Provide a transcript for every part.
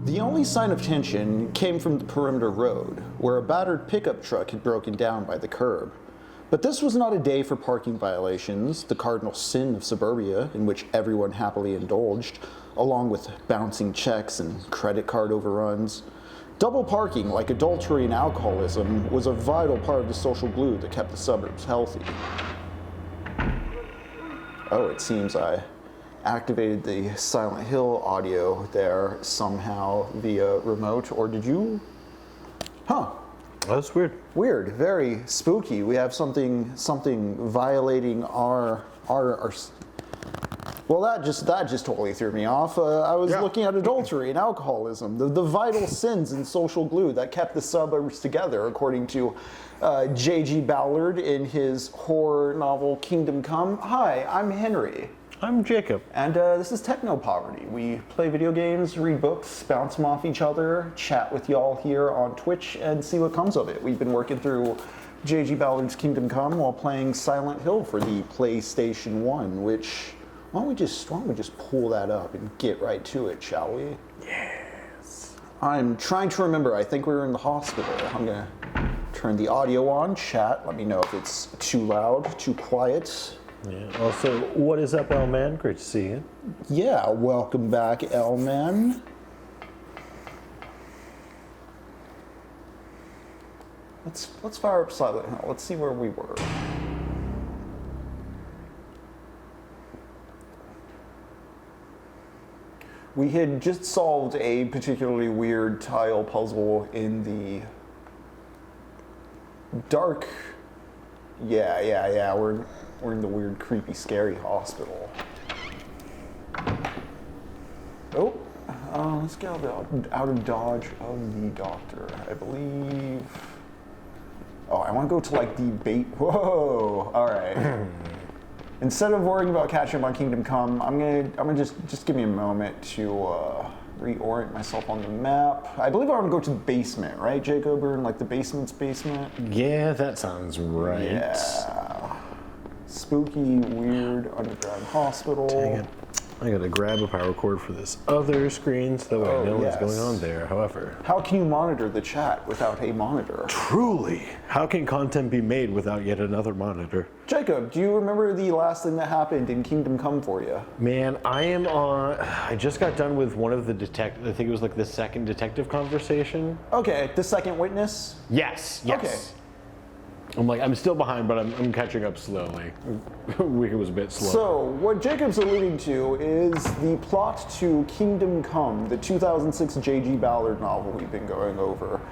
The only sign of tension came from the perimeter road, where a battered pickup truck had broken down by the curb. But this was not a day for parking violations, the cardinal sin of suburbia, in which everyone happily indulged, along with bouncing checks and credit card overruns. Double parking, like adultery and alcoholism, was a vital part of the social glue that kept the suburbs healthy. Oh, it seems I activated the Silent Hill audio there somehow via remote, or did you? Huh. That's weird. Weird, very spooky. We have something violating our well, that just totally threw me off. I was looking at adultery and alcoholism, the vital sins and social glue that kept the suburbs together, according to J.G. Ballard in his horror novel Kingdom Come. Hi, I'm Henry. I'm Jacob. And this is TECHNOPOVERTY. We play video games, read books, bounce them off each other, chat with y'all here on Twitch, and see what comes of it. We've been working through J.G. Ballard's Kingdom Come while playing Silent Hill for the PlayStation 1, which, why don't we just pull that up and get right to it, shall we? Yes. I'm trying to remember. I think we were in the hospital. I'm gonna turn the audio on, chat. Let me know if it's too loud, too quiet. Yeah. Also, what is up, L-Man? Great to see you. Yeah, welcome back, L-Man. Let's fire up Silent Hill. Let's see where we were. We had just solved a particularly weird tile puzzle in the dark. Yeah. We're in the weird, creepy, scary hospital. Oh, let's get out of dodge of the doctor, I believe. Oh, I want to go to like the bait. Whoa! All right. Instead of worrying about catching up on Kingdom Come, I'm gonna just give me a moment to reorient myself on the map. I believe I want to go to the basement, right, Jacob? We're in like the basement's basement. Yeah, that sounds right. Yeah. Spooky, weird underground hospital. Dang it. I gotta grab a power cord for this other screen so that I know what's going on there. However, how can you monitor the chat without a monitor? Truly, how can content be made without yet another monitor? Jacob, do you remember the last thing that happened in Kingdom Come for you? Man, I just got done with one of the I think it was like the second detective conversation. Okay, the second witness? Yes. Okay. I'm still behind, but I'm catching up slowly. It was a bit slow. So, what Jacob's alluding to is the plot to Kingdom Come, the 2006 J.G. Ballard novel we've been going over.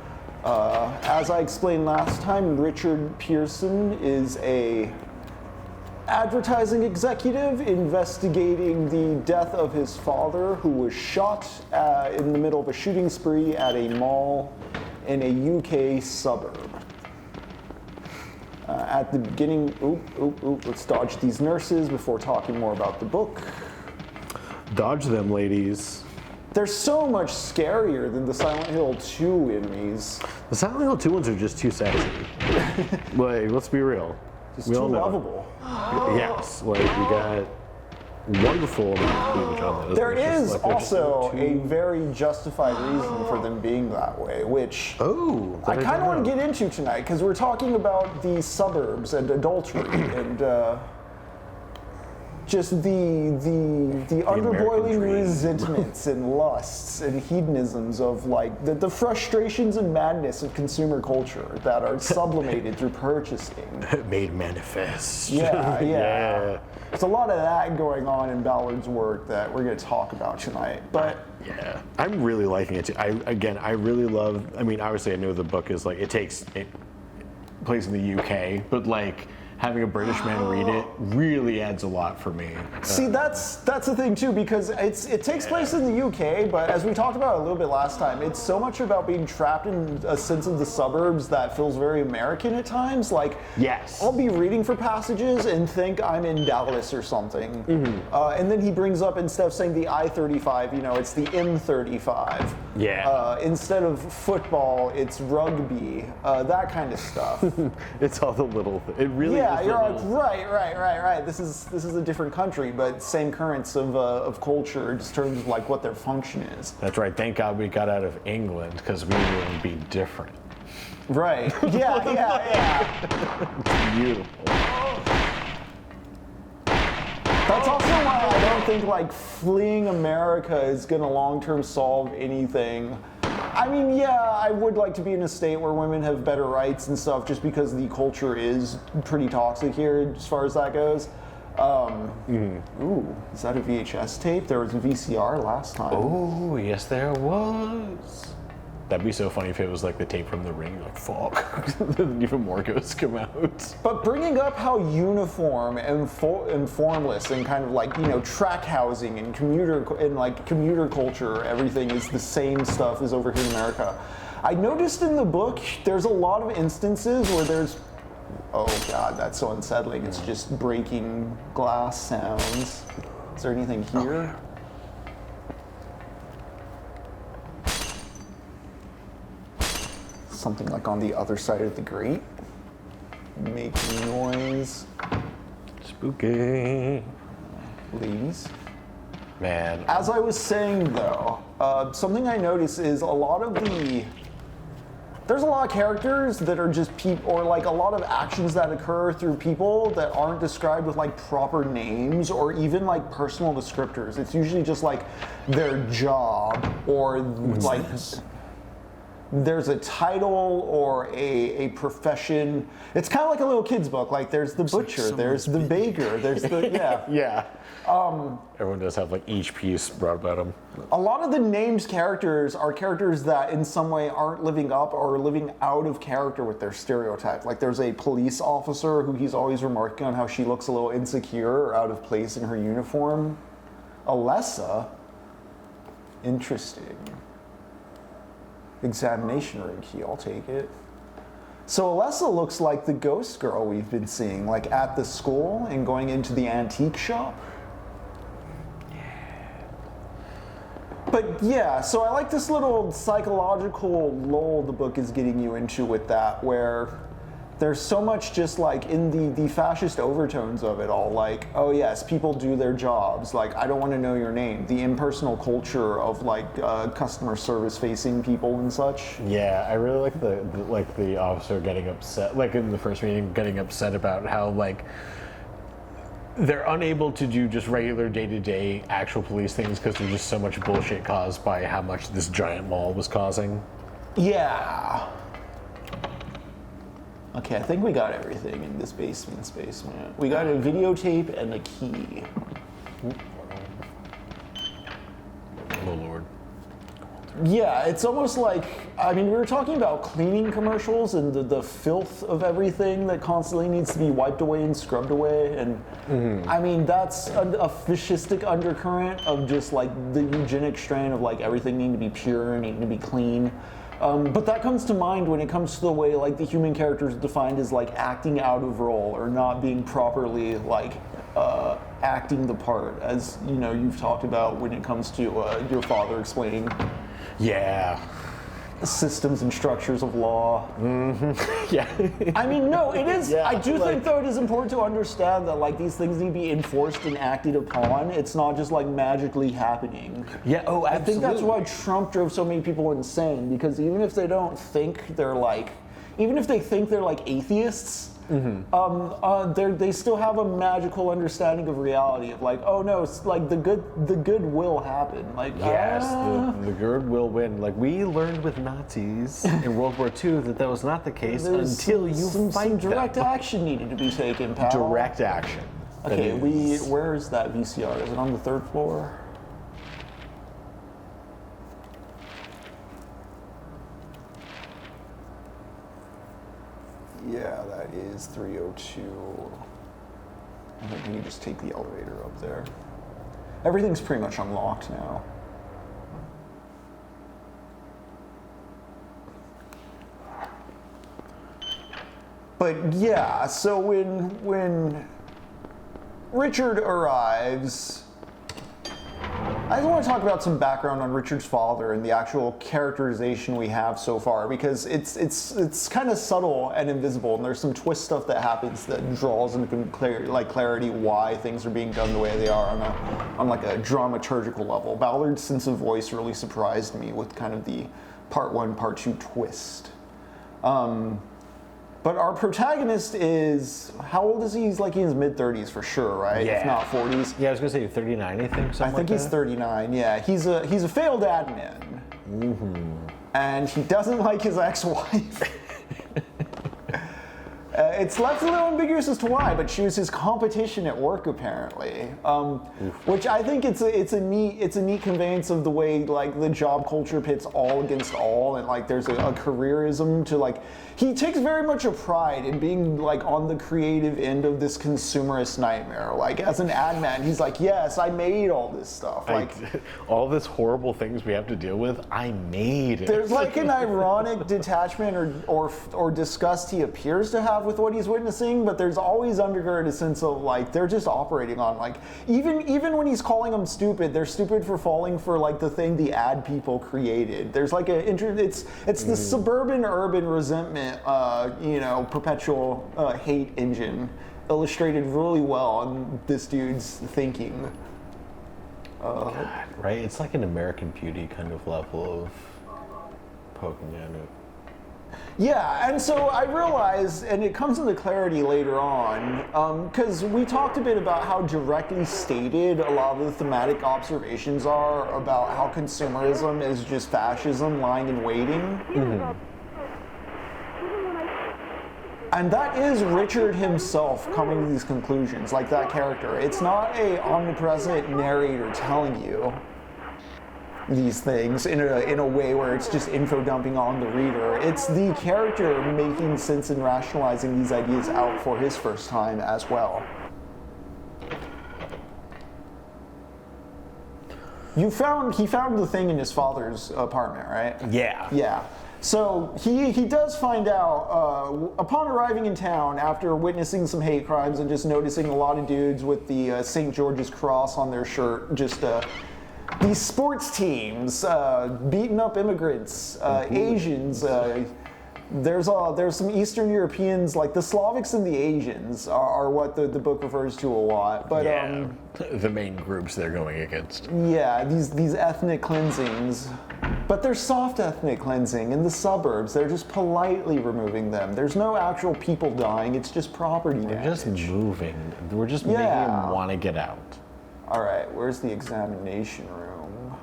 As I explained last time, Richard Pearson is a advertising executive investigating the death of his father, who was shot in the middle of a shooting spree at a mall in a UK suburb. At the beginning, let's dodge these nurses before talking more about the book. Dodge them, ladies. They're so much scarier than the Silent Hill 2 enemies. The Silent Hill 2 ones are just too sexy. Like, let's be real. Just too lovable. Yes, like we got wonderful amount of cleavage on those. There is also a very justified reason for them being that way, which I kind of want to get into tonight, because we're talking about the suburbs and adultery and just the underboiling resentments and lusts and hedonisms of like the frustrations and madness of consumer culture that are sublimated through purchasing. Made manifest. Yeah. There's a lot of that going on in Ballard's work that we're going to talk about tonight. But yeah, I'm really liking it too. I really love. I mean, obviously, I know the book is like it takes place in the UK, but like having a British man read it really adds a lot for me. See, that's the thing too, because it takes place in the UK, but as we talked about a little bit last time, it's so much about being trapped in a sense of the suburbs that feels very American at times. Like, yes, I'll be reading for passages and think I'm in Dallas or something, and then he brings up, instead of saying the I-35, it's the M-35. Yeah. Instead of football, it's rugby. That kind of stuff. It's all the little. It really. Yeah, is you're the like, little- right. This is a different country, but same currents of culture in terms of like what their function is. That's right. Thank God we got out of England because we would be different. Right. Yeah. Beautiful. That's also why I don't think like fleeing America is gonna long-term solve anything. I mean, yeah, I would like to be in a state where women have better rights and stuff, just because the culture is pretty toxic here as far as that goes. Ooh, is that a VHS tape? There was a VCR last time. Oh, yes, there was. That'd be so funny if it was like the tape from The Ring. Like, fuck. Then even more ghosts come out. But bringing up how uniform and formless and kind of like, you know, track housing and commuter culture, everything is the same stuff as over here in America. I noticed in the book there's a lot of instances where there's, oh god, that's so unsettling. It's just breaking glass sounds. Is there anything here? Something like on the other side of the grate, making noise. Spooky. Ladies. Man. As I was saying though, something I notice is there's a lot of characters that are just people, or like a lot of actions that occur through people that aren't described with like proper names or even like personal descriptors. It's usually just like their job or like there's a title or a profession. It's kind of like a little kid's book. Like there's the butcher, there's the baker, there's the, yeah. Yeah. Everyone does have like each piece brought about them. A lot of the named characters are characters that in some way aren't living up or living out of character with their stereotype. Like there's a police officer who he's always remarking on how she looks a little insecure or out of place in her uniform. Alessa, interesting. Examination room key, I'll take it. So Alessa looks like the ghost girl we've been seeing, like at the school and going into the antique shop. But yeah, so I like this little psychological lull the book is getting you into with that, where there's so much just like in the fascist overtones of it all, like, oh yes, people do their jobs, like I don't want to know your name, the impersonal culture of like customer service facing people and such. Yeah, I really like the officer getting upset, like in the first meeting, getting upset about how like they're unable to do just regular day-to-day actual police things because there's just so much bullshit caused by how much this giant mall was causing. Yeah. Okay, I think we got everything in this basement. We got a videotape and a key. Oh Lord. Yeah, it's almost like, I mean, we were talking about cleaning commercials and the filth of everything that constantly needs to be wiped away and scrubbed away. And I mean, that's a fascistic undercurrent of just like the eugenic strain of like everything needing to be pure and needing to be clean. But that comes to mind when it comes to the way like the human character is defined as like acting out of role or not being properly like acting the part, as you know you've talked about when it comes to your father explaining systems and structures of law. Yeah. I mean, no, it is. Yeah, I do like, think though it is important to understand that like these things need to be enforced and acted upon. It's not just like magically happening. Yeah. Oh, I think that's absolutely. why Trump drove so many people insane, because even if they don't think they're like, even if they think they're like atheists, they still have a magical understanding of reality of like, oh no, it's like the good will happen. Like Yes, the good will win. Like we learned with Nazis in World War II that was not the case until you fight some direct them. action needed to be taken, pal. Direct action. Okay, That is- where is that VCR? Is it on the 3rd floor? Yeah, that is 302. I think we can just take the elevator up there. Everything's pretty much unlocked now. But yeah, so when Richard arrives, I just want to talk about some background on Richard's father and the actual characterization we have so far, because it's kind of subtle and invisible, and there's some twist stuff that happens that draws into clarity why things are being done the way they are on like a dramaturgical level. Ballard's sense of voice really surprised me with kind of the part 1, part 2 twist. But our protagonist is, how old is he? He's like in his mid-30s for sure, right? Yeah. If not 40s. Yeah, I was gonna say 39, I think. I think he's 39, yeah. He's a failed admin. Mm-hmm. And he doesn't like his ex-wife. It's left a little ambiguous as to why, but she was his competition at work apparently, which I think it's a neat conveyance of the way like the job culture pits all against all, and like there's a careerism to like he takes very much a pride in being like on the creative end of this consumerist nightmare. Like as an ad man, he's like, yes, I made all this stuff. Like all this horrible things we have to deal with, I made it. There's like an ironic detachment or disgust he appears to have with what he's witnessing, but there's always undergirded a sense of like they're just operating on like even when he's calling them stupid, they're stupid for falling for like the thing the ad people created. There's like it's the suburban urban resentment, perpetual hate engine illustrated really well on this dude's thinking. God, right? It's like an American Beauty kind of level of poking at it. Yeah, and so I realized, and it comes into clarity later on, because we talked a bit about how directly stated a lot of the thematic observations are about how consumerism is just fascism lying in waiting. Mm-hmm. And that is Richard himself coming to these conclusions, like that character. It's not a omnipresent narrator telling you these things in a way where it's just info dumping on the reader. It's the character making sense and rationalizing these ideas out for his first time as well. He found the thing in his father's apartment, right? Yeah. Yeah. So he does find out upon arriving in town after witnessing some hate crimes and just noticing a lot of dudes with the St. George's cross on their shirt, just these sports teams, beating up immigrants, Asians. There's some Eastern Europeans, like the Slavics and the Asians are what the book refers to a lot. But yeah, the main groups they're going against. Yeah, these ethnic cleansings. But they're soft ethnic cleansing in the suburbs. They're just politely removing them. There's no actual people dying. It's just property damage. We're just moving. We're just making them want to get out. All right, where's the examination room?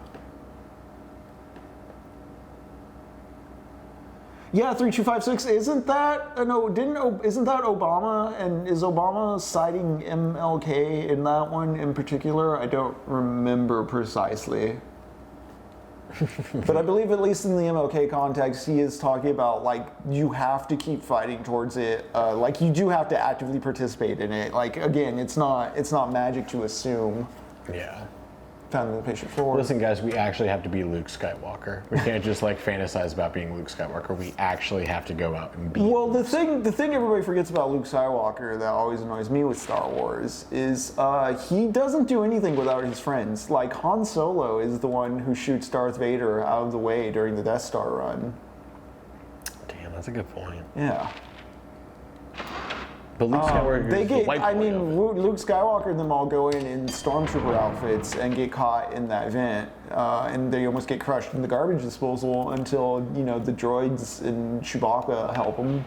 Yeah, 3256. Isn't that Obama? And is Obama citing MLK in that one in particular? I don't remember precisely. But I believe, at least in the MLK context, he is talking about like you have to keep fighting towards it. Like you do have to actively participate in it. Like again, it's not magic to assume. Yeah. Found the patient forward. Listen, guys, we actually have to be Luke Skywalker. We can't just like fantasize about being Luke Skywalker. We actually have to go out and be. Well, the thing everybody forgets about Luke Skywalker that always annoys me with Star Wars is he doesn't do anything without his friends. Like Han Solo is the one who shoots Darth Vader out of the way during the Death Star run. Damn, that's a good point. Yeah. But Luke Skywalker Luke Skywalker and them all go in stormtrooper outfits and get caught in that vent, and they almost get crushed in the garbage disposal until the droids and Chewbacca help them.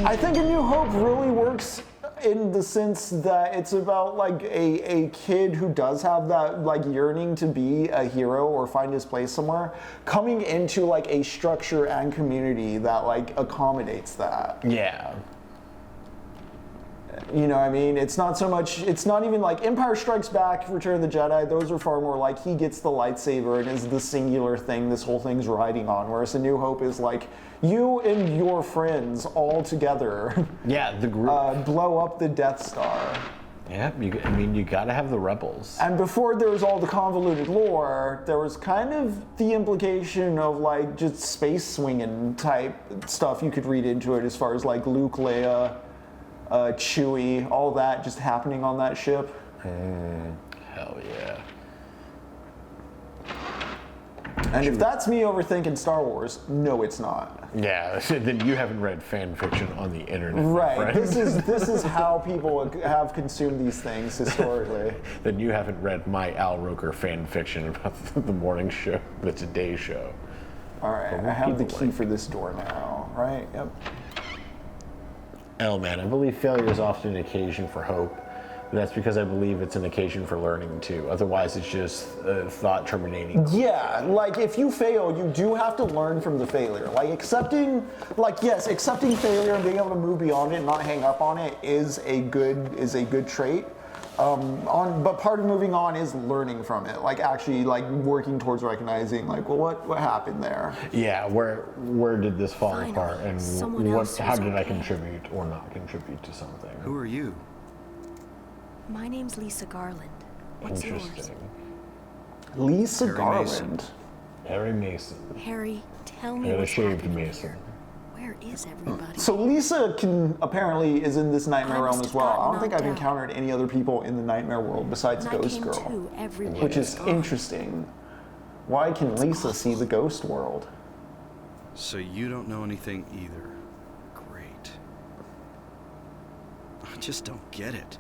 I think A New Hope really works in the sense that it's about like a kid who does have that like yearning to be a hero or find his place somewhere, coming into like a structure and community that like accommodates that. Yeah. You know what I mean? It's not even like Empire Strikes Back, Return of the Jedi, those are far more like he gets the lightsaber and is the singular thing this whole thing's riding on, whereas A New Hope is like you and your friends all together. Yeah, the group. Blow up the Death Star. Yeah, you gotta have the rebels. And before there was all the convoluted lore, there was kind of the implication of like just space swinging type stuff you could read into it, as far as like Luke, Leia, Chewie, all that just happening on that ship. Hell yeah. And if that's me overthinking Star Wars, no, it's not. Yeah, then you haven't read fan fiction on the internet. my Right. friend. This is how people have consumed these things historically. Then you haven't read my Al Roker fan fiction about the morning show, the Today Show. All right, I have the key for this door now, right? Yep. Oh man, I believe failure is often an occasion for hope. That's because I believe it's an occasion for learning too. Otherwise, it's just thought terminating. Yeah, like if you fail, you do have to learn from the failure. Like accepting failure and being able to move beyond it and not hang up on it is a good trait. But part of moving on is learning from it, like actually like working towards recognizing like, well, what happened there? Yeah, where did this fall Finally, apart, and someone else how was did I okay. contribute or not contribute to something? Who are you? My name's Lisa Garland. What's yours? Interesting. Lisa Harry Garland. Mason. Harry Mason. Harry, tell me And a what's shaved happening Mason. here. Where is everybody? So Lisa apparently is in this nightmare I realm must as have well. I gotten don't think I've knocked out. encountered any other people in the nightmare world besides When I Ghost came Girl, to, everyone which was is gone. interesting. Why can Lisa see the ghost world? So you don't know anything either. Great. I just don't get it.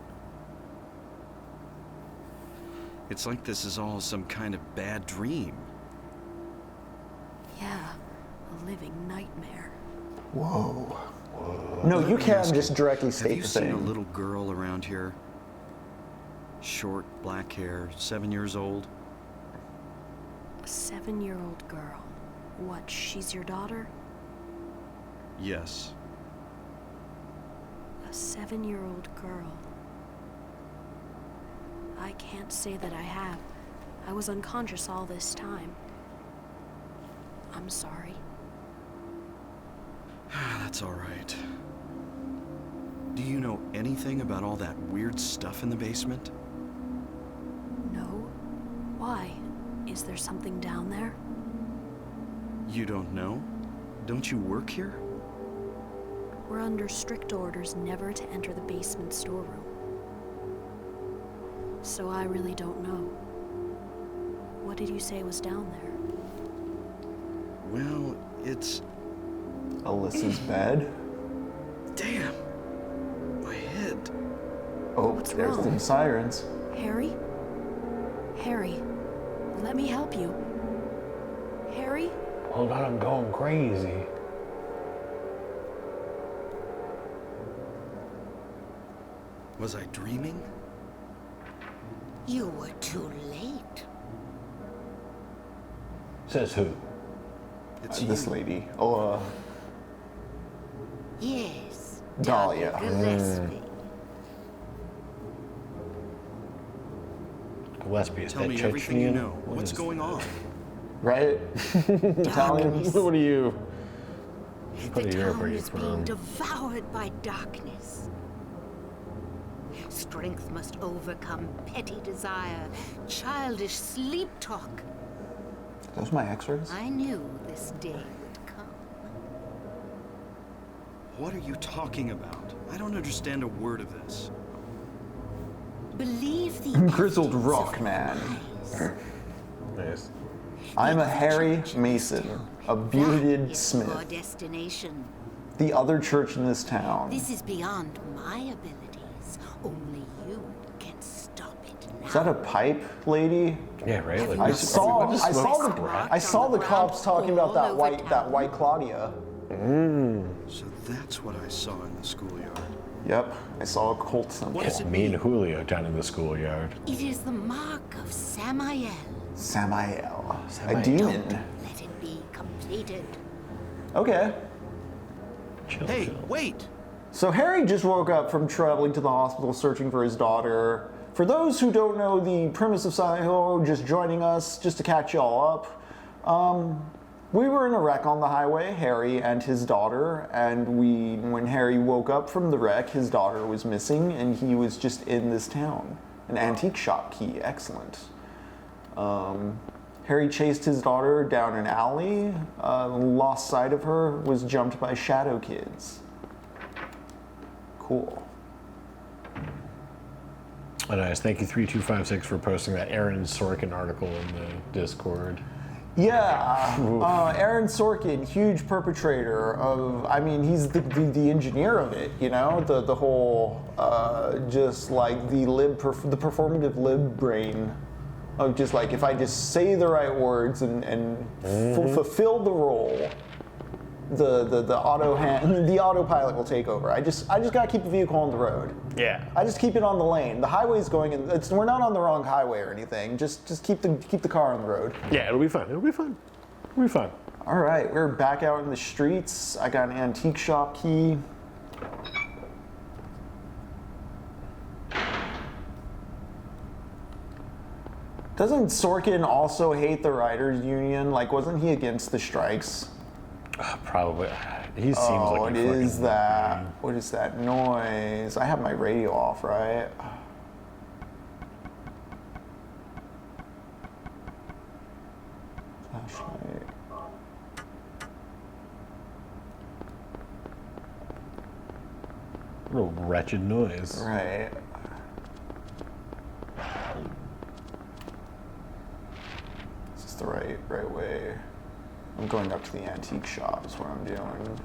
It's like this is all some kind of bad dream. Yeah, a living nightmare. Whoa. No, you Let me can ask just you, directly Have state you the seen a thing. little girl around here? Short, black hair, 7 years old? A 7-year-old girl. What, she's your daughter? Yes. A 7-year-old girl. I can't say that I have. I was unconscious all this time. I'm sorry. That's all right. Do you know anything about all that weird stuff in the basement? No? Why? Is there something down there? You don't know? Don't you work here? We're under strict orders never to enter the basement storeroom. So I really don't know. What did you say was down there? Well, it's... Alyssa's bed. Damn! My head. Oh, What's there's wrong? them sirens. Harry? Harry, let me help you. Harry? Hold on, I'm going crazy. Was I dreaming? You were too late. Says who? It's This you. lady. Yes. Dahlia. Gillespie. Gillespie, is Tell that me everything you Chechnyan? know. What What's is going on? Right? Italian? Darkness. What are you? The What are you town is being from? devoured by darkness. Strength must overcome petty desire, childish sleep talk. Those my x-rays? I knew this day would come. What are you talking about? I don't understand a word of this. Believe the Grizzled evidence rock of man. eyes. Nice. I'm a The Harry church in Mason, this town. a That bearded is smith. your destination. The other church in this town. This is beyond my abilities. Only you can stop it now. Is that a pipe, lady? Yeah, right. Like, I Just saw everyone just smokes the crack. I saw the cops talking about that All over town. white Claudia. So that's what I saw in the schoolyard. Yep, I saw a cult symbol. What is Oh, it me and mean? Julio down in the schoolyard. It is the mark of Samael. Samael, a Samael. demon. Let it be completed. Okay. Chill, Hey, chill. wait! So Harry just woke up from traveling to the hospital searching for his daughter. For those who don't know the premise of Silent Hill, just joining us, just to catch y'all up, we were in a wreck on the highway, Harry and his daughter, and when Harry woke up from the wreck, his daughter was missing, and he was just in this town. An antique shop key, excellent. Harry chased his daughter down an alley, lost sight of her, was jumped by shadow kids. Cool. Oh, nice. Thank you, 3256, for posting that Aaron Sorkin article in the Discord. Yeah, Aaron Sorkin, huge perpetrator of. I mean, he's the engineer of it. You know, the whole just like the performative lib brain of just like if I just say the right words and fulfill the role, the autopilot will take over. I just gotta keep the vehicle on the road. Yeah. I just keep it on the lane. The highway's going in. We're not on the wrong highway or anything. Just keep the car on the road. Yeah, it'll be fun. It'll be fun. It'll be fun. All right, we're back out in the streets. I got an antique shop key. Doesn't Sorkin also hate the writers' union? Like, wasn't he against the strikes? Probably. He seems like what is that? What is that noise? I have my radio off, right? Flashlight. Real wretched noise. Right. Is this the right way? I'm going up to the antique shop is what I'm doing.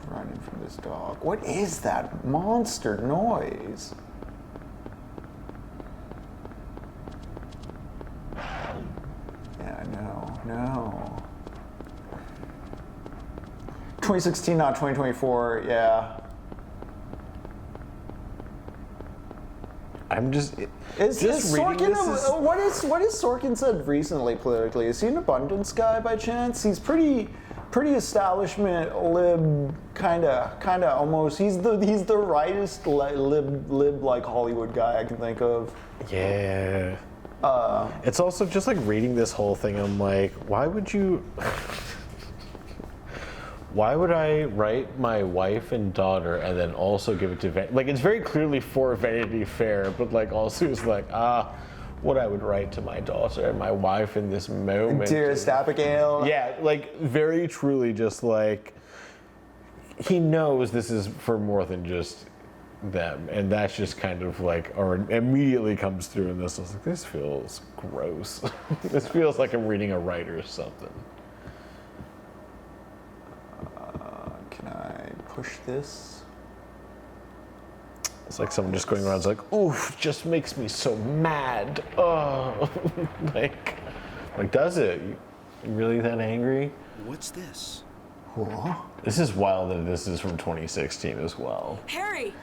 Running from this dog. What is that monster noise? Yeah, no. 2016, not 2024, yeah. I'm just... Is reading Sorkin what is Sorkin said recently politically? Is he an abundance guy by chance? He's pretty establishment lib kinda almost. He's the rightest lib like Hollywood guy I can think of. Yeah. It's also just like reading this whole thing, I'm like, why would I write my wife and daughter and then also give it to like, it's very clearly for Vanity Fair, but like also it's like, what I would write to my daughter and my wife in this moment. Dearest Abigail. Yeah, like very truly just like, he knows this is for more than just them, and that's just kind of like, or immediately comes through in this. I was like, this feels gross. This feels like I'm reading a writer or something. Can I push this? It's like someone just going around, it's like, oof, just makes me so mad. Oh, like does it? You really that angry? What's this? What? This is wild that this is from 2016 as well. Harry!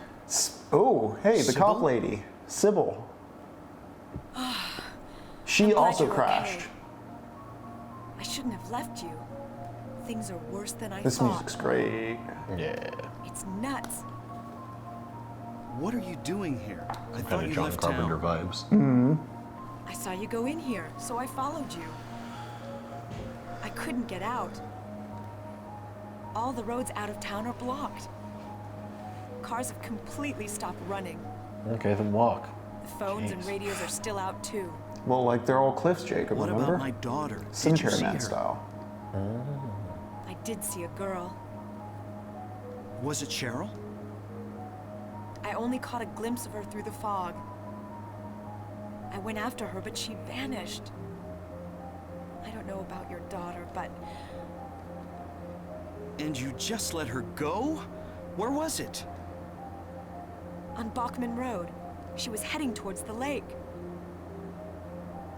Oh, hey, the cop Sybil? lady, Sybil. She I'm glad also you're crashed. okay. I shouldn't have left you. Things are worse than I This thought. music's great. Yeah. It's nuts. What are you doing here? I thought Kind of you John left Carpenter town. vibes. I saw you go in here, so I followed you. I couldn't get out. All the roads out of town are blocked. Cars have completely stopped running. Okay, then walk. The phones and Jeez. radios are still out too. Well, like they're all cliffs, Jacob, What remember? about my daughter? Did you Cemetery see Man her? style. I did see a girl. Was it Cheryl? I only caught a glimpse of her through the fog. I went after her, but she vanished. I don't know about your daughter, but And you just let her go? Where was it? on Bachman Road, she was heading towards the lake.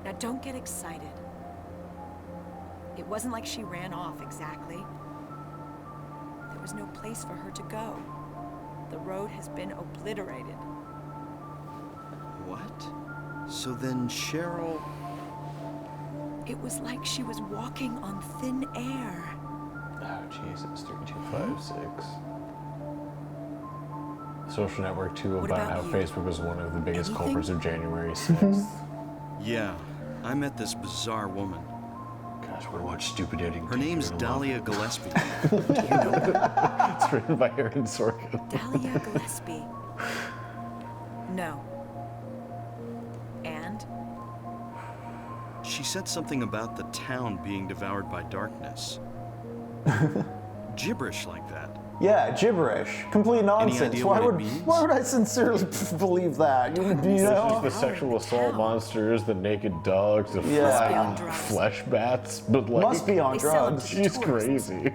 Now don't get excited. It wasn't like she ran off exactly. There was no place for her to go. The road has been obliterated. What? So then Cheryl... It was like she was walking on thin air. Oh, Jesus, 3256. Social Network 2 What about about how you? Facebook was one of the biggest Anything? culprits of January 6th. Yeah, I met this bizarre woman. Gosh, we're watch stupid editing. Her name's Dahlia Gillespie. It's written by Aaron Sorkin. Dahlia Gillespie. No. And? She said something about the town being devoured by darkness. gibberish like that. Yeah, gibberish. Complete nonsense. idea Why what it would means? why would I sincerely believe that? You know? The sexual assault monsters, the naked dogs, the Yeah. flying flesh bats, but like Must be on They sell them drugs. to she's tourists. crazy.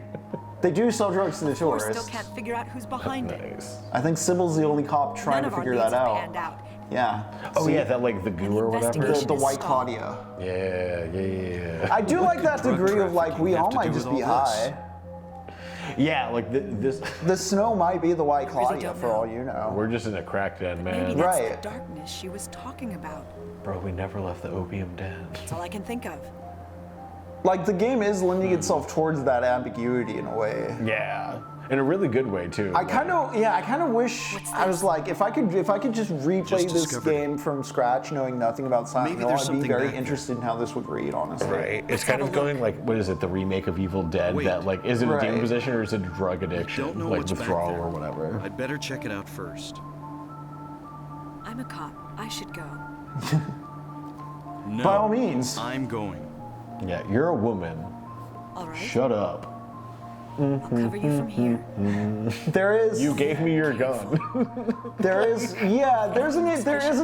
They do sell drugs to the Or still tourists. can't figure out who's behind it. Nice. I think Sybil's the only cop trying None to of our figure leads that have out. panned out. Yeah. Oh See, yeah, that like the goo or whatever. investigation the is white stalled. Claudia. Yeah. I do like that drug degree of like we trafficking all have to might do just with be all this? high. Yeah, like this. The snow might be the white really Claudia don't for know. all you know. We're just in a crack den, Maybe man. that's Right. the darkness she was talking about. Bro, we never left the opium den. That's all I can think of. Like the game is lending itself towards that ambiguity in a way. Yeah, in a really good way too. I kind of wish I was like, if I could just replay Just this discovered it. game from scratch, knowing nothing about Silent Maybe Hill, there's I'd be something very back there. interested in how this would read, honestly. Right. It's kind of going like, what is it, the remake of Evil Dead? Wait. That like, is it a Right. demon possession or is it a drug addiction? Don't know like what's back withdrawal there. or whatever. I'd better check it out first. I'm a cop. I should go. No. By all means. I'm going. Yeah, you're a woman. All right. Shut up. I'll cover you from here. There is You gave me your gun. there is an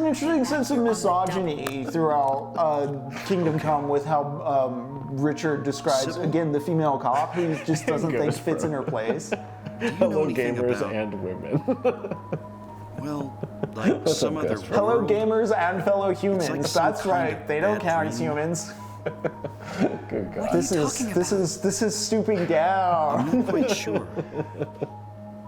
interesting sense of misogyny throughout Kingdom Come with how Richard describes Sybil? again the female cop who just doesn't think Goes fits for in her place. Hello, anything gamers about- and women. Well, like some up, other Gus? Hello, world. gamers and fellow humans. like some That's kind right. of They don't bad count as dream. humans. Good God. What are This you is talking this about? is stooping down. I'm not quite sure.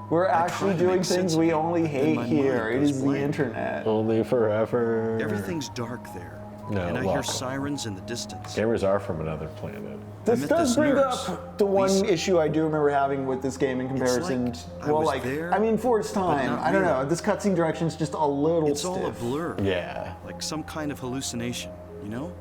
We're try actually to doing make sense things of we it, only then hate my here. mind It goes is the blank. internet. Only forever. Everything's dark there. No, and I hear welcome. sirens in the distance. Gamers are from another planet. This met does this bring nurse. up the one Lisa. issue I do remember having with this game in comparison. like I well, was like there, I mean, for its time, not I don't know. really. This cutscene direction's just a little It's all a stiff. blur. Yeah. Like some kind of hallucination, you know?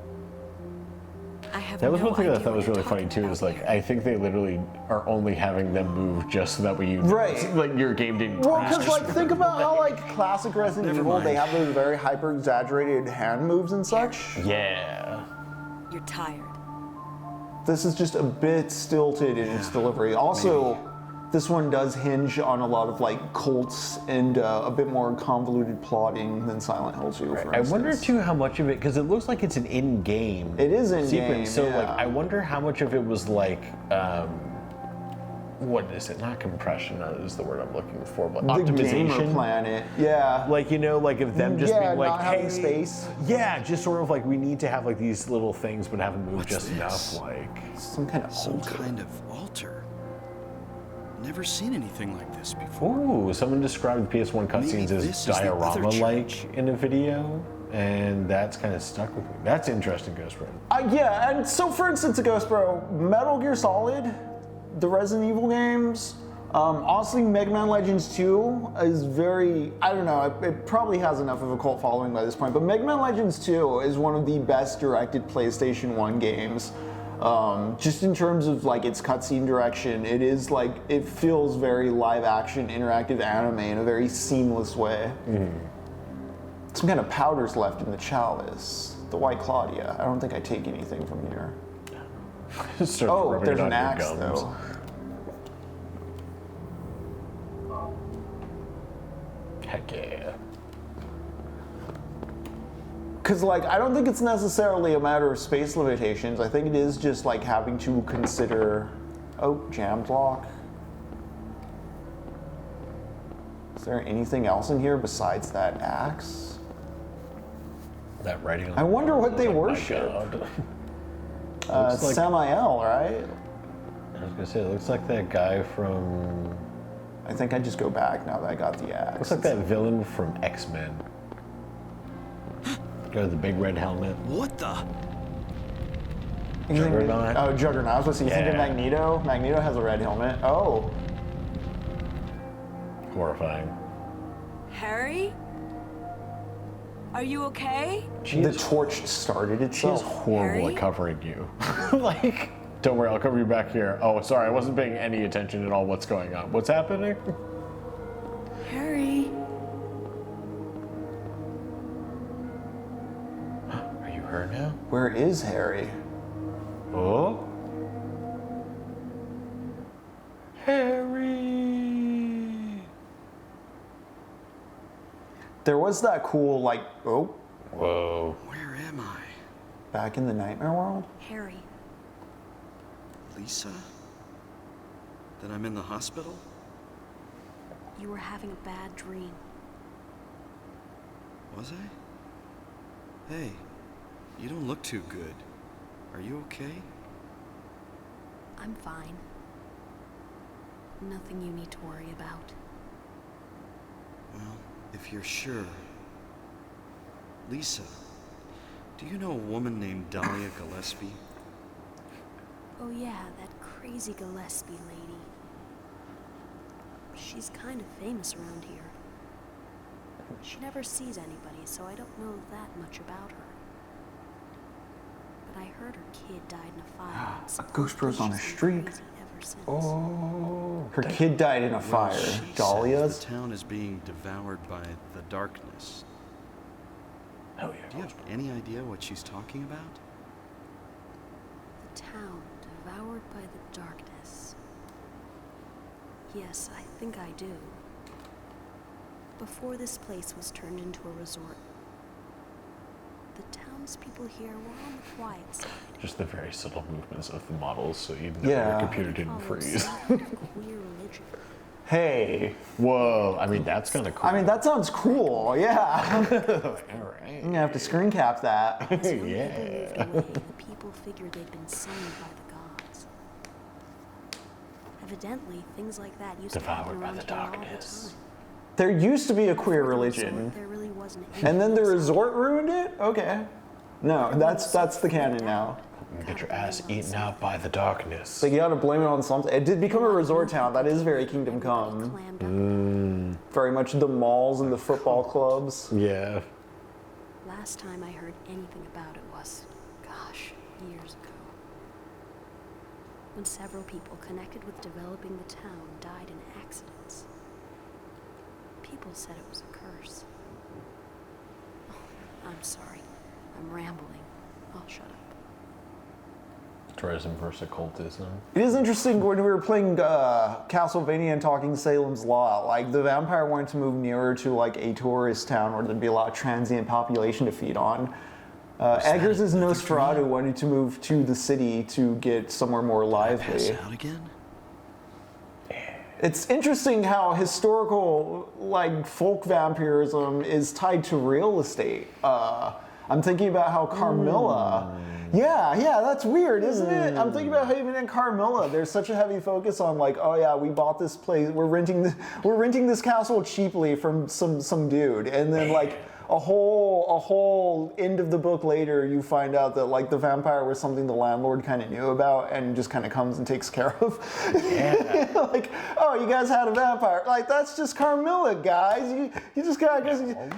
I have That was no one thing I idea thought what was you're really funny talking too. about Is like here. I think they literally are only having them move just so that way you Right. like your game didn't. Well, crash. because like think about how like classic Resident Never Evil, they mind. have those very hyper exaggerated hand moves and such. Yeah. You're tired. This is just a bit stilted in its delivery. Also, this one does hinge on a lot of like cults and a bit more convoluted plotting than Silent Hill 2, for I instance. wonder too how much of it, because it looks like it's an in-game. It is in-game, sequence. So like, yeah. I wonder how much of it was like, what is it? Not compression is the word I'm looking for, but the gamer optimization. planet, yeah. Like like of them just Yeah, being like, not hey, having space. Yeah, just sort of like we need to have like these little things, but have them move What's just this? enough. Like, Some kind of Some altar. kind of altar. Never seen anything like this before. ooh, someone described the PS1 cutscenes Maybe as this is the other diorama-like church. in a video, and that's kind of stuck with me. That's interesting, Ghost Friend. Yeah, and so for instance, Ghost Bro, Metal Gear Solid, the Resident Evil games, honestly, Mega Man Legends 2 is very, I don't know, it probably has enough of a cult following by this point, but Mega Man Legends 2 is one of the best directed PlayStation 1 games. Just in terms of like its cutscene direction, it is like, it feels very live action, interactive anime in a very seamless way. Some kind of powder's left in the chalice. The White Claudia. I don't think I take anything from here. Starts Oh, rubbing there's it an on your axe gums. though. Heck yeah. Because like, I don't think it's necessarily a matter of space limitations. I think it is just like having to consider, oh, jammed lock. Is there anything else in here besides that axe? That writing on I wonder what they my worship. God. Looks like- Samael, right? I was gonna say, it looks like that guy from. I think I just go back now that I got the axe. Looks like that villain from X-Men. Guy with the big red helmet. What the? You think- Juggernaut? Oh, Juggernaut. I was supposed to think of Yeah. Magneto. Magneto has a red helmet. Oh. Horrifying. Harry? Are you okay? The torch started She is itself. horrible Harry? at covering you. Like, don't worry, I'll cover you back here. Oh, sorry, I wasn't paying any attention at all. What's going on? What's happening? Harry? Are you her now? Where is Harry? Oh? Harry. There was that cool, like, oh, Whoa. Where am I? back in the nightmare world? Harry, Lisa? That I'm in the hospital? you were having a bad dream. Was I? Hey, you don't look too good. Are you okay? I'm fine. Nothing you need to worry about. Well, if you're sure. Lisa, do you know a woman named Dahlia Gillespie? Oh yeah, that crazy Gillespie lady. She's kind of famous around here. She never sees anybody, so I don't know that much about her. But I heard her kid died in a fire. A ghost bros on a She's been streak. crazy ever since. Oh. Her kid died in a fire. Well, she says Dahlia's? the town is being devoured by the darkness. Hell yeah. Do you have any idea what she's talking about? The town devoured by the darkness. Yes, I think I do. Before this place was turned into a resort, the townspeople here were on the quiet side. Just the very subtle movements of the models, so you know Yeah. your computer They didn't followed freeze. some kind of queer religion. Hey. Whoa. I mean, that's kind of cool. I mean, that sounds cool, yeah. all right. I'm gonna have to screen cap that. As Ryunosuke Yeah. moved away, the people figured they'd been summoned by the gods. Evidently, things like that used to happen Devoured by around the here all the darkness. time. There used to be a queer Before the religion. resort, there really wasn't And then the anything resort ruined it? Okay. No, that's the canon now. Get your ass eaten out by the darkness. So you gotta blame it on something. It did become a resort town. That is very Kingdom Everybody Come. clammed up. Very much the malls and the football clubs. Yeah. Last time I heard anything about it was, gosh, years ago. When several people connected with developing the town died in accidents. People said it was a curse. Oh, I'm sorry. I'm rambling. I'll shut up. Tourism versus occultism. It is interesting when we were playing Castlevania and talking Salem's Law. Like the vampire wanted to move nearer to like a tourist town where there'd be a lot of transient population to feed on. Eggers' Nosferatu wanted to move to the city to get somewhere more Pass lively. out again? It's interesting how historical, like folk vampirism is tied to real estate. I'm thinking about how Carmilla. Yeah, that's weird, isn't it? I'm thinking about how even in Carmilla, there's such a heavy focus on like, oh yeah, we bought this place, we're renting this castle cheaply from some dude, and then like a whole end of the book later, you find out that like the vampire was something the landlord kind of knew about and just kind of comes and takes care of. Yeah. Like, oh, you guys had a vampire. Like, that's just Carmilla, guys. You just got,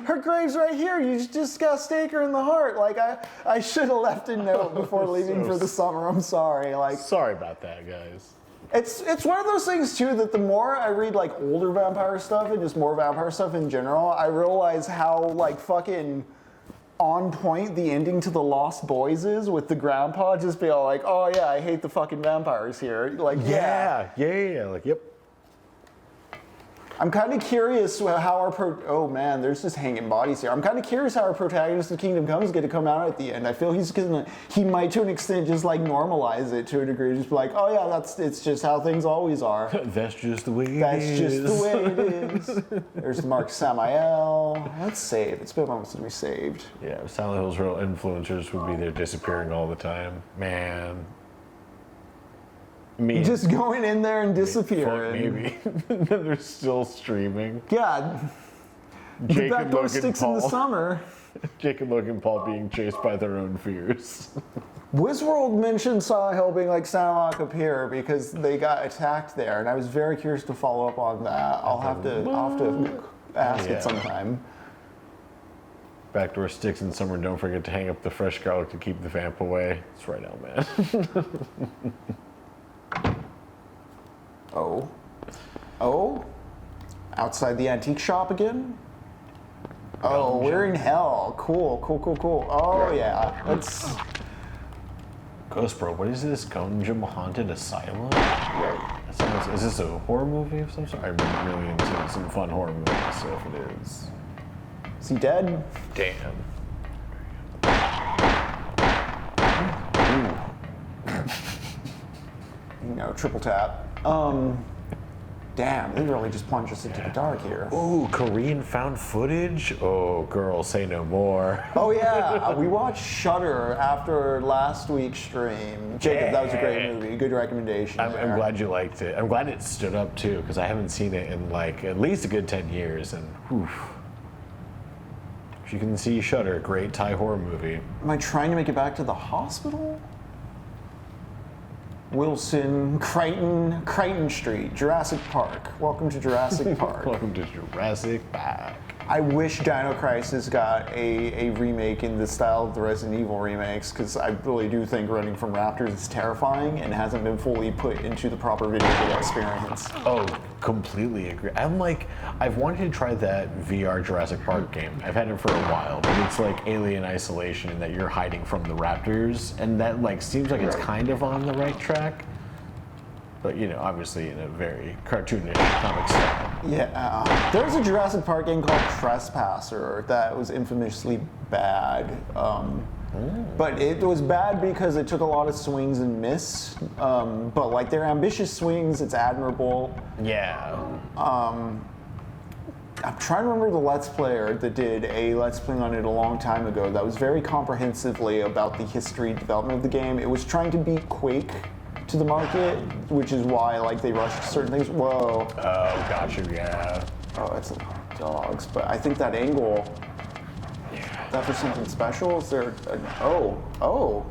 her grave's right here. You just got to stake her in the heart. Like, I should have left a note before leaving for the summer. I'm sorry. Like, Sorry about that, guys. it's one of those things too that the more I read like older vampire stuff and just more vampire stuff in general, I realize how like fucking on point the ending to The Lost Boys is, with the grandpa just being all like, oh yeah, I hate the fucking vampires here. Like, yeah. Like, yep. I'm kind of curious how our oh man, there's just hanging bodies here. I'm kind of curious how our protagonist of Kingdom Come is going to come out at the end. I feel he might to an extent just like normalize it to a degree, just be like, oh yeah, it's just how things always are. That's just the way it is. That's just the way it is. There's Mark Samael. Let's save. It's been months since we saved. Yeah, Silent Hill's real influencers would be there disappearing all the time. Man. Me. Just going in there and disappearing. Maybe. They're still streaming. Yeah. The back door sticks in the summer. Jake and Logan Paul being chased by their own fears. Wizworld mentioned Silent Hill being like Santa Monica Pier because they got attacked there, and I was very curious to follow up on that. I'll have to ask it sometime. Backdoor sticks in summer. Don't forget to hang up the fresh garlic to keep the vamp away. That's right now, man. Oh, outside the antique shop again? Oh, we're in hell. Cool. Oh yeah, let's. Ghost Bro, what is this? Gunjam Haunted Asylum? That Is this a horror movie of some sort? I'm really into some fun horror movies, so if it is. Is he dead? Damn. Triple tap. Damn, they really just plunged us into the dark here. Ooh, Korean found footage? Oh, girl, say no more. Oh yeah, we watched Shudder after last week's stream. Jacob, that was a great movie. Good recommendation. I'm glad you liked it. I'm glad it stood up too, because I haven't seen it in like at least a good 10 years. And whew. If you can see Shudder, great Thai horror movie. Am I trying to make it back to the hospital? Wilson, Crichton Street, Jurassic Park. Welcome to Jurassic Park. Welcome to Jurassic Park. I wish Dino Crisis got a remake in the style of the Resident Evil remakes, because I really do think Running from Raptors is terrifying and hasn't been fully put into the proper video game experience. Oh, completely agree. I've wanted to try that VR Jurassic Park game. I've had it for a while, but it's like Alien Isolation in that you're hiding from the raptors, and that like seems like it's kind of on the right track. But obviously in a very cartoonish comic style. Yeah, there's a Jurassic Park game called Trespasser that was infamously bad. But it was bad because it took a lot of swings and miss. But like they're ambitious swings, it's admirable. Yeah. I'm trying to remember the Let's Player that did a Let's Play on it a long time ago that was very comprehensively about the history and development of the game. It was trying to beat Quake to the market, which is why like they rushed certain things. Whoa. Oh, gotcha, yeah. Oh, that's a lot of dogs, but I think that angle, that for something special? Is there oh.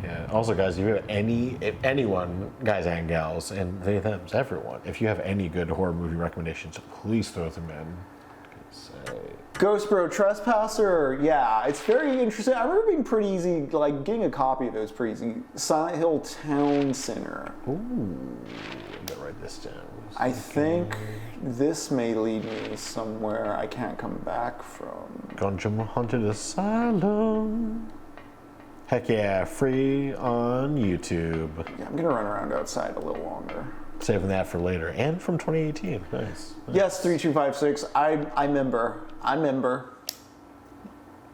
Yeah, also guys, if you have if anyone, guys and gals, and they, them's everyone, if you have any good horror movie recommendations, please throw them in. Ghost Bro Trespasser, yeah, it's very interesting. I remember being pretty easy, like getting a copy of it was pretty easy. Silent Hill Town Center. Ooh, I'm gonna write this down. I think this may lead me somewhere I can't come back from. Gungeon Haunted Asylum. Heck yeah, free on YouTube. Yeah, I'm gonna run around outside a little longer. Saving that for later, and from 2018. Nice. Yes, 3256. I member.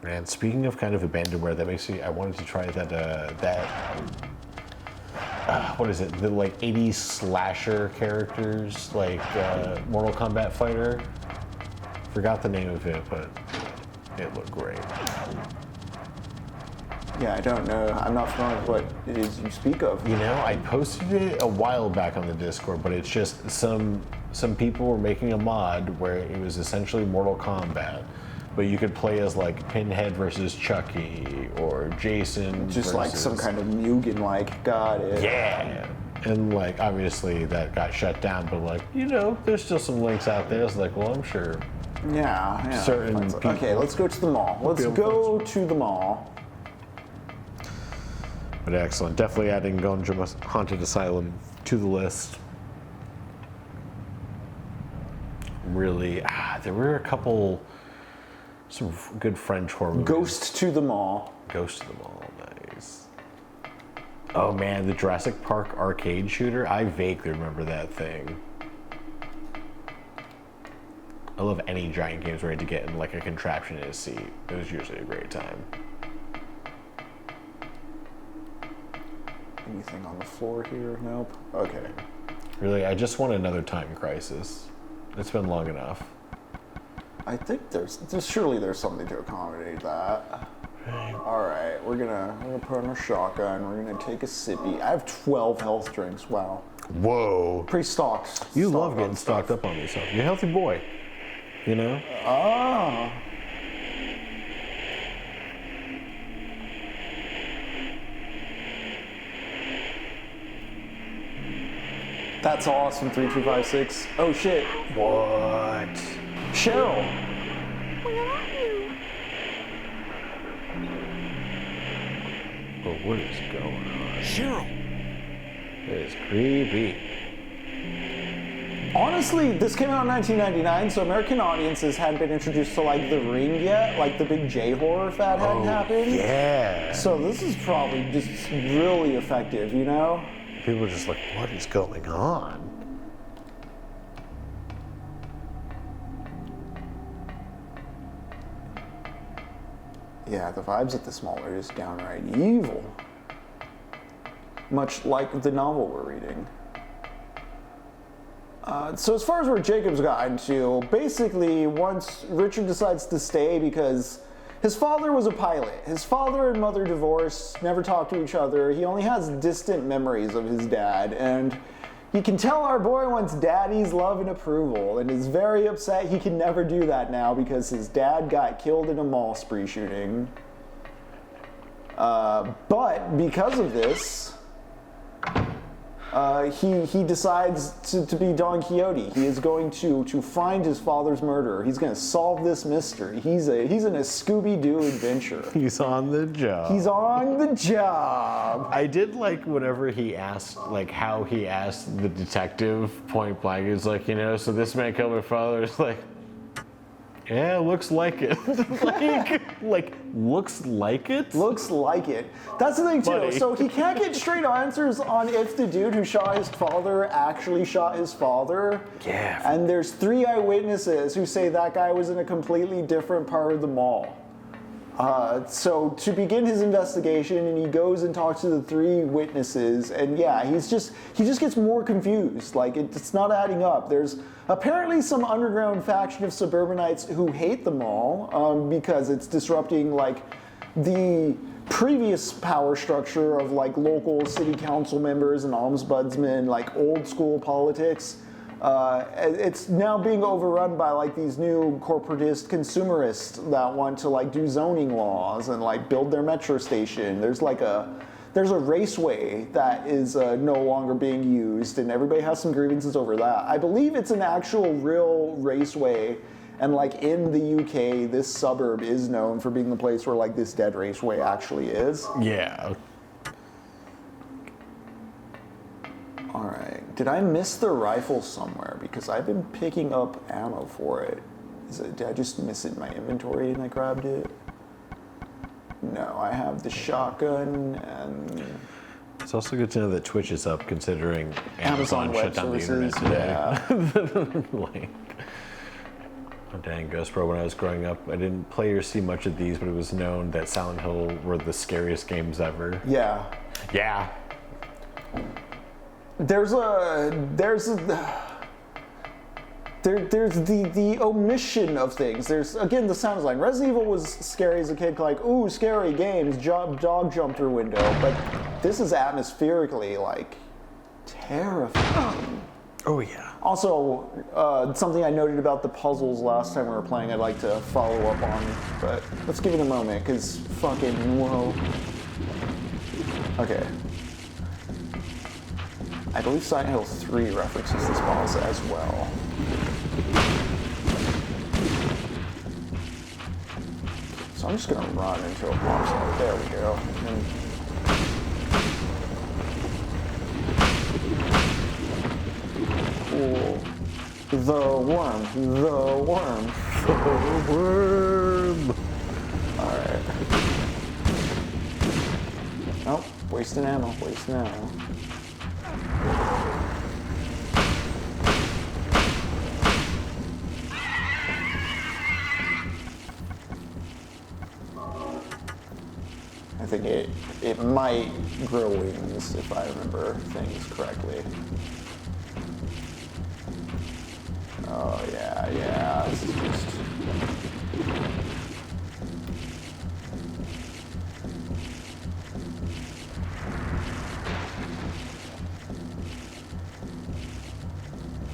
And speaking of kind of abandonware, that makes me. I wanted to try that. What is it? The like 80s slasher characters, like Mortal Kombat fighter. Forgot the name of it, but it looked great. Yeah, I don't know. I'm not familiar with what it is you speak of. I posted it a while back on the Discord, but it's just some people were making a mod where it was essentially Mortal Kombat, but you could play as like Pinhead versus Chucky or Jason. Just like some kind of Mugen-like. Got it. Yeah. And like obviously that got shut down, but like there's still some links out there. It's like, well, I'm sure. Yeah. Certain people. Okay, let's go to the mall. Let's go to the mall. But excellent. Definitely adding Gungeon Haunted Asylum to the list. Really, there were a couple, some good French horror movies. Ghost to the Mall. Ghost to the Mall, nice. Oh man, the Jurassic Park arcade shooter. I vaguely remember that thing. I love any giant games where you had to get in like a contraption in a seat. It was usually a great time. Anything on the floor here? Nope. Okay. Really, I just want another Time Crisis. It's been long enough. I think there's surely there's something to accommodate that. All right, we're gonna put on a shotgun. We're gonna take a sippy. I have 12 health drinks. Wow. Whoa. Pretty stocked. You love getting stocked up on yourself. You're a healthy boy. Ah. That's awesome, 3256. Oh shit. What? Cheryl. Where are you? Oh, what is going on? Cheryl! It is creepy. Honestly, this came out in 1999, so American audiences hadn't been introduced to like The Ring yet, like the big J-horror fad hadn't happened. Yeah. So this is probably just really effective, people are just like, what is going on? Yeah, the vibes at the mall are just downright evil. Much like the novel we're reading. So as far as where Jacob's gotten to, basically once Richard decides to stay because his father was a pilot. His father and mother divorced, never talked to each other. He only has distant memories of his dad, and you can tell our boy wants daddy's love and approval, and is very upset he can never do that now because his dad got killed in a mall spree shooting. But because of this, he decides to be Don Quixote. He is going to find his father's murderer. He's going to solve this mystery. He's in a Scooby-Doo adventure. He's on the job. He's on the job. I did like whenever he asked, like how he asked the detective point blank. He was like, so this man killed my father. It's like, yeah, looks like it. Looks like it? Looks like it. That's the thing too. Buddy. So he can't get straight answers on if the dude who shot his father actually shot his father. Yeah. And there's 3 eyewitnesses who say that guy was in a completely different part of the mall. So to begin his investigation, and he goes and talks to the 3 witnesses, and yeah, he just gets more confused. Like it's not adding up. There's apparently some underground faction of suburbanites who hate the mall because it's disrupting like the previous power structure of like local city council members and ombudsmen, like old school politics. It's now being overrun by like these new corporatist consumerists that want to like do zoning laws and like build their metro station. There's a raceway that is no longer being used, and everybody has some grievances over that. I believe it's an actual real raceway, and like in the UK, this suburb is known for being the place where like this dead raceway actually is. Yeah. All right. Did I miss the rifle somewhere? Because I've been picking up ammo for it. Did I just miss it in my inventory and I grabbed it? No, I have the shotgun and... It's also good to know that Twitch is up considering Amazon shut Web down the Services, internet today. Like, oh dang, Ghost Bro, when I was growing up, I didn't play or see much of these, but it was known that Silent Hill were the scariest games ever. Yeah. Yeah. There's the omission of things. There's, again, the sound design. Resident Evil was scary as a kid, like, ooh, scary games, dog jump through window. But this is atmospherically, like, terrifying. Oh, yeah. Also, something I noted about the puzzles last time we were playing I'd like to follow up on, but let's give it a moment, because fucking, whoa. Okay. I believe Silent Hill 3 references this boss as well. So I'm just gonna run until it pops up. There we go. Cool. The worm. The worm. The worm. Alright. Oh, wasting ammo, wasting ammo. I think it might grow wings if I remember things correctly. Oh yeah, this is just...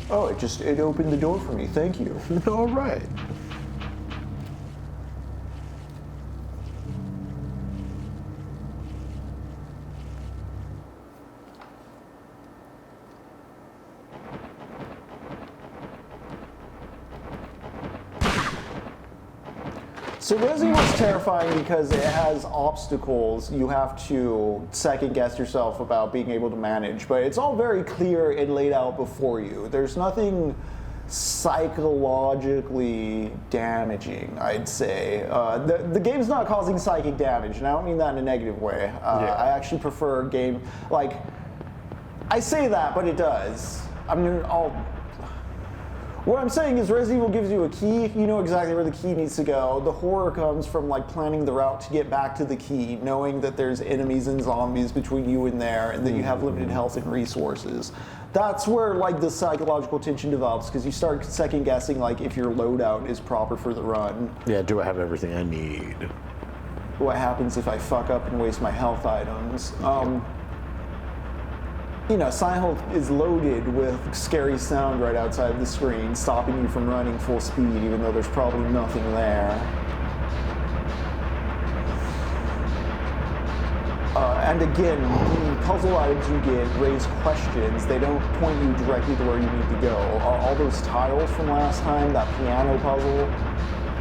Oh, it opened the door for me, thank you. All right. So Resident Evil is terrifying because it has obstacles you have to second guess yourself about being able to manage, but it's all very clear and laid out before you. There's nothing psychologically damaging, I'd say. The game's not causing psychic damage, and I don't mean that in a negative way. I actually prefer a game like... I say that, but it does. What I'm saying is Resident Evil gives you a key, you know exactly where the key needs to go. The horror comes from like planning the route to get back to the key, knowing that there's enemies and zombies between you and there, and that you have limited health and resources. That's where like the psychological tension develops, because you start second guessing like if your loadout is proper for the run. Yeah, do I have everything I need? What happens if I fuck up and waste my health items? You know, Silent Hill is loaded with scary sound right outside the screen, stopping you from running full speed, even though there's probably nothing there. And again, the puzzle items you get raise questions. They don't point you directly to where you need to go. All those tiles from last time, that piano puzzle,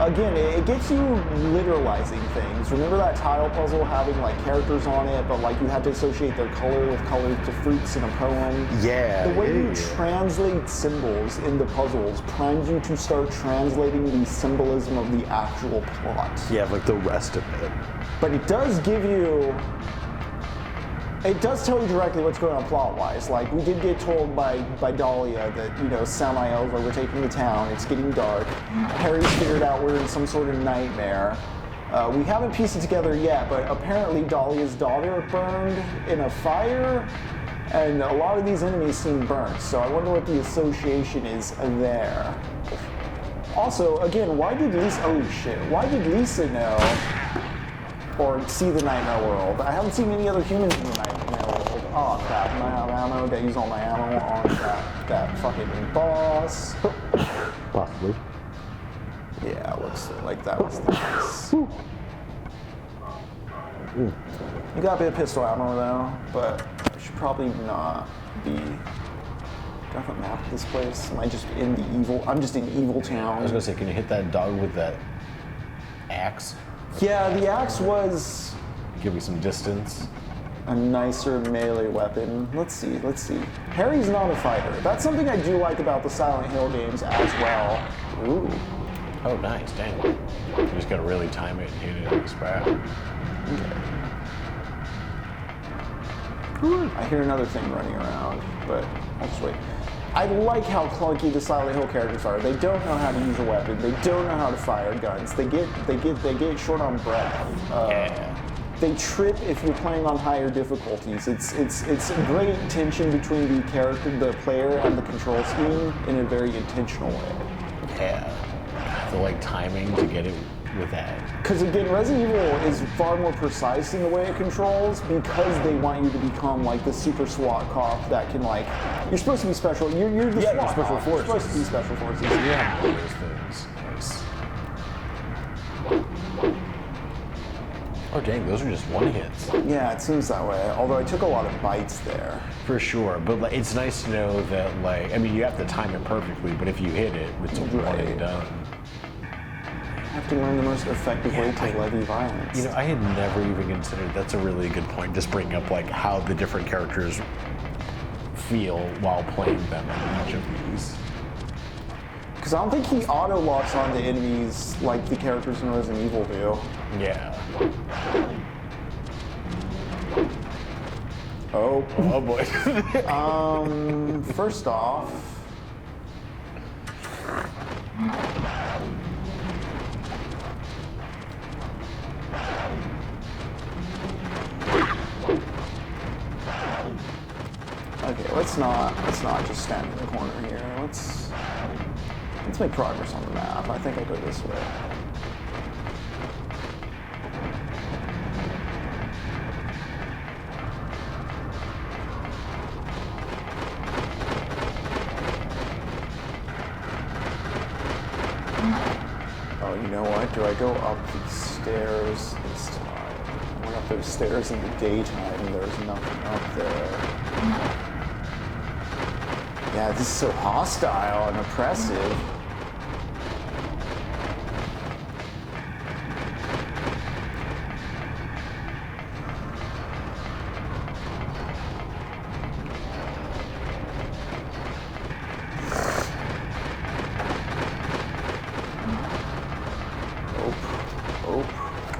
again, it gets you literalizing things. Remember that tile puzzle having like characters on it, but like you had to associate their color with colors to fruits in a poem? Yeah. The way you translate symbols in the puzzles primes you to start translating the symbolism of the actual plot. Yeah, like the rest of it. But it does give you... It does tell you directly what's going on plot-wise. Like, we did get told by Dahlia that, you know, Samael are overtaking the town, it's getting dark. Harry's figured out we're in some sort of nightmare. We haven't pieced it together yet, but apparently Dahlia's daughter burned in a fire, and a lot of these enemies seem burnt, so I wonder what the association is there. Also, again, why did Lisa know or see the Nightmare World? I haven't seen any other humans in the Nightmare World. Oh crap, am I out of ammo? Did I use all my ammo on that fucking boss? Possibly. Yeah, looks like that was the case. You got a bit of pistol ammo though, but I should probably not be... Do I have a map of this place? Am I just in the evil... I'm just in Evil Town. I was gonna say, can you hit that dog with that axe? Yeah, the axe was Give me some distance. a nicer melee weapon. Let's see. Harry's not a fighter. That's something I do like about the Silent Hill games as well. Ooh. Oh, nice, dang. You just gotta really time it and hit it in the spot. Okay. I hear another thing running around, but I'll just wait. I like how clunky the Silent Hill characters are. They don't know how to use a weapon. They don't know how to fire guns. They get short on breath. They trip if you're playing on higher difficulties. It's a great tension between the player, and the control scheme in a very intentional way. Yeah. The like timing to get it with that. Because again, Resident Evil is far more precise in the way it controls, because they want you to become like the super SWAT cop that can like, you're supposed to be special, you're the SWAT special cop. forces. You're supposed to be special forces. Yeah, those things. Nice. Oh dang, those are just one hits. Yeah, it seems that way, although I took a lot of bites there. For sure, but like, it's nice to know that like, I mean, you have to time it perfectly, but if you hit it, it's a one and done. I have to learn the most effective way to levy violence. You know, I had never even considered, that's a really good point, just bringing up like how the different characters feel while playing them in each of these. Because I don't think he auto-locks onto enemies like the characters in Resident Evil do. Yeah. Oh. Oh boy. First off... Okay, let's not just stand in the corner here. Let's make progress on the map. I think I'll go this way. Oh, you know what? Do I go up these stairs this time? I went up those stairs in the daytime and there's nothing up there. Yeah, this is so hostile and oppressive.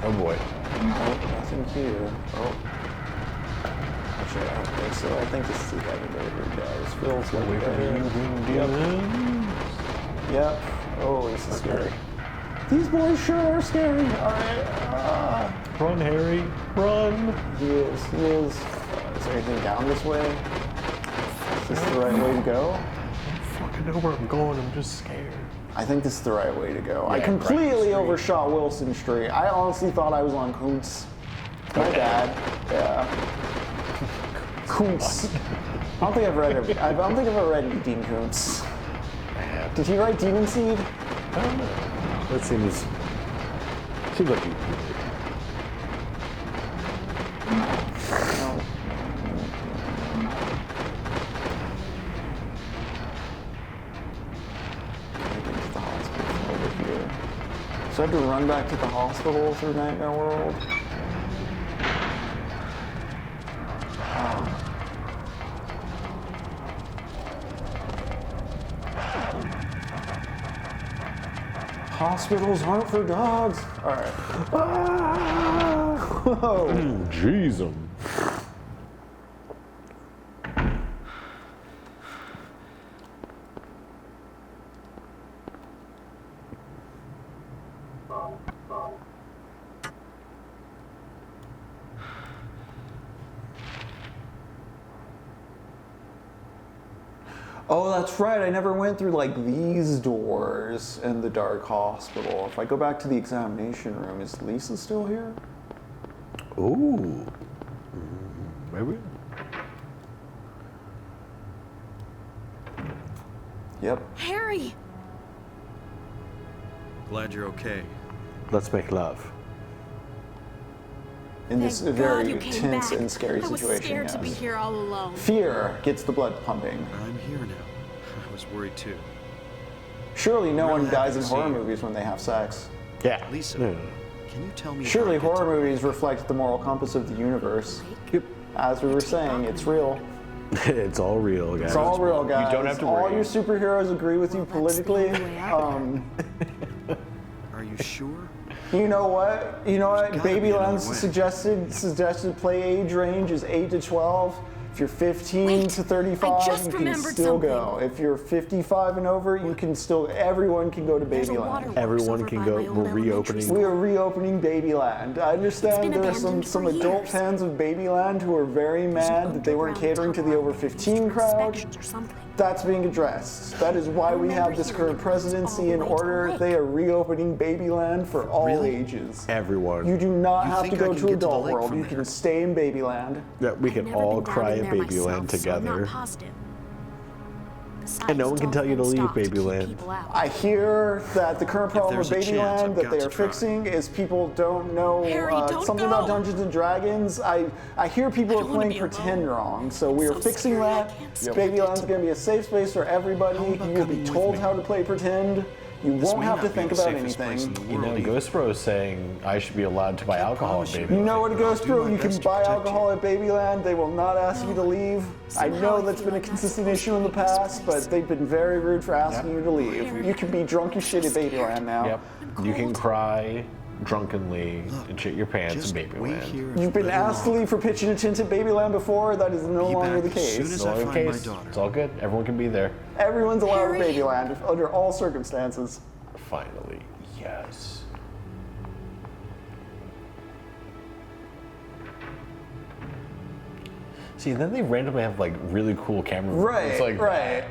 Oh boy. Oh, nothing here. Oh. Actually, I don't think so. I think this is the elevator, guys. Feels like Wait for the evening Yep. Oh, this is scary. These boys sure are scary. All right. Run, Harry, run. He is. Is there anything down this way? Is this the right way to go? I fucking know where I'm going. I'm just scared. I think this is the right way to go. I Yeah, completely overshot Wilson Street. I honestly thought I was on Kuntz. My bad. Yeah. Kuntz. I don't think I've read any Dean Kuntz. Did he write Demon Seed? I don't know. That seems like you. No. So I have to run back to the hospital through Nightmare World. Hospitals aren't for dogs. All right. Whoa. Jeez. Oh, that's right. I never went through like these doors in the dark hospital. If I go back to the examination room, is Lisa still here? Ooh. Maybe. Yep. Harry! Glad you're okay. Let's make love. In this Thank very God you came tense back. and scary I was situation. scared to be yes. here all alone. Fear gets the blood pumping. I'm here now. I was worried too. Surely no one Really dies in happy to horror see you. movies when they have sex. Yeah. Lisa, No. can you tell me Surely how to get horror to- movies reflect the moral compass of the universe. Yep. As we were saying, it's real. It's all real, guys. It's all real, guys. You don't have to all worry. your superheroes agree with you Well, that's the politically. only way out. Are you sure? You know what? There's gotta be Babyland's another way. suggested play age range is 8 to 12. If you're 15 Wait, to I 35, just you can remembered still go. something. If you're 55 and over, you can still. Everyone can go to There's a Babyland. waterworks Everyone over can by go. my old We're elementary reopening. school. We are reopening Babyland. I understand been there are some abandoned for adult years. fans of Babyland who are very mad that they weren't catering to the over 15 crowd. Inspections or something. That's being addressed. That is why we have this current presidency in order. They are reopening Babyland for all Really? ages. Everyone. You do not You have think to I go can to get to the adult lake world. from You can there? stay in Babyland. Yeah, we can I've never all been down cry in at there Babyland myself, so I'm together. not positive. And no one can Besides, tell you to don't leave stop keep Babyland. people out. I hear that the current problem with there's a chance, Babyland I've that got they to are try. fixing is people don't know Harry, don't something about go. Dungeons and Dragons. I hear people I are don't wanna playing be pretend alone. wrong, so we are So fixing scary, I that. can't stand Babyland's it. going to be a safe space for everybody. How about You will be coming with told me? how to play pretend. You This won't may have not to be think the about safest place in anything. the You know, world, Ghost Bro is saying I should be allowed to buy alcohol at promise you. Babyland. You know what, I'll do Ghost Bro? my You can best to buy protect alcohol at Babyland. They will not ask you to leave. I Somehow know I that's feel been a like that's consistent supposed issue to in the be this past, place. but they've been very rude for asking you to leave. Harry, You can be drunk as shit at Babyland now. Yep. You can cry drunkenly and shit your pants Just in wait Babyland. here. You've been a little asked to longer. leave for pitching a tent at Babyland before. That is no Be longer back the as case. soon as It's all I in find my case. daughter. It's all good. Everyone can be there. Everyone's allowed at Harry. Babyland under all circumstances. Finally. Yes. See, then they randomly have like really cool camera movements. Right, It's like right.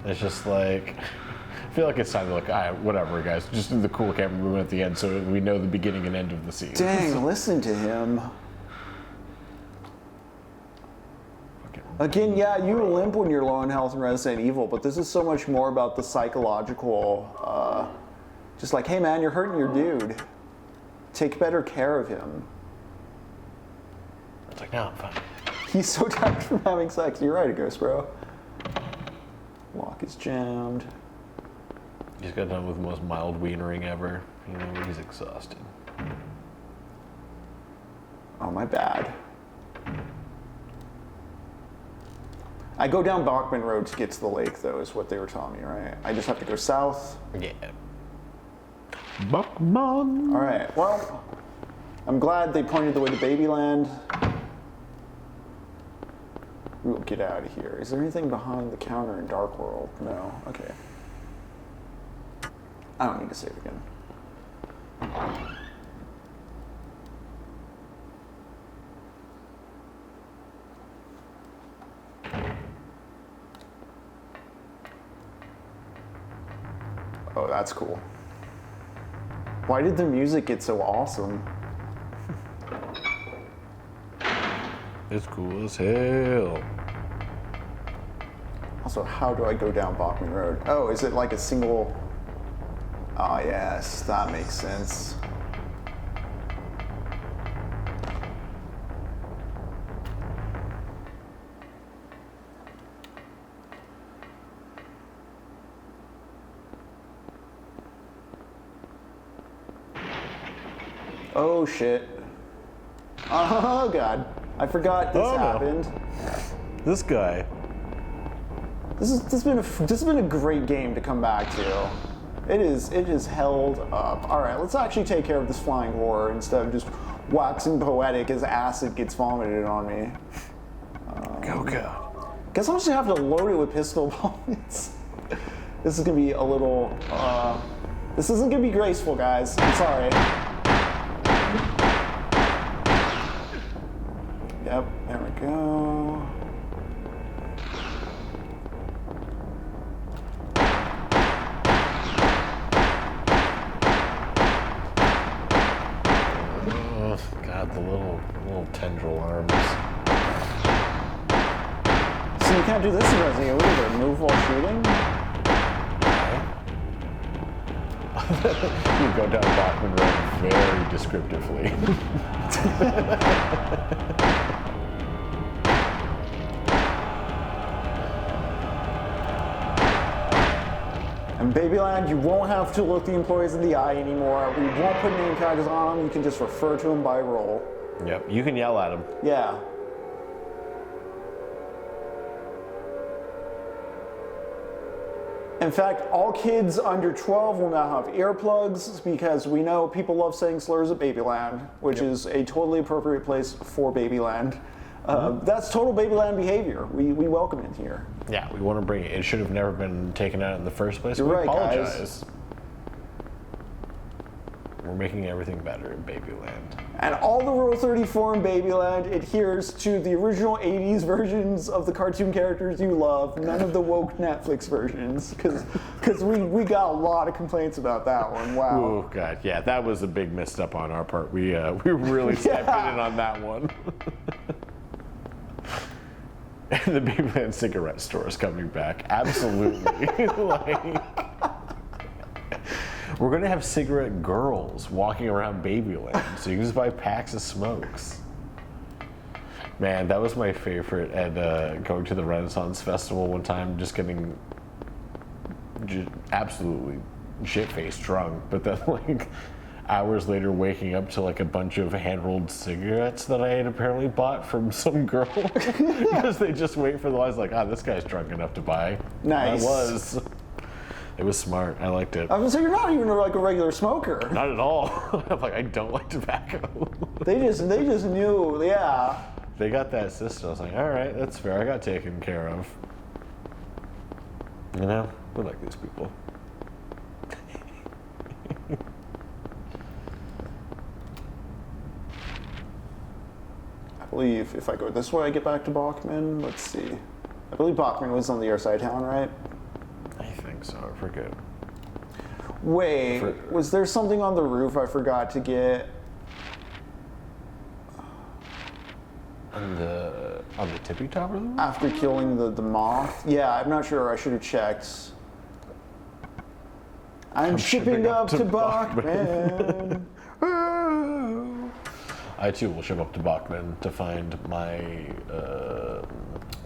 It's just like I feel like it's time to like, all right, whatever, guys. Just do the cool camera movement at the end so we know the beginning and end of the scene. Dang, listen to him. Again, yeah, you limp when you're low in health in Resident Evil, but this is so much more about the psychological, just like, hey man, you're hurting your dude. Take better care of him. It's like, no, I'm fine. He's so tired from having sex. You're right, Ghost Bro. Lock is jammed. He's got done with the most mild wienering ever. You know, he's exhausted. Oh, my bad. I go down Bachman Road to get to the lake, though, is what they were telling me, right? I just have to go south. Yeah. Buckman. All right, well, I'm glad they pointed the way to Babyland. We will get out of here. Is there anything behind the counter in Dark World? No. Okay. I don't need to save again. Oh, that's cool. Why did the music get so awesome? It's cool as hell. Also, how do I go down Bachman Road? Oh, is it like a single... Ah, yes, that makes sense. Oh, shit. Oh, God. I forgot this happened. This guy. This has been a great game to come back to. It is held up. All right, let's actually take care of this flying horror instead of just waxing poetic as acid gets vomited on me. Go. Guess I'll just have to load it with pistol bullets. This is gonna be a little. This isn't gonna be graceful, guys. I'm sorry. Yep, there we go. Oh, God, the little tendril arms. So you can't do this in Resident Evil either. Move while shooting? You go down Bachman Road very descriptively. In Babyland, you won't have to look the employees in the eye anymore. We won't put name tags on them. You can just refer to them by role. Yep, you can yell at him. Yeah. In fact, all kids under 12 will now have earplugs because we know people love saying slurs at Babyland, which is a totally appropriate place for Babyland. That's total Babyland behavior. We welcome it here. Yeah, we want to bring it. It should have never been taken out in the first place. You're we right, apologize. guys. We're making everything better in Babyland. And all the Rule 34 in Babyland adheres to the original 80s versions of the cartoon characters you love, none of the woke Netflix versions, because we got a lot of complaints about that one. Wow. Oh, God, yeah, that was a big misstep on our part. We really stepped in on that one. And the Babyland cigarette store is coming back. Absolutely. We're going to have cigarette girls walking around Babyland, so you can just buy packs of smokes. Man, that was my favorite at going to the Renaissance Festival one time, just getting absolutely shit-faced drunk, but then like hours later waking up to like a bunch of hand-rolled cigarettes that I had apparently bought from some girl because they just wait for the lines like, this guy's drunk enough to buy. Nice. I was. It was smart. I liked it. I was gonna say, you're not even like a regular smoker. Not at all. I'm like, I don't like tobacco. They just knew, yeah. They got that system. I was like, all right, that's fair. I got taken care of. You know, we like these people. I believe if I go this way, I get back to Bachman. Let's see. I believe Bachman was on the other side of town, right? I think so. I forget. Wait, was there something on the roof I forgot to get? On the tippy top of the roof? After killing the moth? Yeah, I'm not sure. I should have checked. I'm shipping up to Bachman. I too will ship up to Bachman to find my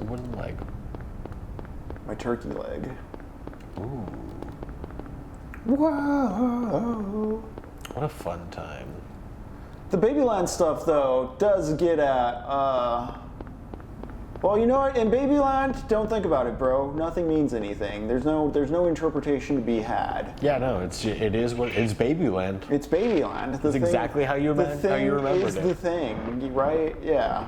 wooden leg. My turkey leg. Ooh. Whoa. What a fun time. The Babyland stuff, though, does get at, well, you know what? In Babyland, don't think about it, bro. Nothing means anything. There's no interpretation to be had. Yeah, no, it's Babyland. It's Babyland. It's exactly how you remembered it. The thing is the thing, right? Yeah.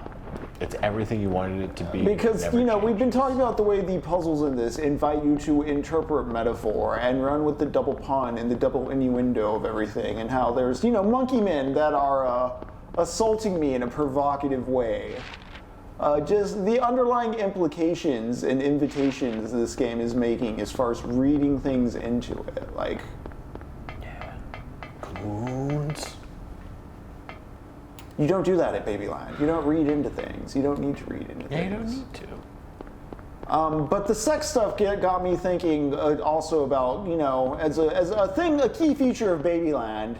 It's everything you wanted it to be. Because, Never you know, we've changed. been talking about the way the puzzles in this invite you to interpret metaphor and run with the double pun and the double innuendo of everything, and how there's, you know, monkey men that are assaulting me in a provocative way. Just the underlying implications and invitations this game is making as far as reading things into it. Like, Wounds. you don't do that at Babyland. You don't read into things. You don't need to read into Yeah, you things. don't need to. But the sex stuff got me thinking also about, you know, as a key feature of Babyland.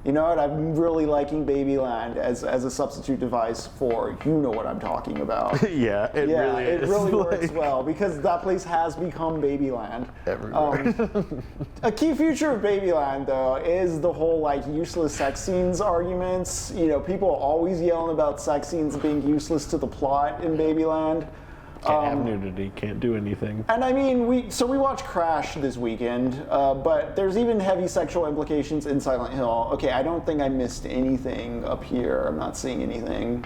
You know what? I'm really liking Babyland as a substitute device for, you know what I'm talking about. Yeah, it really is. It really works well because that place has become Babyland. Everywhere. A key feature of Babyland, though, is the whole like useless sex scenes arguments. You know, people are always yelling about sex scenes being useless to the plot in Babyland. Can't have nudity, can't do anything. And I mean, we watched Crash this weekend, but there's even heavy sexual implications in Silent Hill. Okay, I don't think I missed anything up here. I'm not seeing anything.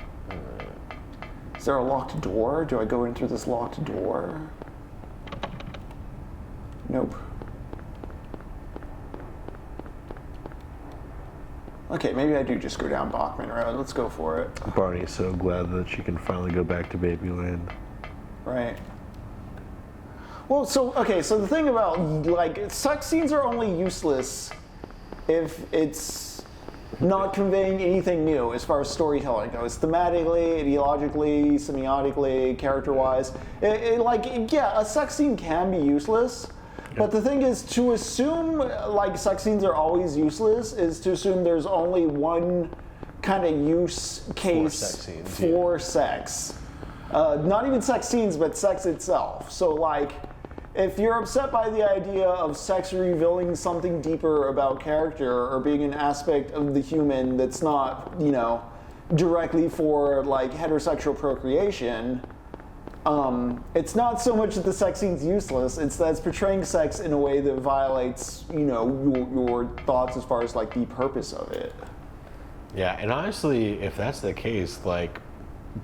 Is there a locked door? Do I go in through this locked door? Nope. Okay, maybe I do just go down Bachman Road. Let's go for it. Barney's so glad that she can finally go back to Babyland. Right. Well, so the thing about, like, sex scenes are only useless if it's not conveying anything new as far as storytelling goes. Thematically, ideologically, semiotically, character-wise. A sex scene can be useless, but the thing is, to assume, like, sex scenes are always useless is to assume there's only one kind of use case sex scenes, for sex. Not even sex scenes, but sex itself. So, like, if you're upset by the idea of sex revealing something deeper about character or being an aspect of the human that's not, you know, directly for, like, heterosexual procreation, it's not so much that the sex scene's useless, it's that it's portraying sex in a way that violates, you know, your thoughts as far as, like, the purpose of it. Yeah, and honestly, if that's the case, like,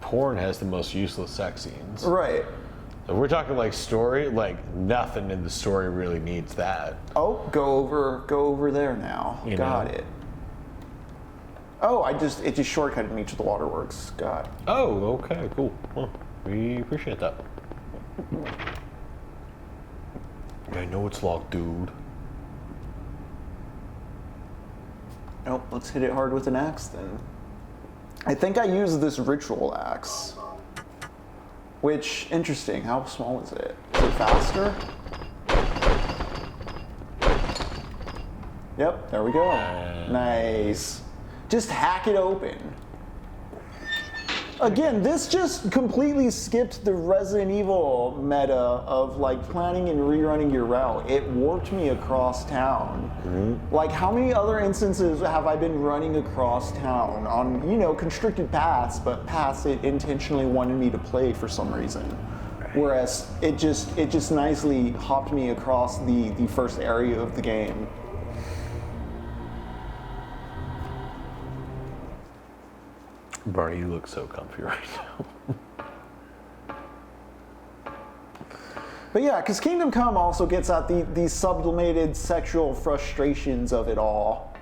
porn has the most useless sex scenes. Right. If we're talking like story, like nothing in the story really needs that. Oh, go over there now. You Got know? it. Oh, it just shortcutted me to the waterworks. God. Oh, okay, cool. Well, we appreciate that. I know it's locked, dude. Nope, let's hit it hard with an axe then. I think I used this ritual axe. Which, interesting, how small is it? Is it faster? Yep, there we go. Nice. Just hack it open. Again, this just completely skipped the Resident Evil meta of like planning and rerunning your route. It warped me across town. Mm-hmm. Like, how many other instances have I been running across town on, you know, constricted paths, but paths it intentionally wanted me to play for some reason? Whereas it just nicely hopped me across the first area of the game. Barney, you look so comfy right now. But yeah, because Kingdom Come also gets at the sublimated sexual frustrations of it all.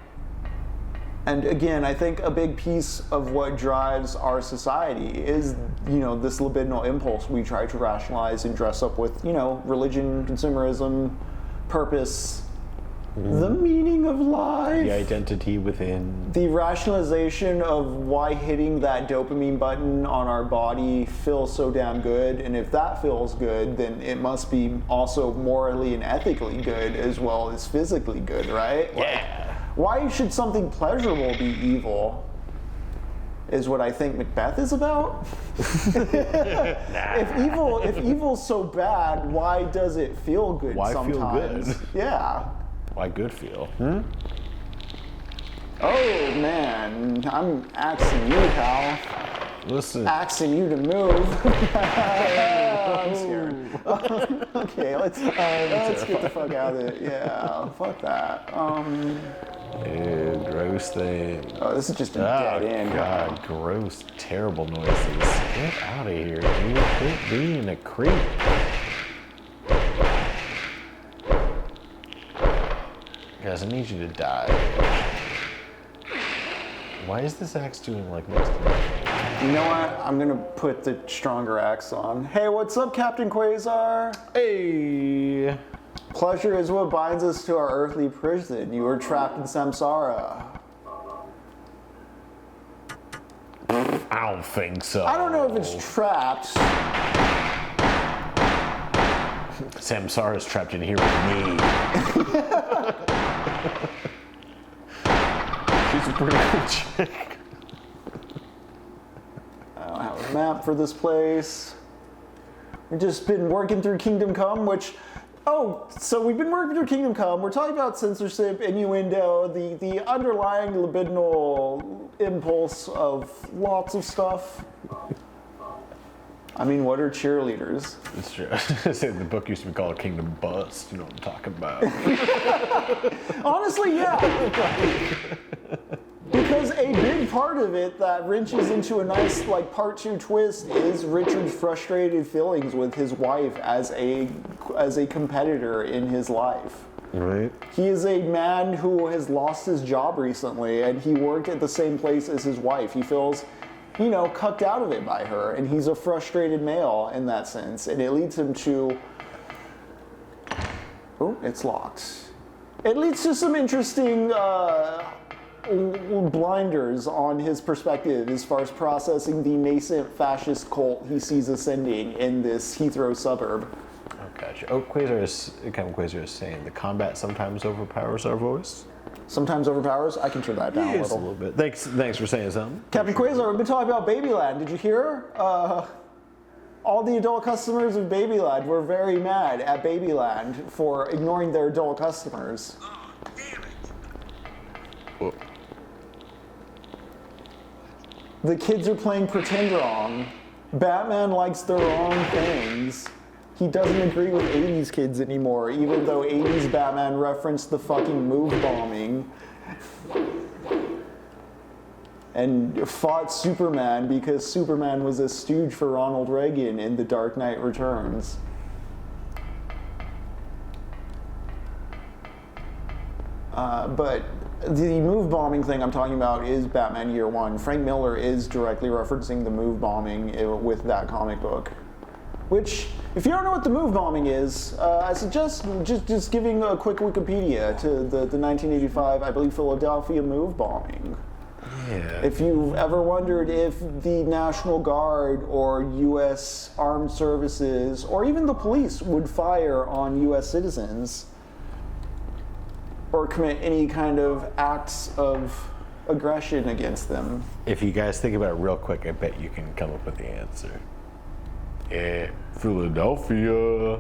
And again, I think a big piece of what drives our society is, you know, this libidinal impulse we try to rationalize and dress up with, you know, religion, consumerism, purpose, the meaning of life. The identity within. The rationalization of why hitting that dopamine button on our body feels so damn good, and if that feels good, then it must be also morally and ethically good as well as physically good, right? Yeah. Like, why should something pleasurable be evil? Is what I think Macbeth is about. If evil's so bad, why does it feel good Why sometimes? feel good? Yeah. Why good feel? Oh man, I'm axing you, pal. Listen. Axing you to move. I'm scared. Okay, let's get the fuck out of it. Yeah, fuck that. Ew, gross thing. Oh, this is just a Oh, dead end. God, gross, terrible noises. Get out of here, dude. Quit being a creep. Guys, I need you to die. Why is this axe doing like next to me? You know what? I'm gonna put the stronger axe on. Hey, what's up, Captain Quasar? Hey! Pleasure is what binds us to our earthly prison. You were trapped in samsara. I don't think so. I don't know if it's trapped. Samsara's trapped in here with me. She's a pretty cool chick. I don't have a map for this place. We've just been working through Kingdom Come, which... Oh, so we've been working through Kingdom Come. We're talking about censorship, innuendo, the underlying libidinal impulse of lots of stuff. I mean, what are cheerleaders? It's true. The book used to be called Kingdom Bust. You know what I'm talking about. Honestly, yeah. Because a big part of it that wrenches into a nice, like, part 2 twist is Richard's frustrated feelings with his wife as a competitor in his life. Right. He is a man who has lost his job recently, and he worked at the same place as his wife. He feels, you know, cucked out of it by her, and he's a frustrated male in that sense, and it leads him to... Oh, it's locked. It leads to some interesting blinders on his perspective as far as processing the nascent fascist cult he sees ascending in this Heathrow suburb. Oh, gotcha. Oh, Quasar is saying the combat sometimes overpowers our voice. Sometimes overpowers. I can turn that down Just a a little. little bit. Thanks for saying something. Captain Quasar, we've been talking about Babyland. Did you hear? All the adult customers of Babyland were very mad at Babyland for ignoring their adult customers. Oh, damn it. Oh. The kids are playing pretend wrong. Batman likes the wrong things. He doesn't agree with 80s kids anymore, even though 80s Batman referenced the fucking move bombing. And fought Superman because Superman was a stooge for Ronald Reagan in The Dark Knight Returns. But the move bombing thing I'm talking about is Batman Year One. Frank Miller is directly referencing the move bombing with that comic book. Which, if you don't know what the move bombing is, I suggest just giving a quick Wikipedia to the 1985, I believe, Philadelphia move bombing. Yeah. If you've ever wondered if the National Guard or U.S. Armed Services or even the police would fire on U.S. citizens or commit any kind of acts of aggression against them. If you guys think about it real quick, I bet you can come up with the answer. Philadelphia.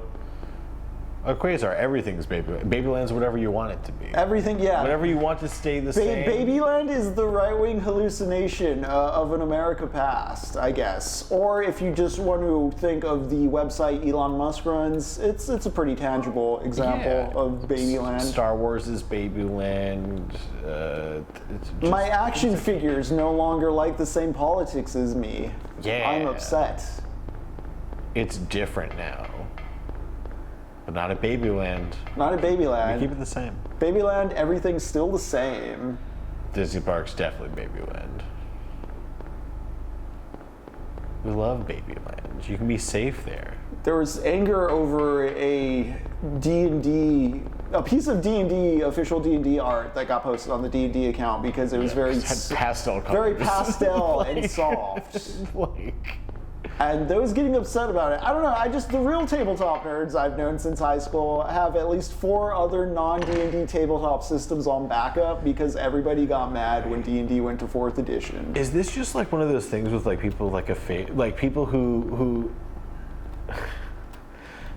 Quasar, everything's Babyland. Babyland's whatever you want it to be. Everything, yeah. Whatever you want to stay the same. Babyland is the right-wing hallucination of an America past, I guess. Or if you just want to think of the website Elon Musk runs, it's a pretty tangible example of Babyland. Star Wars is Babyland. My action figures no longer like the same politics as me. Yeah. I'm upset. It's different now. But not at Babyland. Not at Babyland. We keep it the same. Babyland, everything's still the same. Disney Park's definitely Babyland. We love Babyland. You can be safe there. There was anger over a D&D, a piece of D&D, official D&D art that got posted on the D&D account because it was very pastel colors. very pastel and soft. And those getting upset about it, I don't know, the real tabletop nerds I've known since high school have at least 4 other non-D&D tabletop systems on backup because everybody got mad when D&D went to 4th edition. Is this just like one of those things with like people like like people who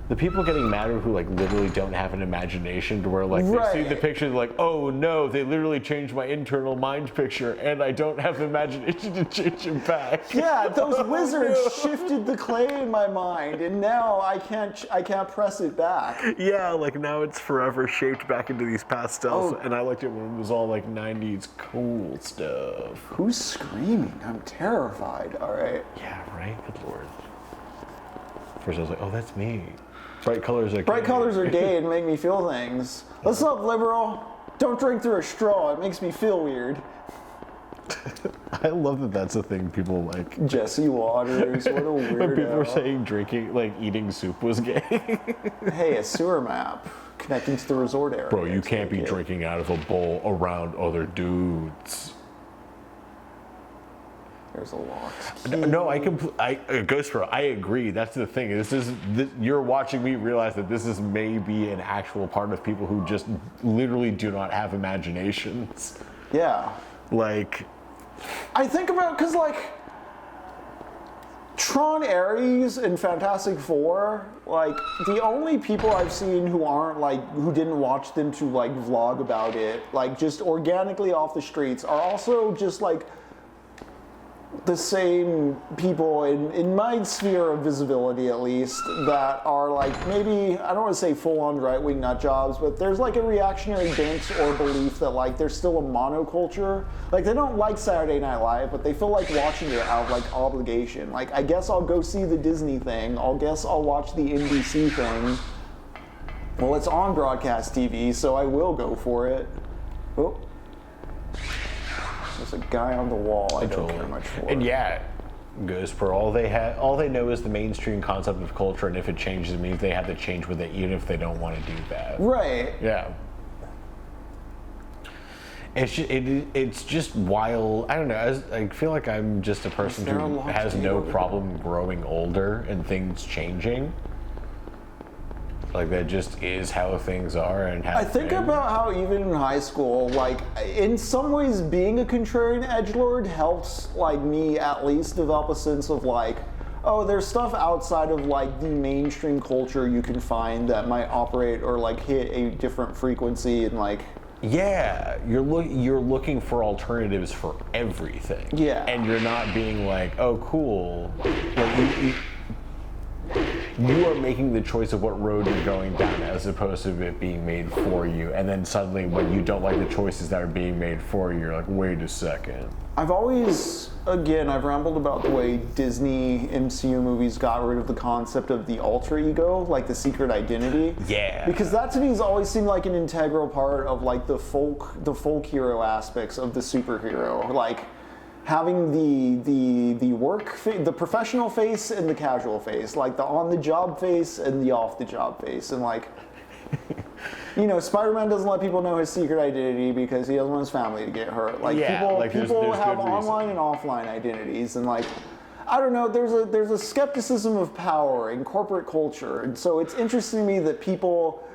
the people getting madder who like literally don't have an imagination, to where like they see the picture, they're like, oh no, they literally changed my internal mind picture, and I don't have the imagination to change it back. Yeah, those wizards shifted the clay in my mind, and now I can't press it back. Yeah, like now it's forever shaped back into these pastels, and I liked it when it was all like 90s cool stuff. Who's screaming? I'm terrified. All right. Yeah, right? Good lord. First I was like, oh, that's me. Bright colors are Bright colors are gay and make me feel things. What's up, liberal? Don't drink through a straw. It makes me feel weird. I love that that's a thing people like. Jesse Waters, what a weirdo. When people were saying drinking, like eating soup was gay. Hey, a sewer map connecting to the resort area. Bro, you can't be drinking out of a bowl around other dudes. There's a locked key. No, Ghost Bro, I agree. That's the thing. You're watching me realize that this is maybe an actual part of people who just literally do not have imaginations. Yeah. Like, I think about, because like, Tron Ares and Fantastic Four, like, the only people I've seen who aren't like, who didn't watch them to like vlog about it, like just organically off the streets, are also just like, the same people in my sphere of visibility, at least, that are like maybe, I don't want to say full-on right-wing nut jobs, but there's like a reactionary bent or belief that like there's still a monoculture. Like they don't like Saturday Night Live, but they feel like watching it out of like obligation. Like I guess I'll go see the Disney thing. I'll watch the NBC thing. Well, it's on broadcast TV, so I will go for it. Oh. There's a guy on the wall I don't care much for. And yeah, Ghost Pro, all they know is the mainstream concept of culture, and if it changes, it means they have to change with it, even if they don't want to do that. Right. Yeah. It's just wild. I don't know. I feel like I'm just a person who has no problem growing older and things changing. Like that just is how things are and how. I think about how even in high school, like in some ways, being a contrarian edgelord helps like me at least develop a sense of like, oh, there's stuff outside of like the mainstream culture you can find that might operate or like hit a different frequency and like. Yeah, you're looking for alternatives for everything. Yeah. And you're not being like, oh, cool. Like you are making the choice of what road you're going down as opposed to it being made for you. And then suddenly when you don't like the choices that are being made for you, you're like, wait a second. I've rambled about the way Disney MCU movies got rid of the concept of the alter ego, like the secret identity. Yeah. Because that to me has always seemed like an integral part of like the folk hero aspects of the superhero. Like having the professional face and the casual face, like the on the job face and the off the job face, and like. You know, Spider-Man doesn't let people know his secret identity because he doesn't want his family to get hurt. Like people have online and offline identities, and like, I don't know. There's a skepticism of power in corporate culture, and so it's interesting to me that people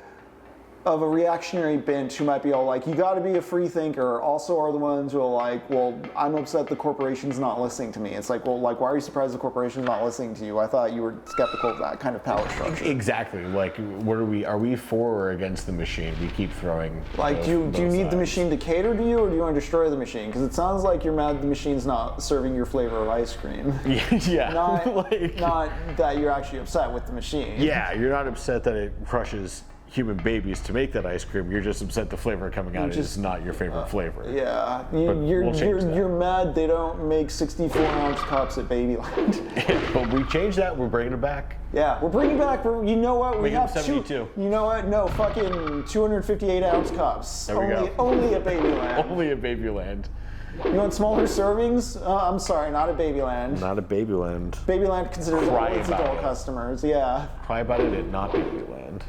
of a reactionary bent who might be all like, you got to be a free thinker, also are the ones who are like, well, I'm upset the corporation's not listening to me. It's like, well, like, why are you surprised the corporation's not listening to you? I thought you were skeptical of that kind of power structure. Exactly. Like, are we for or against the machine? We keep throwing. Like, do you need the machine to cater to you, or do you want to destroy the machine? Because it sounds like you're mad the machine's not serving your flavor of ice cream. Yeah. Not that you're actually upset with the machine. Yeah, you're not upset that it crushes human babies to make that ice cream. You're just upset the flavor coming out is not your favorite flavor. Yeah, you're mad they don't make 64-ounce cups at Babyland. But we changed that. We're bringing it back. Yeah, we're bringing back. You know what? We have 72. You know what? No, fucking 258-ounce cups. There we go. Only at Babyland. Only at Babyland. You want smaller servings? I'm sorry, not at Babyland. Not at Babyland. Babyland considers all its adult customers. Yeah. Cry about it at not Babyland.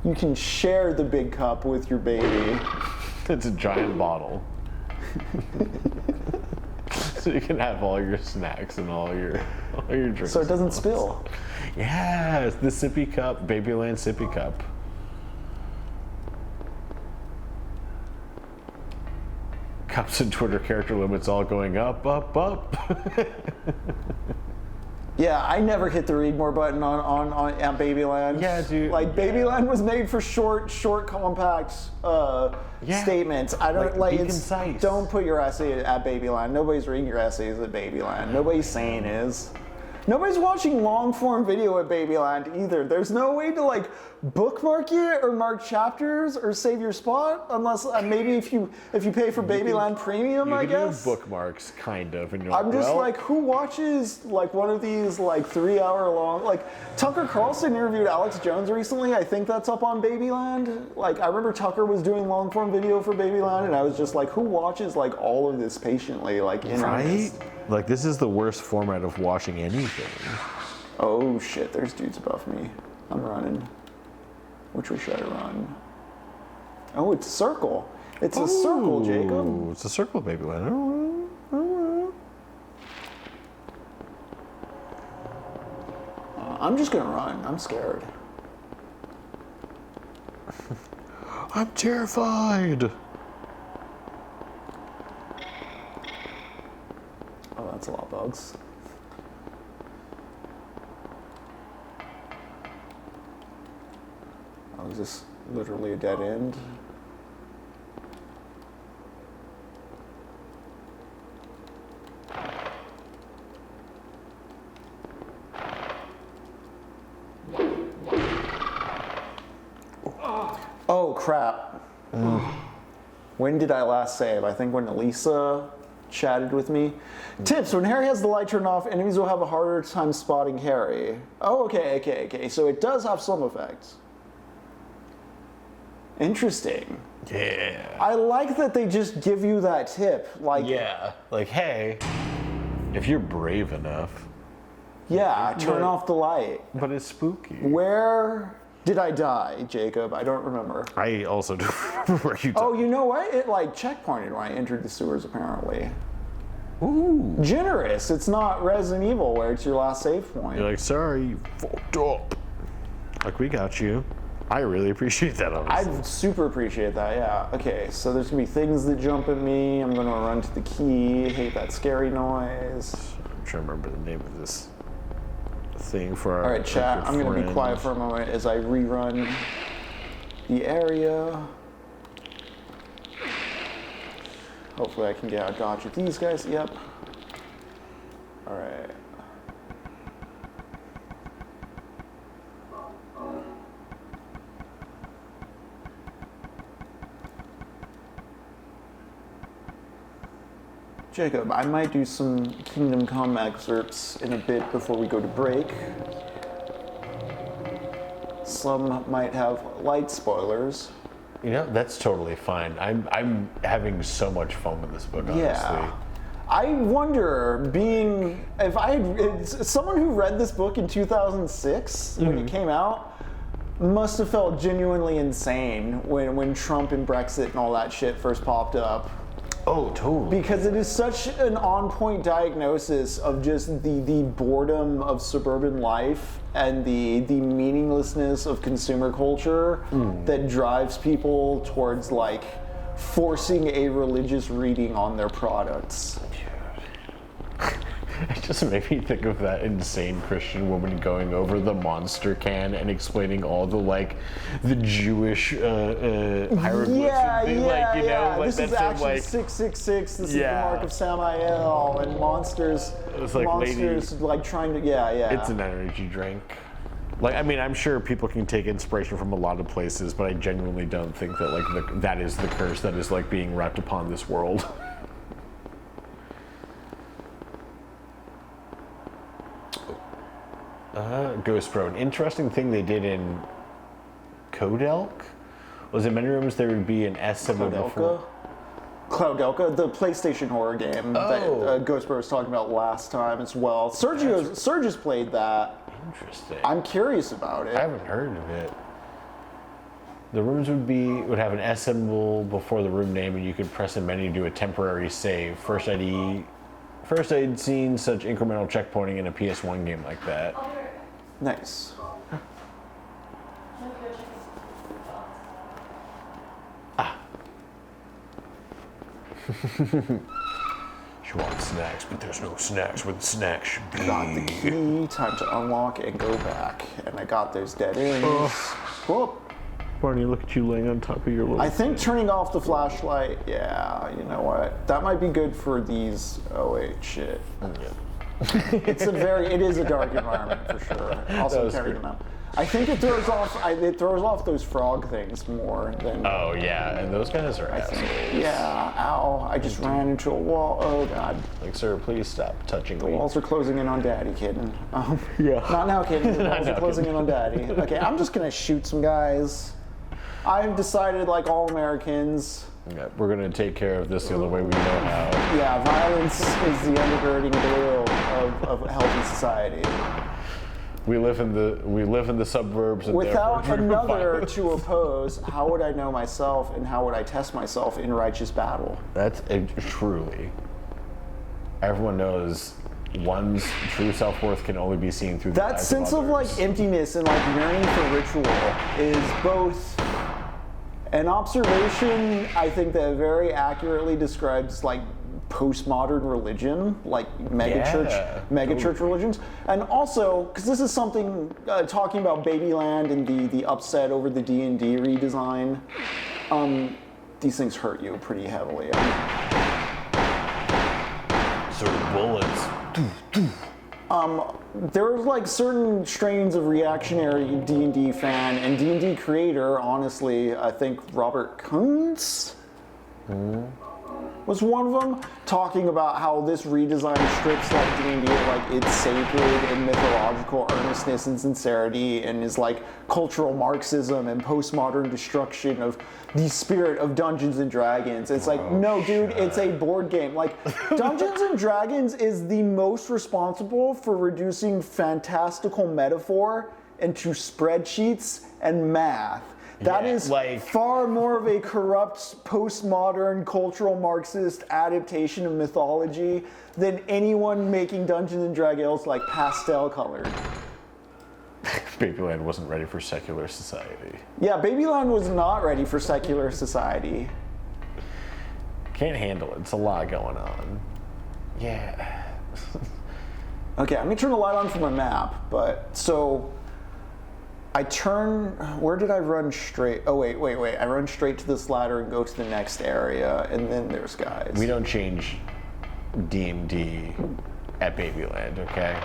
You can share the big cup with your baby. It's a giant bottle. So you can have all your snacks and all your drinks. So it doesn't spill. Yes, the sippy cup, Babyland sippy cup. Cups and Twitter character limits all going up, up, up. Yeah, I never hit the read more button on at Babyland. Yeah, dude. Like Babyland was made for short, compact statements. I don't Like, be it's concise. Don't put your essay at Babyland. Nobody's reading your essays at Babyland. Nobody's saying is. Nobody's watching long form video at Babyland either. There's no way to like bookmark it or mark chapters or save your spot unless maybe if you pay for Babyland Premium, I guess. Do bookmarks, kind of, and you're I'm just well, like, who watches like one of these like 3 hour long, like Tucker Carlson interviewed Alex Jones recently. I think that's up on Babyland. Like I remember Tucker was doing long form video for Babyland, and I was just like, who watches like all of this patiently, like in right? earnest? Like this is the worst format of watching anything. Oh shit, there's dudes above me. I'm running. Which way should I run? Oh, it's a circle. It's a circle, Jacob. Ooh, it's a circle, Babyland. I'm just gonna run. I'm scared. I'm terrified. Oh, that's a lot of bugs. Oh, is this literally a dead end? Oh, crap. When did I last save? I think when Elisa chatted with me. Tips: when Harry has the light turned off, enemies will have a harder time spotting Harry. Oh, okay. So it does have some effects. Interesting. Yeah. I like that they just give you that tip. Like, Yeah. Like, hey, if you're brave enough. yeah, turn off the light. But it's spooky. Where did I die, Jacob? I don't remember. I also don't remember where you died. Oh, you know what? It like checkpointed when I entered the sewers, apparently. Ooh. Generous. It's not Resident Evil where it's your last save point. You're like, sorry, you fucked up. Like, we got you. I really appreciate that, honestly. I super appreciate that, yeah. Okay, so there's gonna be things that jump at me. I'm gonna run to the key. Hate that scary noise. I'm trying to remember the name of this thing for our All right, chat. good I'm gonna be friend. quiet for a moment as I rerun the area. Hopefully I can get out dodge with these guys. Yep. All right. Jacob, I might do some Kingdom Come excerpts in a bit before we go to break. Some might have light spoilers. You know, that's totally fine. I'm having so much fun with this book, honestly. Yeah. I wonder, someone who read this book in 2006 when it came out must have felt genuinely insane when Trump and Brexit and all that shit first popped up. Oh, totally. Because it is such an on-point diagnosis of just the boredom of suburban life and the meaninglessness of consumer culture that drives people towards like forcing a religious reading on their products. It just made me think of that insane Christian woman going over the monster can and explaining all the like the Jewish hieroglyphs and things, like, you know, like This is that's actually like 666. This is the Yeah. mark of Samael, and monsters. It's like monsters like trying to it's an energy drink. Like, I mean, I'm sure people can take inspiration from a lot of places, but I genuinely don't think that like that is the curse that is like being wrapped upon this world. Ghost Pro. An interesting thing they did in Codelk was in many rooms there would be an S symbol before. Cloudelka, the PlayStation horror game that Ghost Bro was talking about last time as well. Serge has played that. Interesting. I'm curious about it. I haven't heard of it. The rooms would have an S symbol before the room name, and you could press a menu to do a temporary save. First I'd seen such incremental checkpointing in a PS1 game like that. Nice. She wants snacks, but there's no snacks where the snacks should be. Got the key, time to unlock and go back. And I got those dead ends. Whoop. Barney, look at you laying on top of your little... I think turning off the flashlight, yeah, you know what? That might be good for these, oh wait, shit. It is a dark environment for sure. Also carrying them out. I think it throws off those frog things more than... Oh yeah, and those guys are assholes. Yeah, ow, I just ran into a wall, oh god. Like, sir, please stop touching The me. walls are closing in on daddy, kitten. Yeah. Not now, kitten, the walls are now, closing in on daddy. Okay, I'm just gonna shoot some guys. I've decided, like all Americans... Yeah, we're gonna take care of this the only way we know how. Yeah, violence is the undergirding oil of a healthy society. We live in the suburbs, and Without therefore another violence. to oppose, how would I know myself, and how would I test myself in righteous battle? That's truly. Everyone knows one's true self-worth can only be seen through the That eyes sense of like others. emptiness and like yearning for ritual is both an observation, I think, that very accurately describes like postmodern religion, like megachurch religions, and also because this is something talking about Babyland and the upset over the D&D redesign. These things hurt you pretty heavily. Sort of bullets. There's like certain strains of reactionary D&D fan and D&D creator, honestly, I think Robert Kuntz was one of them, talking about how this redesign strips like D&D of like its sacred and mythological earnestness and sincerity, and is like cultural Marxism and postmodern destruction of the spirit of Dungeons and Dragons. It's like, no, dude, it's a board game. Like, Dungeons and Dragons is the most responsible for reducing fantastical metaphor into spreadsheets and math. That is like, far more of a corrupt, postmodern, cultural Marxist adaptation of mythology than anyone making Dungeons and Dragons like pastel colored. Babyland wasn't ready for secular society. Yeah, Babyland was not ready for secular society. Can't handle it. It's a lot going on. Yeah. Okay, I'm gonna turn the light on for my map, but so I turn, where did I run straight? Oh, wait. I run straight to this ladder and go to the next area, and then there's guys. We don't change D&D at Babyland, okay?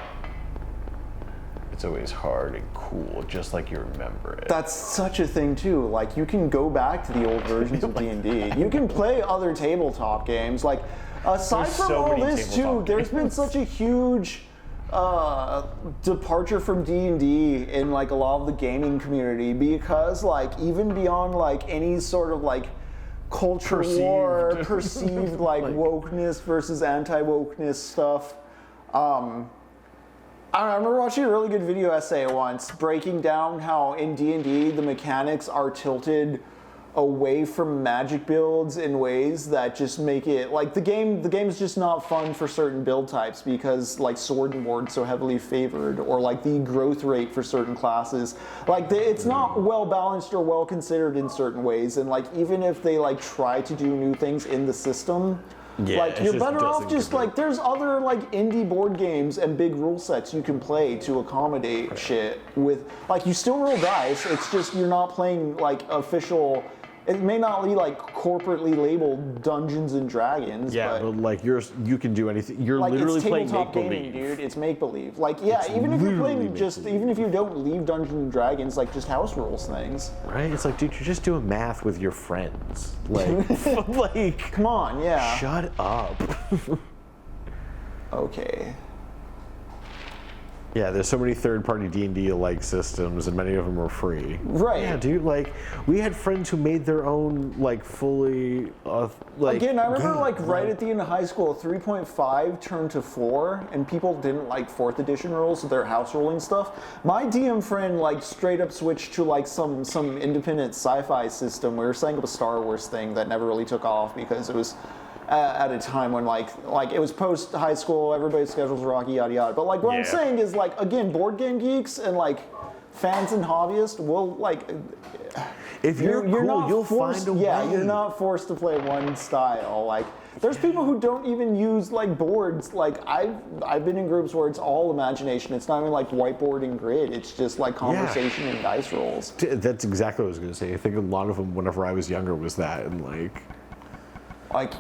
It's always hard and cool, just like you remember it. That's such a thing too. Like, you can go back to the old versions of D&D. You can play other tabletop games. Like, aside There's from so all many this too, tabletop there's been such a huge departure from D&D in like a lot of the gaming community, because like even beyond like any sort of like culture war, perceived like wokeness versus anti-wokeness stuff. I remember watching a really good video essay once breaking down how in D&D the mechanics are tilted away from magic builds in ways that just make it like the game's just not fun for certain build types, because like sword and ward's so heavily favored, or like the growth rate for certain classes, like it's not well balanced or well considered in certain ways, and like even if they like try to do new things in the system, like you're better off just like there's other like indie board games and big rule sets you can play to accommodate shit with, like you still roll dice, it's just you're not playing like official. It may not be like corporately labeled Dungeons and Dragons. Yeah, but like you can do anything. You're like literally it's playing tabletop make-believe. gaming, dude. It's make believe. Like yeah, It's even if you're literally playing just make-believe. even if you don't leave Dungeons and Dragons, like just house rules things. Right? It's like, dude, you're just doing math with your friends. Like, like, Come on, yeah. shut up. Okay. Yeah, there's so many third-party D&D like systems, and many of them are free. Right. Yeah, dude. Like, we had friends who made their own, like, fully, like. Again, I remember game. like right at the end of high school, 3.5 turned to 4, and people didn't like 4th edition rules, so their house ruling stuff. My DM friend like straight up switched to like some independent sci-fi system. We were setting up a Star Wars thing that never really took off because it was at a time when like it was post high school, everybody's schedules were rocky, yada yada. But like what I'm Yeah. saying is like again, board game geeks and like fans and hobbyists will like. If you're cool, not you'll forced, find a yeah, way. you're not forced to play one style. Like There's people who don't even use like boards. Like I've been in groups where it's all imagination. It's not even like whiteboard and grid. It's just like conversation and dice rolls. That's exactly what I was going to say. I think a lot of them, whenever I was younger, was that, and like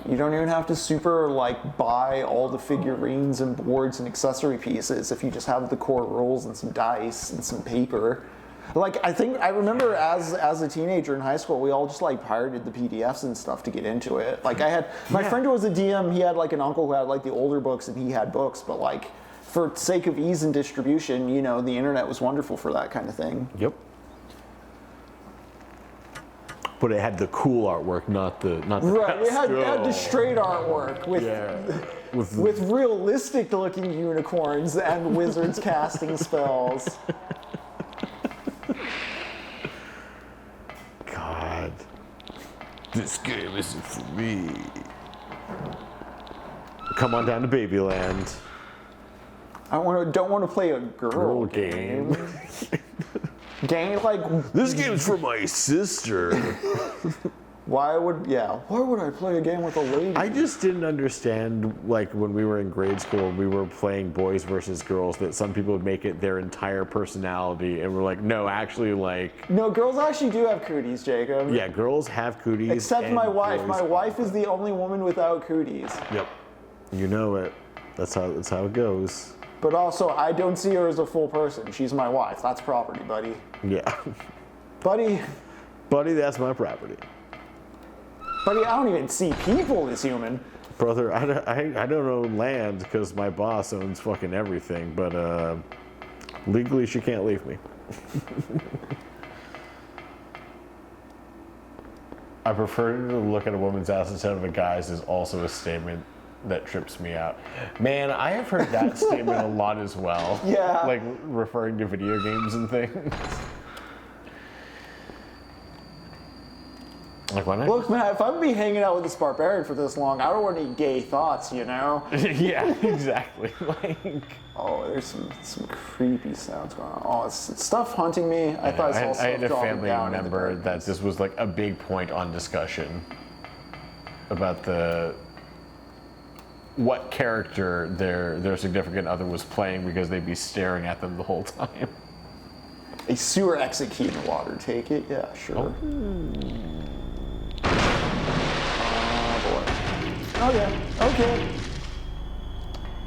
you don't even have to super like buy all the figurines and boards and accessory pieces if you just have the core rules and some dice and some paper. Like I remember as a teenager in high school, we all just like pirated the PDFs and stuff to get into it. Like I had my friend who was a DM, he had like an uncle who had like the older books and he had books, but like for sake of ease and distribution, you know, the internet was wonderful for that kind of thing. Yep. But it had the cool artwork, not the right. It had the straight artwork with realistic looking unicorns and wizards casting spells. God, this game isn't for me. Come on down to Babyland. I don't want to play a girl game. Game like this game's for my sister. Why would I play a game with a lady? I just didn't understand, like when we were in grade school, we were playing boys versus girls, that some people would make it their entire personality, and we're like, no, actually, like. No, girls actually do have cooties, Jacob. Yeah, girls have cooties. Except my wife. My wife is the only woman without cooties. Yep. You know it. That's how it goes. But also, I don't see her as a full person. She's my wife. That's property, buddy. Yeah. Buddy, that's my property. Buddy, I don't even see people as human. Brother, I don't own land because my boss owns fucking everything, but legally she can't leave me. I prefer to look at a woman's ass instead of a guy's is also a statement that trips me out. Man, I have heard that statement a lot as well. Yeah. Like referring to video games and things. Like when Look, man, if I'm gonna be hanging out with this barbarian for this long, I don't want any gay thoughts, you know? Yeah, exactly. Like. Oh, there's some creepy sounds going on. Oh, it's stuff hunting me. I thought I saw stuff I had a dropping family down member that this was like a big point on discussion about what character their significant other was playing because they'd be staring at them the whole time. A sewer exit key in the water. Take it? Yeah, sure. Oh yeah, okay.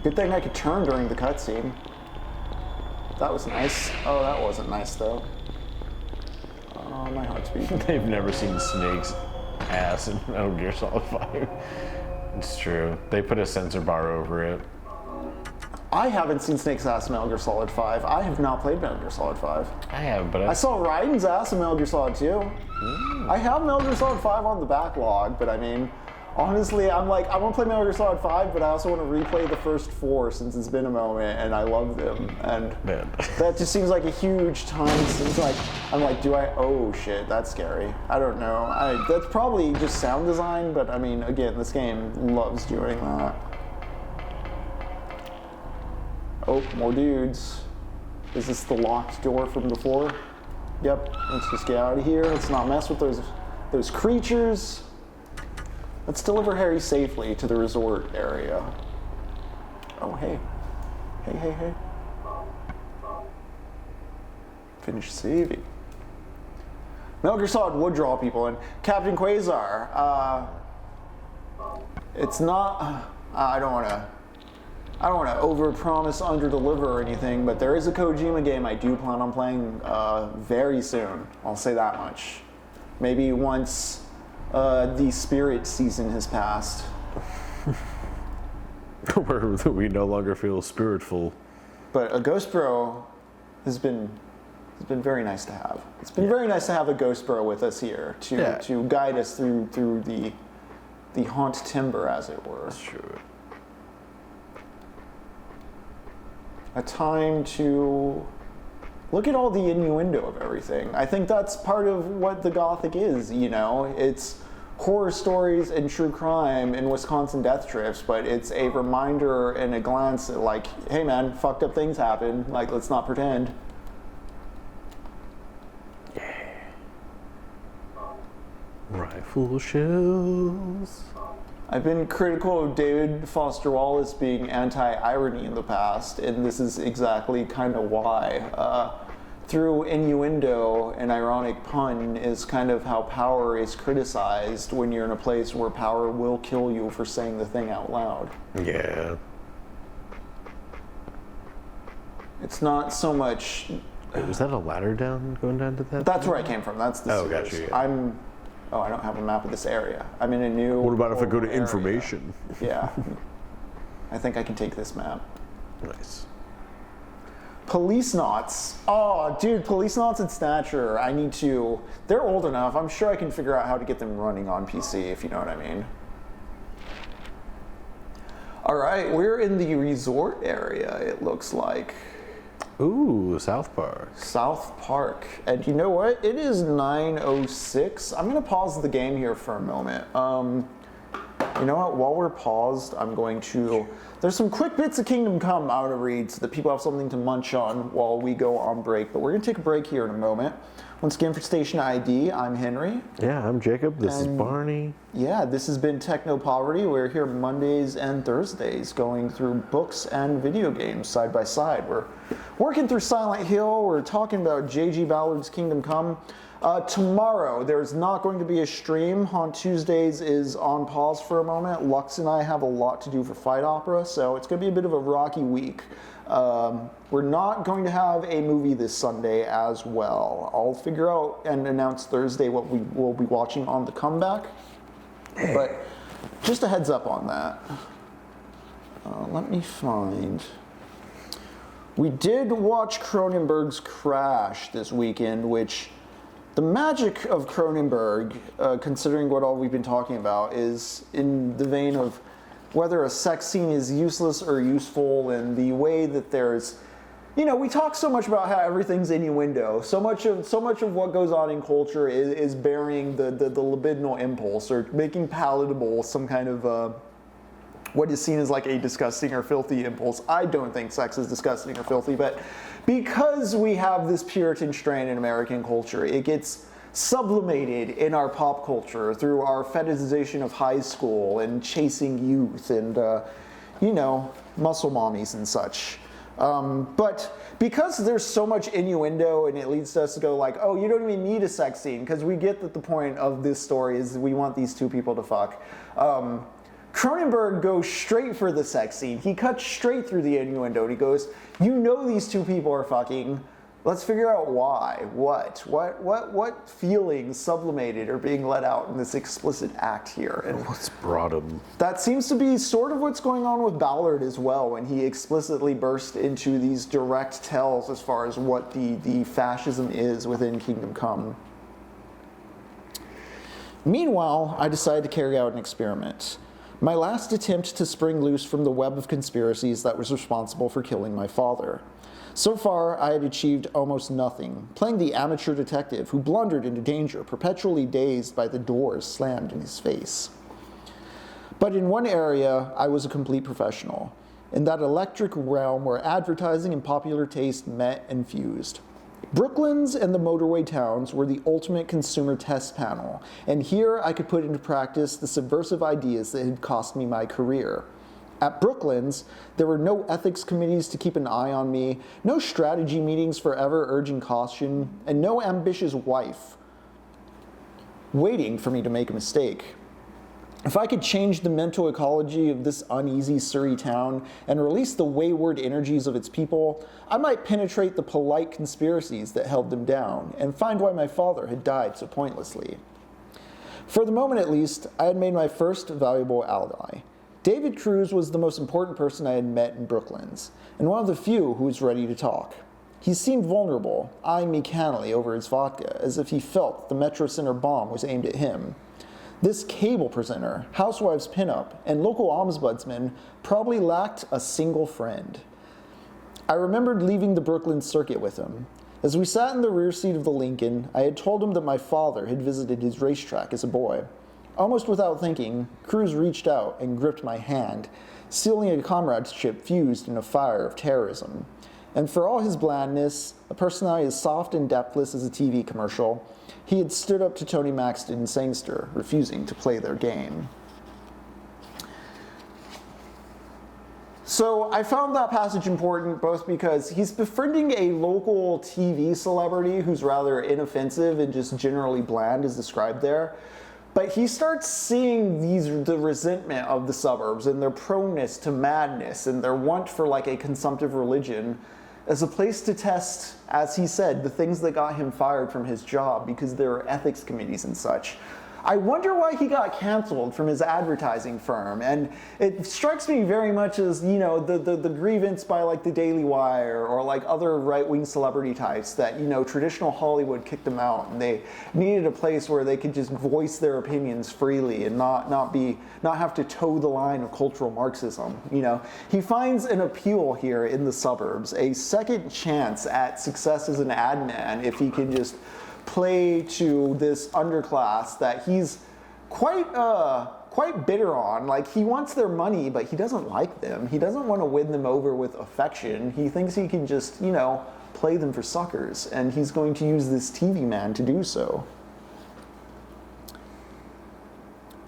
Good thing I could turn during the cutscene. That was nice. Oh, that wasn't nice though. Oh, my heart's beating. They've never seen Snake's ass in Metal Gear Solid 5. It's true. They put a sensor bar over it. I haven't seen Snake's ass in Metal Gear Solid 5. I have not played Metal Gear Solid 5. I have, but I saw Raiden's ass in Metal Gear Solid 2. I have Metal Gear Solid 5 on the backlog, but I mean, honestly, I'm like, I want to play Metal Gear Solid 5, but I also want to replay the first 4 since it's been a moment, and I love them. And Man. that just seems like a huge time since, like, I'm like, oh shit, that's scary. I don't know. That's probably just sound design, but I mean, again, this game loves doing that. Oh, more dudes. Is this the locked door from before? Yep, let's just get out of here. Let's not mess with those creatures. Let's deliver Harry safely to the resort area. Oh, hey. Hey. Finish saving. Metal Gear Solid would draw people in. Captain Quasar. It's not... I don't want to over-promise, under-deliver or anything, but there is a Kojima game I do plan on playing very soon. I'll say that much. Maybe once the Spirit season has passed. Where we no longer feel spiritful. But a Ghost Bro has been very nice to have. It's been very nice to have a Ghost Bro with us here to guide us through the HAUNTEMBER, as it were. That's true. A time to look at all the innuendo of everything. I think that's part of what the Gothic is, you know? It's horror stories and true crime and Wisconsin death trips, but it's a reminder and a glance at like, hey man, fucked up things happen, like let's not pretend. Rifle shells. I've been critical of David Foster Wallace being anti-irony in the past, and this is exactly kind of why. Through innuendo and ironic pun is kind of how power is criticized when you're in a place where power will kill you for saying the thing out loud. Yeah. It's not so much... Wait, was that a ladder going down to that? That's where I came from. That's the Oh, sewers. gotcha, yeah. I don't have a map of this area. I'm in a new... What about if I go to area. information? Yeah. I think I can take this map. Nice. Police knots. Oh, dude, police knots and Snatcher. I need to... They're old enough. I'm sure I can figure out how to get them running on PC, if you know what I mean. All right, we're in the resort area, it looks like. Ooh, South Park. South Park. And you know what? It is 9:06. I'm going to pause the game here for a moment. You know what? While we're paused, I'm going to... There's some quick bits of Kingdom Come I want to read so that people have something to munch on while we go on break. But we're going to take a break here in a moment. Once again, for Station ID, I'm Henry. Yeah, I'm Jacob. This is Barney. Yeah, this has been Technopoverty. We're here Mondays and Thursdays going through books and video games side by side. We're working through Silent Hill. We're talking about J.G. Ballard's Kingdom Come. Tomorrow, there's not going to be a stream. On Tuesdays is on pause for a moment. Lux and I have a lot to do for Fight Opera, so it's going to be a bit of a rocky week. We're not going to have a movie this Sunday as well. I'll figure out and announce Thursday what we will be watching on the comeback. But just a heads up on that. Let me find... We did watch Cronenberg's Crash this weekend, which... The magic of Cronenberg, considering what all we've been talking about, is in the vein of whether a sex scene is useless or useful, and the way that there's, you know, we talk so much about how everything's innuendo. So much of what goes on in culture is bearing the libidinal impulse or making palatable some kind of what is seen as like a disgusting or filthy impulse. I don't think sex is disgusting or filthy, but because we have this Puritan strain in American culture, it gets sublimated in our pop culture through our fetishization of high school and chasing youth and, you know, muscle mommies and such. But because there's so much innuendo and it leads us to go like, oh, you don't even need a sex scene, because we get that the point of this story is we want these two people to fuck. Cronenberg goes straight for the sex scene. He cuts straight through the innuendo and he goes, you know these two people are fucking. Let's figure out why. What feelings sublimated are being let out in this explicit act here? And what's brought him? That seems to be sort of what's going on with Ballard as well, when he explicitly burst into these direct tells as far as what the fascism is within Kingdom Come. Meanwhile, I decided to carry out an experiment. My last attempt to spring loose from the web of conspiracies that was responsible for killing my father. So far, I had achieved almost nothing, playing the amateur detective who blundered into danger, perpetually dazed by the doors slammed in his face. But in one area, I was a complete professional, in that electric realm where advertising and popular taste met and fused. Brooklands and the motorway towns were the ultimate consumer test panel, and here I could put into practice the subversive ideas that had cost me my career. At Brooklands, there were no ethics committees to keep an eye on me, no strategy meetings forever urging caution, and no ambitious wife waiting for me to make a mistake. If I could change the mental ecology of this uneasy Surrey town and release the wayward energies of its people, I might penetrate the polite conspiracies that held them down and find why my father had died so pointlessly. For the moment at least, I had made my first valuable ally. David Cruz was the most important person I had met in Brooklands, and one of the few who was ready to talk. He seemed vulnerable, eyeing me cannily over his vodka, as if he felt the Metro Center bomb was aimed at him. This cable presenter, housewives pinup, and local ombudsman probably lacked a single friend. I remembered leaving the Brooklyn circuit with him. As we sat in the rear seat of the Lincoln, I had told him that my father had visited his racetrack as a boy. Almost without thinking, Cruz reached out and gripped my hand, sealing a comradeship fused in a fire of terrorism. And for all his blandness, a personality as soft and depthless as a TV commercial, he had stood up to Tony Maxton and Sangster, refusing to play their game. So I found that passage important both because he's befriending a local TV celebrity who's rather inoffensive and just generally bland as described there. But he starts seeing the resentment of the suburbs and their proneness to madness and their want for like a consumptive religion as a place to test, as he said, the things that got him fired from his job because there are ethics committees and such. I wonder why he got canceled from his advertising firm, and it strikes me very much as, you know, the grievance by like the Daily Wire or like other right-wing celebrity types that, you know, traditional Hollywood kicked them out and they needed a place where they could just voice their opinions freely and not have to toe the line of cultural Marxism. You know, he finds an appeal here in the suburbs, a second chance at success as an ad man if he can just play to this underclass that he's quite bitter on. Like, he wants their money, but he doesn't like them. He doesn't want to win them over with affection. He thinks he can just, you know, play them for suckers, and he's going to use this TV man to do so.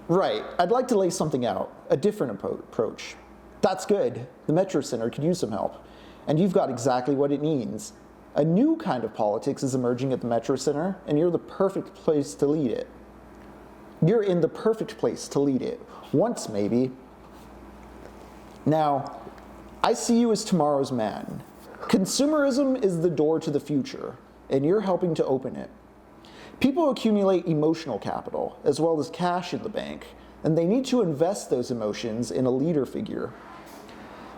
Right, I'd like to lay something out, a different approach. That's good. The Metro Center could use some help, and you've got exactly what it needs. A new kind of politics is emerging at the Metro Center, and you're the perfect place to lead it. You're in the perfect place to lead it. Once, maybe. Now, I see you as tomorrow's man. Consumerism is the door to the future, and you're helping to open it. People accumulate emotional capital, as well as cash in the bank, and they need to invest those emotions in a leader figure.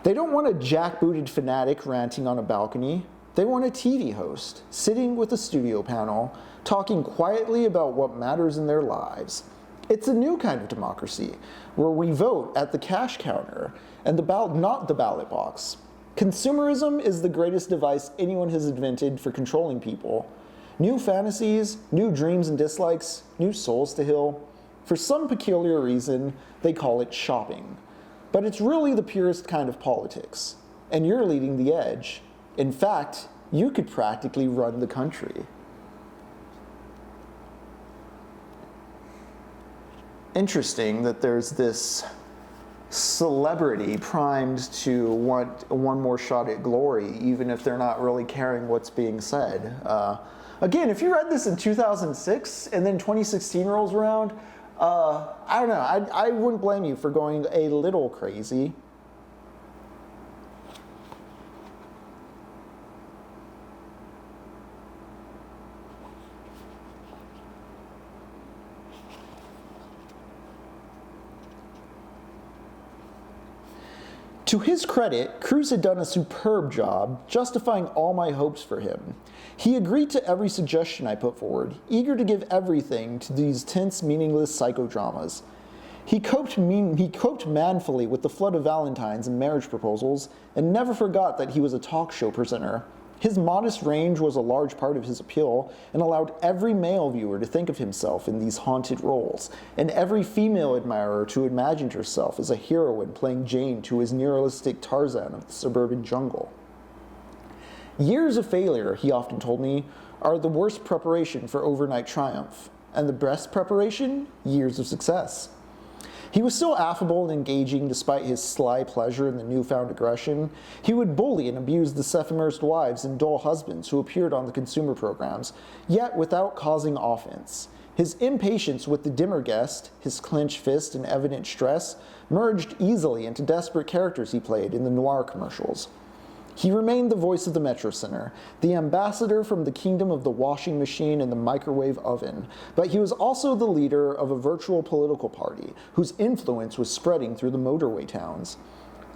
They don't want a jackbooted fanatic ranting on a balcony. They want a TV host, sitting with a studio panel, talking quietly about what matters in their lives. It's a new kind of democracy, where we vote at the cash counter, and not the ballot box. Consumerism is the greatest device anyone has invented for controlling people. New fantasies, new dreams and dislikes, new souls to heal. For some peculiar reason, they call it shopping. But it's really the purest kind of politics, and you're leading the edge. In fact, you could practically run the country. Interesting that there's this celebrity primed to want one more shot at glory, even if they're not really caring what's being said. Again, if you read this in 2006 and then 2016 rolls around, I don't know, I wouldn't blame you for going a little crazy. To his credit, Cruz had done a superb job justifying all my hopes for him. He agreed to every suggestion I put forward, eager to give everything to these tense, meaningless psychodramas. He coped manfully with the flood of Valentines and marriage proposals, and never forgot that he was a talk show presenter. His modest range was a large part of his appeal, and allowed every male viewer to think of himself in these haunted roles, and every female admirer to imagine herself as a heroine playing Jane to his neorealistic Tarzan of the suburban jungle. Years of failure, he often told me, are the worst preparation for overnight triumph, and the best preparation, years of success. He was still affable and engaging despite his sly pleasure in the newfound aggression. He would bully and abuse the self-immersed wives and dull husbands who appeared on the consumer programs, yet without causing offense. His impatience with the dimmer guest, his clenched fist and evident stress, merged easily into desperate characters he played in the noir commercials. He remained the voice of the Metro Center, the ambassador from the kingdom of the washing machine and the microwave oven, but he was also the leader of a virtual political party whose influence was spreading through the motorway towns.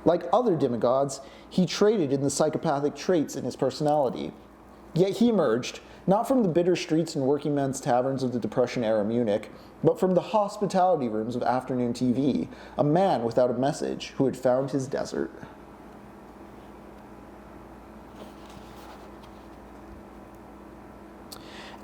Like other demigods, he traded in the psychopathic traits in his personality. Yet he emerged, not from the bitter streets and working men's taverns of the Depression-era Munich, but from the hospitality rooms of afternoon TV, a man without a message who had found his desert.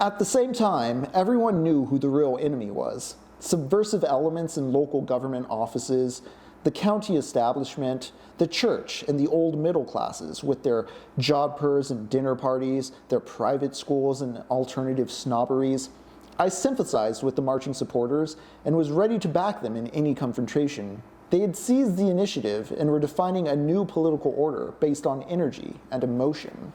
At the same time, everyone knew who the real enemy was. Subversive elements in local government offices, the county establishment, the church, and the old middle classes with their jodhpurs and dinner parties, their private schools and alternative snobberies. I sympathized with the marching supporters and was ready to back them in any confrontation. They had seized the initiative and were defining a new political order based on energy and emotion.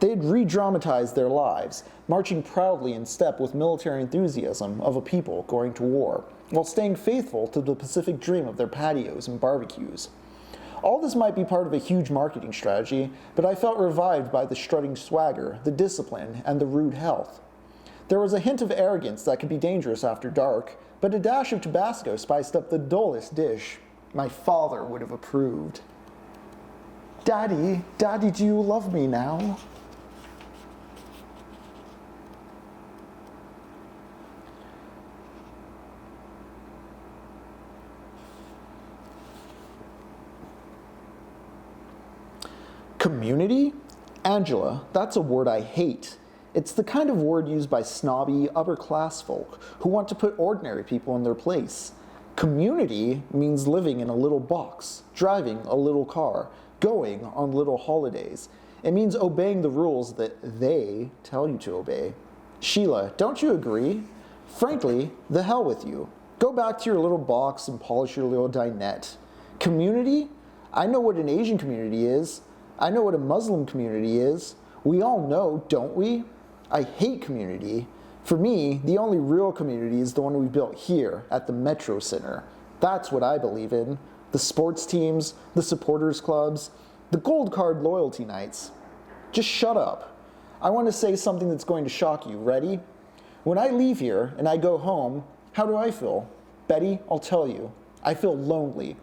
They had re-dramatized their lives, marching proudly in step with military enthusiasm of a people going to war, while staying faithful to the Pacific dream of their patios and barbecues. All this might be part of a huge marketing strategy, but I felt revived by the strutting swagger, the discipline, and the rude health. There was a hint of arrogance that could be dangerous after dark, but a dash of Tabasco spiced up the dullest dish. My father would have approved. Daddy, Daddy, do you love me now? Community? Angela, that's a word I hate. It's the kind of word used by snobby, upper-class folk who want to put ordinary people in their place. Community means living in a little box, driving a little car, going on little holidays. It means obeying the rules that they tell you to obey. Sheila, don't you agree? Frankly, the hell with you. Go back to your little box and polish your little dinette. Community? I know what an Asian community is. I know what a Muslim community is. We all know, don't we? I hate community. For me, the only real community is the one we built here at the Metro Center. That's what I believe in. The sports teams, the supporters clubs, the gold card loyalty nights. Just shut up. I want to say something that's going to shock you. Ready? When I leave here and I go home, how do I feel? Betty, I'll tell you. I feel lonely.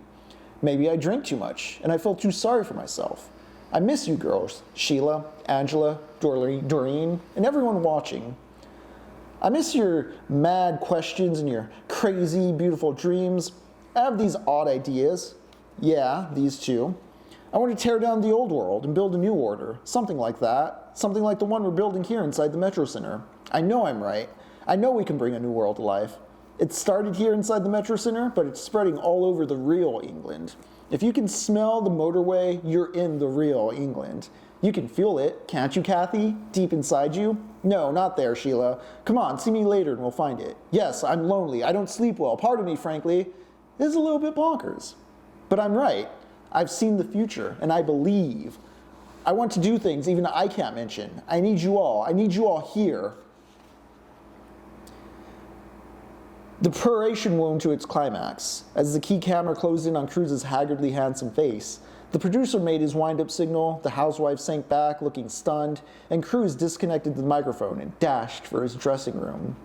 Maybe I drink too much and I feel too sorry for myself. I miss you girls, Sheila, Angela, Doreen, and everyone watching. I miss your mad questions and your crazy, beautiful dreams. I have these odd ideas. Yeah, these two. I want to tear down the old world and build a new order. Something like that. Something like the one we're building here inside the Metro Center. I know I'm right. I know we can bring a new world to life. It started here inside the Metro Center, but it's spreading all over the real England. If you can smell the motorway, you're in the real England. You can feel it, can't you, Kathy? Deep inside you? No, not there, Sheila. Come on, see me later and we'll find it. Yes, I'm lonely. I don't sleep well. Pardon me, frankly. It is a little bit bonkers. But I'm right. I've seen the future, and I believe. I want to do things even I can't mention. I need you all. I need you all here. The peroration wound to its climax. As the key camera closed in on Cruz's haggardly handsome face, the producer made his wind-up signal, the housewife sank back, looking stunned, and Cruz disconnected the microphone and dashed for his dressing room.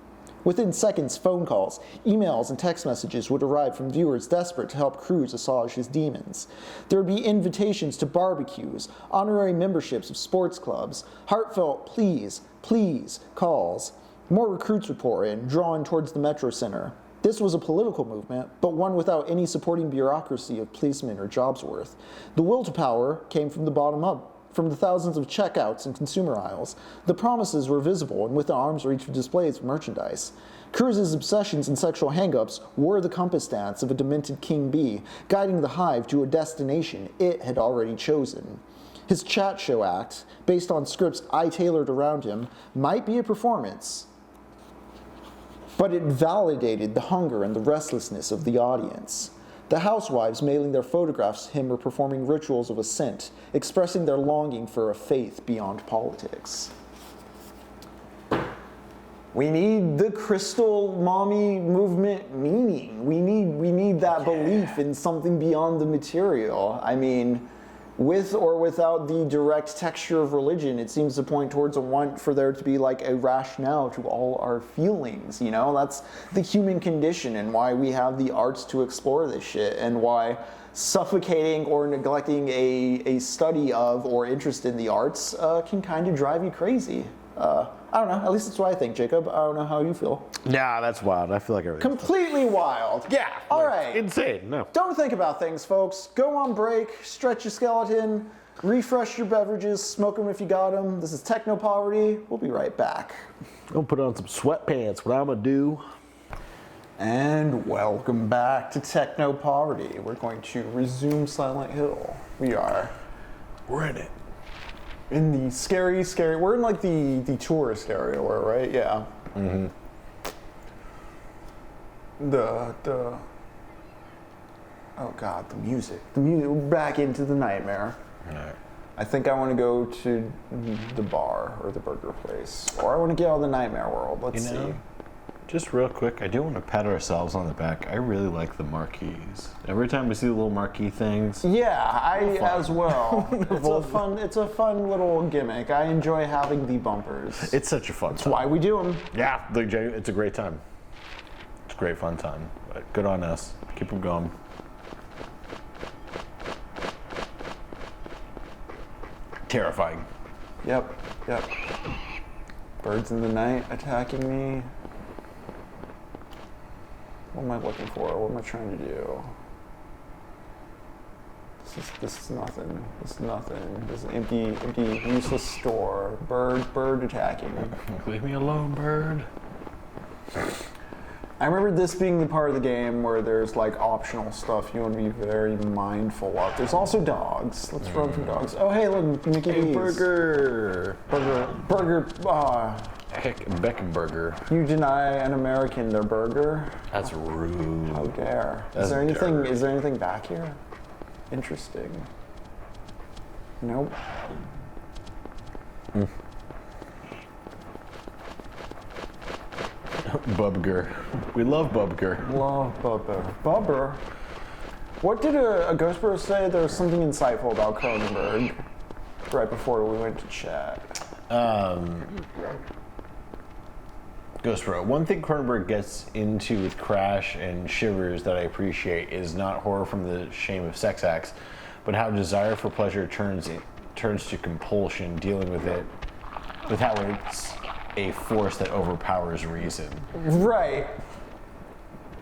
Within seconds, phone calls, emails, and text messages would arrive from viewers desperate to help Cruz assuage his demons. There would be invitations to barbecues, honorary memberships of sports clubs, heartfelt please, please calls. More recruits would pour in, drawn towards the Metro Center. This was a political movement, but one without any supporting bureaucracy of policemen or jobs worth. The will to power came from the bottom up, from the thousands of checkouts and consumer aisles. The promises were visible and within arm's reach of displays of merchandise. Cruz's obsessions and sexual hang-ups were the compass dance of a demented king bee, guiding the hive to a destination it had already chosen. His chat show act, based on scripts I tailored around him, might be a performance, but it validated the hunger and the restlessness of the audience. The housewives mailing their photographs to him were performing rituals of ascent, expressing their longing for a faith beyond politics. We need the crystal mommy movement meaning. We need that belief in something beyond the material. I mean, with or without the direct texture of religion, it seems to point towards a want for there to be like a rationale to all our feelings, you know? That's the human condition and why we have the arts to explore this shit and why suffocating or neglecting a study of or interest in the arts can kind of drive you crazy. I don't know, at least that's what I think, Jacob. I don't know how you feel. Nah, that's wild. I feel like everything. Completely wild. Yeah. All right. Insane. No. Don't think about things, folks. Go on break, stretch your skeleton, refresh your beverages, smoke them if you got them. This is Technopoverty. We'll be right back. Gonna put on some sweatpants. What I'm gonna do. And welcome back to Technopoverty. We're going to resume Silent Hill. We're in it. In the scary, we're in like the tourist area, right? Yeah. Oh God, the music. The music. We're back into the nightmare. Alright. I think I want to go to the bar or the burger place, or I want to get out of the nightmare world. Let's see. Just real quick, I do want to pat ourselves on the back. I really like the marquees. Every time we see the little marquee things. Yeah, I as well. It's a fun little gimmick. I enjoy having the bumpers. It's such a fun time. That's why we do them. Yeah, it's a great time. It's a great fun time. But good on us. Keep them going. Terrifying. Yep. Birds in the night attacking me. What am I looking for? What am I trying to do? This is nothing. This is nothing. This is an empty, useless store. Bird attacking. Leave me alone, bird. I remember this being the part of the game where there's like optional stuff you want to be very mindful of. There's also dogs. Let's run through dogs. Oh hey, look, Mickey D's. Burger. Heck, Beckenburger. You deny an American their burger? That's rude. How dare? That's Is there dirty. anything back here? Interesting. Nope. Bubger. We love Bubger. Love Bubber. Bubber? What did a Ghost Bro say? There was something insightful about Cronenberg right before we went to chat. Ghost Bro. One thing Cronenberg gets into with Crash and Shivers that I appreciate is not horror from the shame of sex acts, but how desire for pleasure turns to compulsion, dealing with it, with how it's a force that overpowers reason. Right.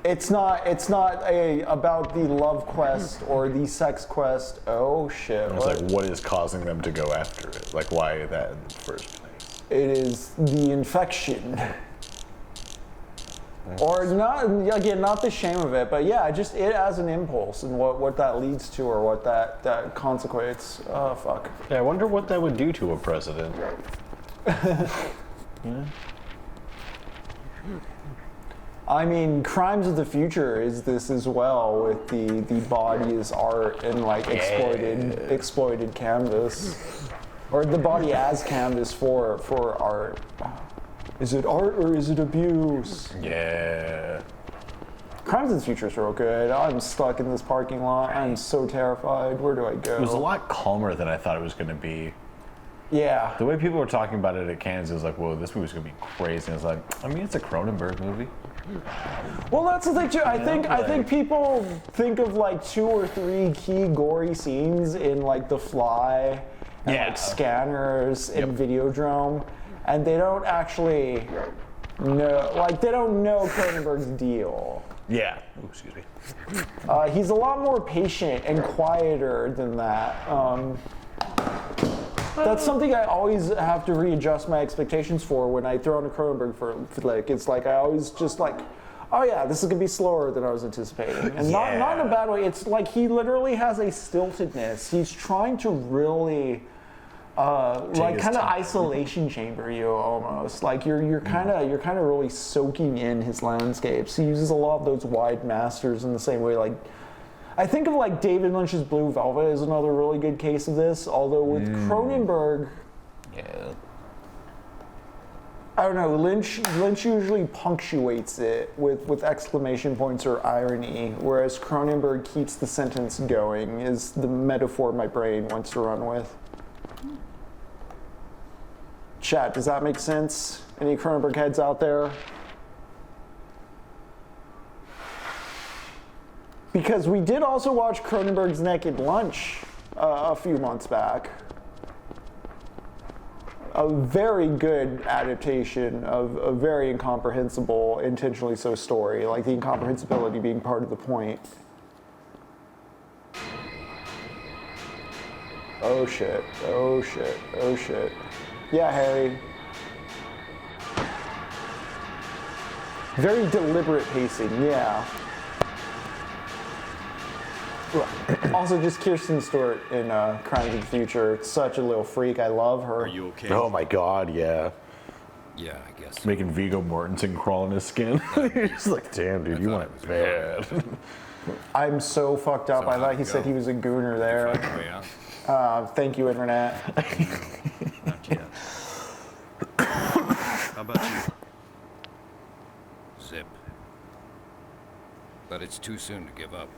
It's not about the love quest or the sex quest. Oh shit. It's like, what is causing them to go after it? Like, why that in the first place? It is the infection. Or not, again, not the shame of it, but yeah, just it as an impulse and what that leads to or what that consequates. Oh, fuck. Yeah, I wonder what that would do to a president. Yeah. I mean, Crimes of the Future is this as well, with the body as art and like exploited canvas, or the body as canvas for art. Is it art or is it abuse? Yeah. Crimes of the Future is real good. I'm stuck in this parking lot. I'm so terrified. Where do I go? It was a lot calmer than I thought it was going to be. Yeah. The way people were talking about it at Kansas was like, whoa, this movie's going to be crazy. And it's like, I mean, it's a Cronenberg movie. Well, that's the thing too. I think people think of like 2 or 3 key gory scenes in like The Fly and like Scanners and Videodrome, and they don't actually know. Like they don't know Cronenberg's deal. Yeah. Ooh, excuse me. He's a lot more patient and quieter than that. That's something I always have to readjust my expectations for when I throw in a Cronenberg flick. It's like I always just like, oh yeah, this is gonna be slower than I was anticipating, and not in a bad way. It's like he literally has a stiltedness. He's trying to really, like kind of isolation chamber you almost. Like you're kind of really soaking in his landscapes. He uses a lot of those wide masters in the same way like. I think of like David Lynch's Blue Velvet as another really good case of this, although with Cronenberg, I don't know, Lynch usually punctuates it with exclamation points or irony, whereas Cronenberg keeps the sentence going, is the metaphor my brain wants to run with. Chat, does that make sense? Any Cronenberg heads out there? Because we did also watch Cronenberg's Naked Lunch a few months back. A very good adaptation of a very incomprehensible, intentionally so story, like the incomprehensibility being part of the point. Oh shit, oh shit, oh shit. Yeah, Harry. Very deliberate pacing, yeah. Also, just Kirsten Stewart in Crimes of the Future. Such a little freak. I love her. Are you okay? Oh my god, yeah. Yeah, I guess. Making Viggo Mortensen crawl in his skin. You're just like, damn, dude, you want it bad. I'm so fucked up. So I how'd thought it he said go? he was a gooner Find there. your way out? Thank you, Internet. Not yet. How about you? Zip. But it's too soon to give up.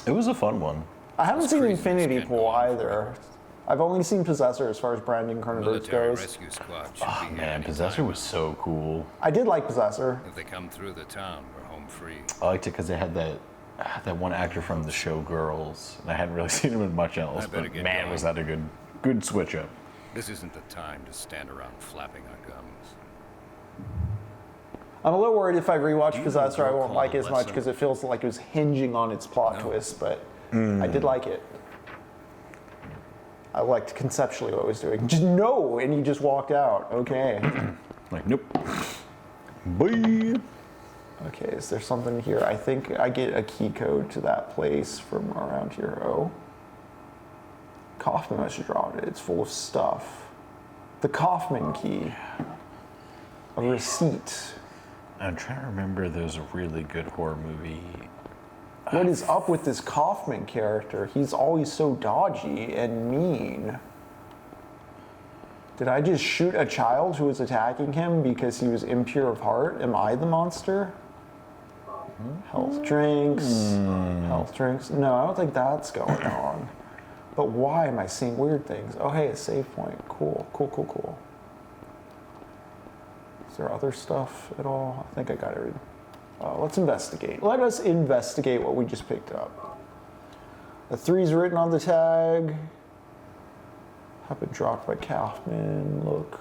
It was a fun one. I haven't It's seen crazy Infinity this can't Pool go on either. forever. I've only seen Possessor as far as Brandon Cronenberg Military goes. rescue squad should Oh be here man, any Possessor time. was so cool. I did like Possessor. If they come through the town, we're home free. I liked it because they had that one actor from the show Girls, and I hadn't really seen him in much else. I better But get man, going. was that a good switch up. This isn't the time to stand around flapping our gums. I'm a little worried if I rewatch You Possessor, I will won't call like a it as much lesson. because it feels like it was hinging on its plot twist, but I did like it. I liked conceptually what it was doing. Just no, and he just walked out. Okay. Like, nope. Bye. Okay, is there something here? I think I get a key code to that place from around here. Oh. Kaufman must have dropped it. It's full of stuff. The Kaufman key. A receipt. I'm trying to remember. There's a really good horror movie. What is up with this Kaufman character? He's always so dodgy and mean. Did I just shoot a child who was attacking him because he was impure of heart? Am I the monster? Health drinks. Health drinks. No, I don't think that's going on. But why am I seeing weird things? Oh, hey, a save point. Cool, cool, cool, cool. Is there other stuff at all? I think I got everything. Let's investigate. Let us investigate what we just picked up. The 3's written on the tag. Have been dropped by Kaufman. Look.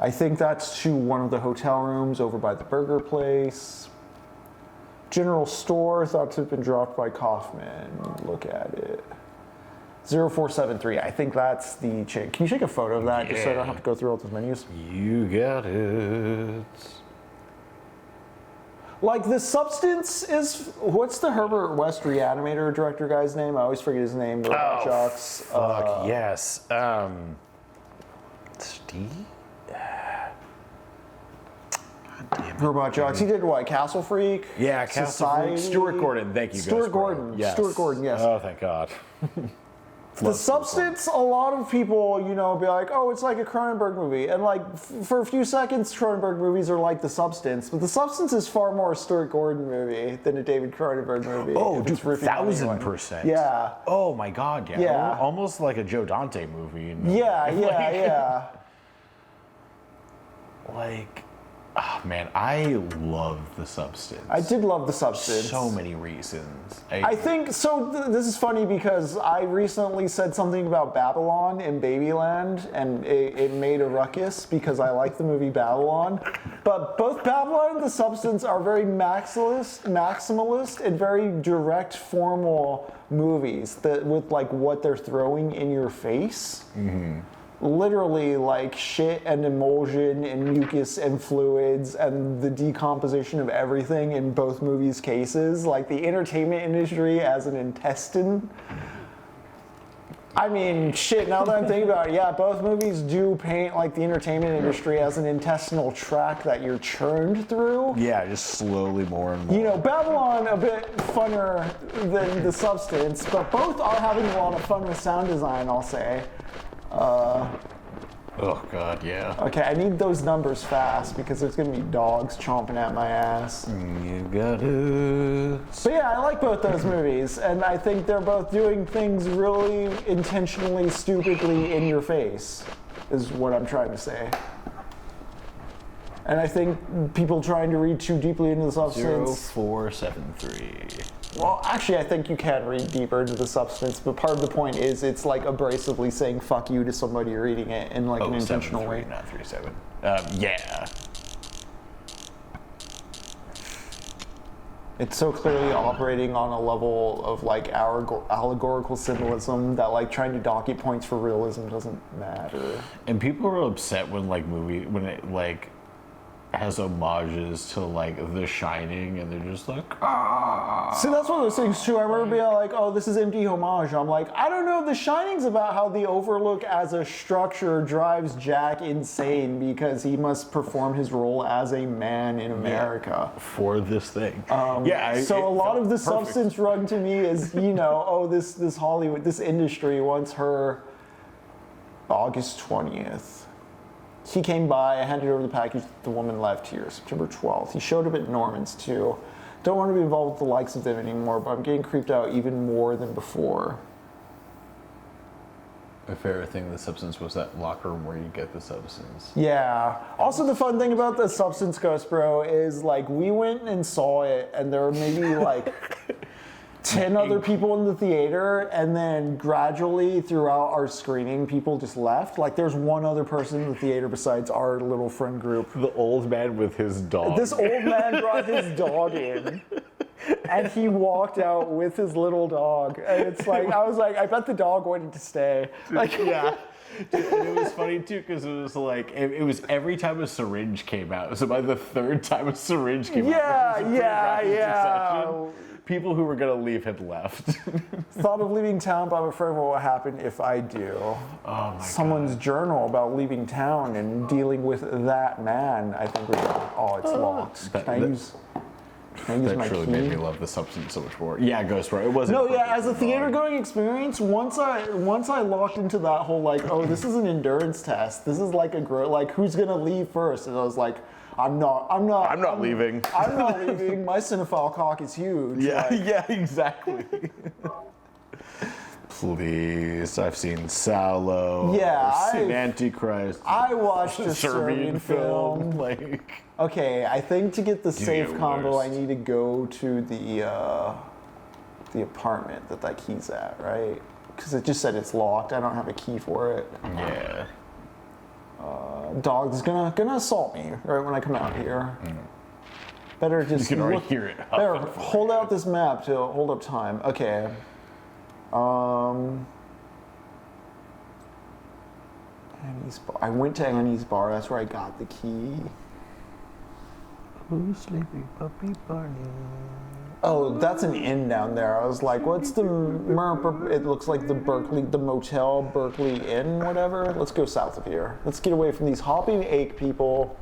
I think that's to one of the hotel rooms over by the burger place. General store, thought to have been dropped by Kaufman. Look at it. 0473. I think that's the chick. Can you take a photo of that just so I don't have to go through all those menus? You got it. Like, the substance is. What's the Herbert West Reanimator director guy's name? I always forget his name. Robot Jocks. Fuck yes. Steve. Robot Jocks. He did what? Castle Freak? Yeah, Castle Society? Freak. Stuart Gordon. Thank you. Stuart Ghost Bro. Gordon. Yes. Stuart Gordon. Yes. Oh, thank God. The substance, a lot of people, you know, be like, oh, it's like a Cronenberg movie. And like, for a few seconds, Cronenberg movies are like The Substance. But The Substance is far more a Stuart Gordon movie than a David Cronenberg movie. Oh, if dude, it's riffing on anyone. 1000%. Yeah. Oh my God, yeah. Yeah. Almost like a Joe Dante movie. Yeah, yeah, yeah. Like, oh man, I love The Substance. I did love The Substance. So many reasons. I think, so this is funny because I recently said something about Babylon in Babyland and it made a ruckus because I like the movie Babylon. But both Babylon and The Substance are very maximalist and very direct, formal movies that with like what they're throwing in your face. Literally like shit and emulsion and mucus and fluids and the decomposition of everything in both movies' cases. Like the entertainment industry as an intestine. I mean, shit, now that I'm thinking about it, yeah, both movies do paint like the entertainment industry as an intestinal tract that you're churned through. Yeah, just slowly more and more. You know, Babylon a bit funner than The Substance, but both are having a lot of fun with sound design, I'll say. Oh God, yeah. Okay, I need those numbers fast because there's gonna be dogs chomping at my ass. You got it. So yeah, I like both those movies, and I think they're both doing things really intentionally, stupidly in your face, is what I'm trying to say. And I think people trying to read too deeply into The Substance. 0473. Well, actually, I think you can read deeper into The Substance, but part of the point is it's like abrasively saying "fuck you" to somebody reading it in like an intentional 73, way. not 37. Yeah. It's so clearly operating on a level of like allegorical symbolism that like trying to docket points for realism doesn't matter. And people are upset when has homages to like The Shining, and they're just like, ah. See, that's one of those things too. I remember being like, "Oh, this is empty homage." I'm like, I don't know. The Shining's about how the Overlook as a structure drives Jack insane because he must perform his role as a man in America for this thing. So a lot of the perfect. substance rung to me is, this Hollywood, this industry wants her August 20th. He came by, I handed over the package, the woman left here, September 12th. He showed up at Norman's too. Don't want to be involved with the likes of them anymore, but I'm getting creeped out even more than before. My favorite thing in the substance was that locker room where you get the substance. Yeah. Also, the fun thing about the substance ghost, bro, is like we went and saw it, and there were maybe like 10 other people in the theater, and then gradually throughout our screening, people just left. Like there's one other person in the theater besides our little friend group. The old man with his dog. This old man brought his dog in. And he walked out with his little dog. And it's like, I was like, I bet the dog wanted to stay. Like, yeah. And it was funny too because it was like it was every time a syringe came out. So by the third time a syringe came out, it was a pretty rapid succession. People who were gonna leave had left. Thought of leaving town, but I'm afraid of what will happen if I do. Oh my Someone's journal about leaving town and dealing with that man. I think it's locked. Can I use That my truly key? made me love the substance so much more. Yeah, Ghost, right? It wasn't. No, yeah. perfect As a at all. theater going experience, once I locked into that whole like, oh, this is an endurance test. This is like who's gonna leave first? And I was like, I'm not leaving. I'm not leaving. My cinephile cock is huge. Yeah, Like, yeah, exactly. Please, I've seen Sallow. Yeah, I've seen I've- Antichrist. I watched a Serbian film. Like, Okay, I think to get the safe your combo, I worst. need to go to the apartment that key's at, right? Because it just said it's locked. I don't have a key for it. yeah. Dog's gonna assault me right when I come out here. Better just You can already hear it. Better hold out this map to hold up time. Okay. Annie's bar. I went to Annie's bar. That's where I got the key. Who's sleepy puppy Barney? Oh, that's an inn down there. I was like, what's the it looks like the motel Berkeley Inn, whatever. Let's go south of here. Let's get away from these hopping ache people.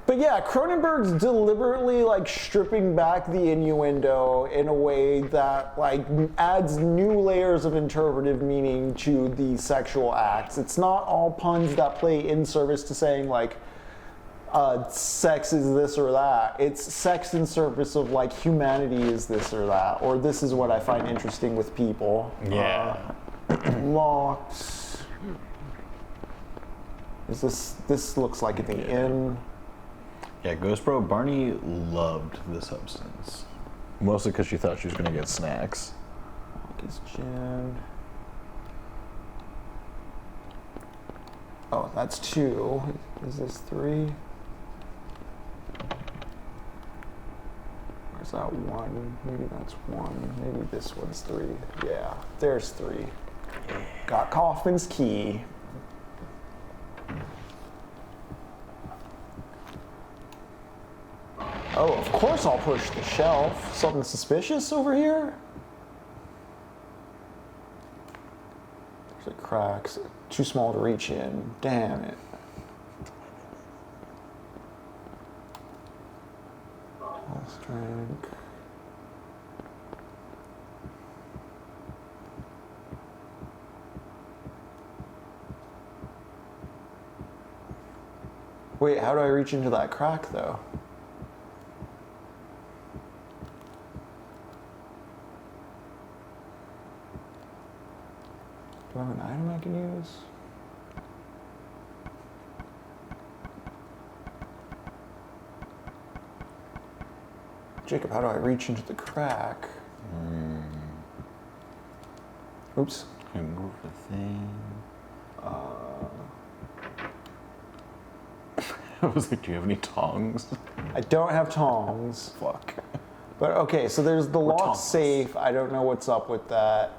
But yeah, Cronenberg's deliberately like stripping back the innuendo in a way that like adds new layers of interpretive meaning to the sexual acts. It's not all puns that play in service to saying like sex is this or that. It's sex in service of like humanity is this or that, or this is what I find interesting with people. Yeah. Locked. Is this looks like the inn. Yeah, Ghost Bro, Barney loved the substance. Mostly because she thought she was going to get snacks. Is gin. Oh, that's 2. Is this 3? Where's that 1? Maybe that's 1. Maybe this one's 3. Yeah, there's 3. Got Kaufman's key. Oh, of course I'll push the shelf. Something suspicious over here? There's a crack. Too small to reach in. Damn it. Pulse drink. Wait, how do I reach into that crack though? Do I have an item I can use? Jacob, how do I reach into the crack? Oops. Move the thing. I was like, do you have any tongs? I don't have tongs. Fuck. But okay, so there's the locked tongs. safe. I don't know what's up with that.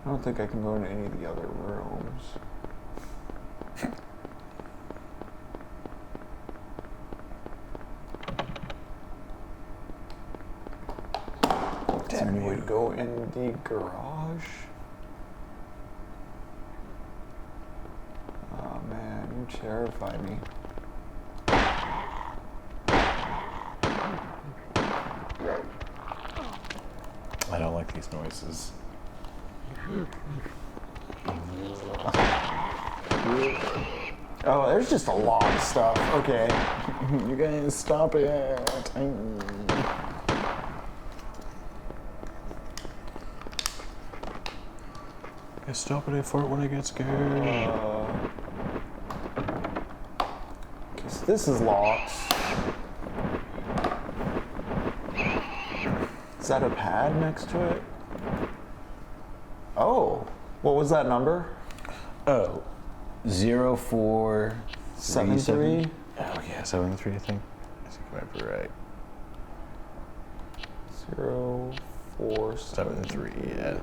don't think I can go into any of the other rooms. Is there any way to go in the garage? Oh man, you terrify me. I don't like these noises. Oh, there's just a lot of stuff. Okay. You guys stop it. I stop it, I fart when I get scared. Okay, so this is locked. Is that a pad next to it? Oh, what was that number? Oh, 0473. 73? Oh yeah, 73 I think. I think I might be right. 0473. 73, yeah.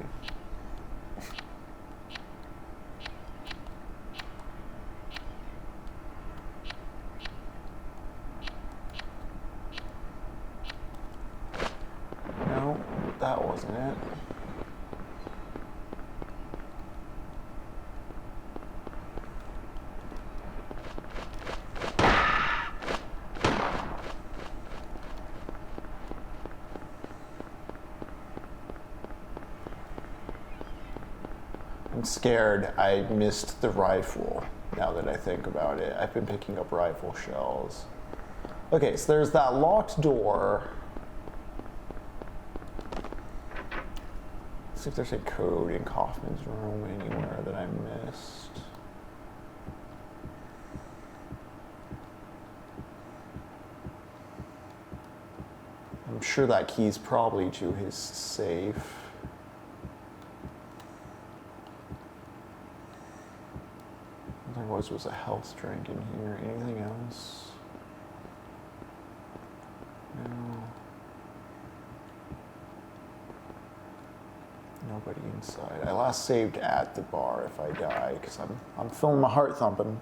No, that wasn't it. I'm scared I missed the rifle, now that I think about it. I've been picking up rifle shells. Okay, so there's that locked door. Let's see if there's a code in Kaufman's room anywhere that I missed. I'm sure that key's probably to his safe. Otherwise, was a health drink in here. Anything else? No. Nobody inside. I last saved at the bar if I die, because I'm feeling my heart thumping.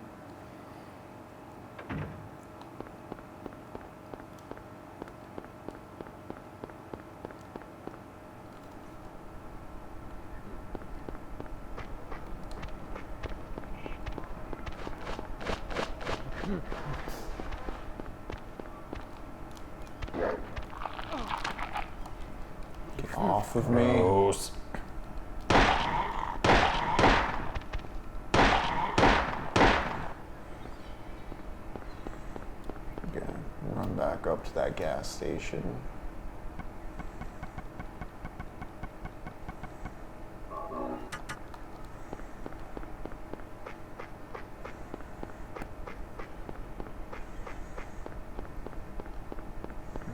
Get off of me. Gross. Again, run back up to that gas station.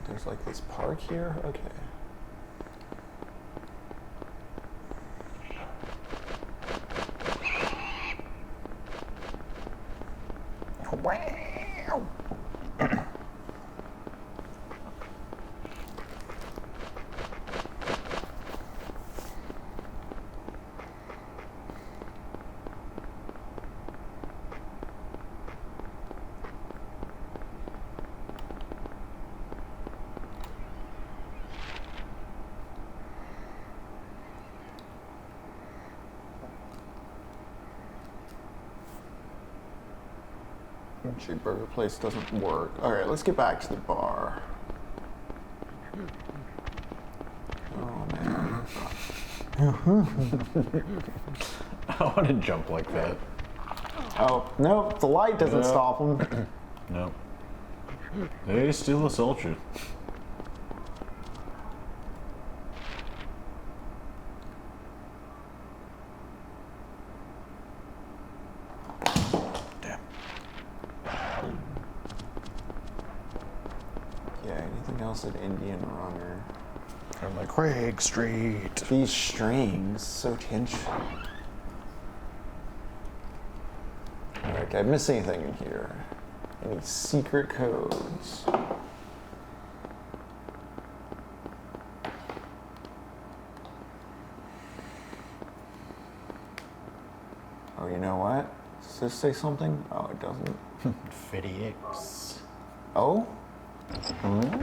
There's like this park here? Okay. Wow. Burger place doesn't work. All right, let's get back to the bar. Oh man. I want to jump like that. Oh no, the light doesn't Yeah. stop him. No. They still assault you. Damn. Yeah, anything else at Indian Runner? I'm like, Craig Street. These strings, so tension. Alright, did I miss anything in here? Any secret codes? you know what? Does this say something? Oh, it doesn't. 50X. Oh? Hmm?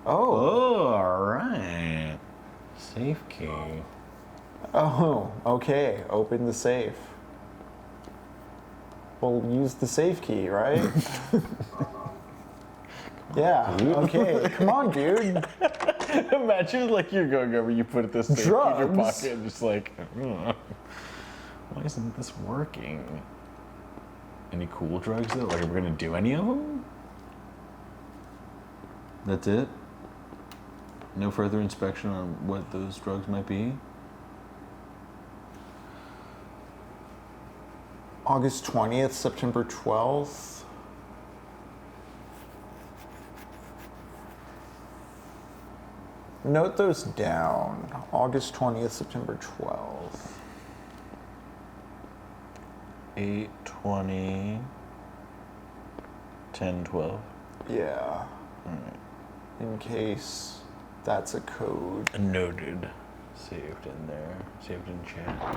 Oh. Oh, alright. Safe key. Oh, okay. Open the safe. Well, use the safe key, right? Yeah, okay. Come on, dude. Imagine like you're going over, you put this safe key in your Drugs? pocket and just like, why isn't this working? Any cool drugs though? Like, are we gonna do any of them? That's it? No further inspection on what those drugs might be? August 20th, September 12th. Note those down. August 20th, September 12th. 8:20, 10:12. Yeah. In case that's a code. Noted. Saved in there. Saved in chat.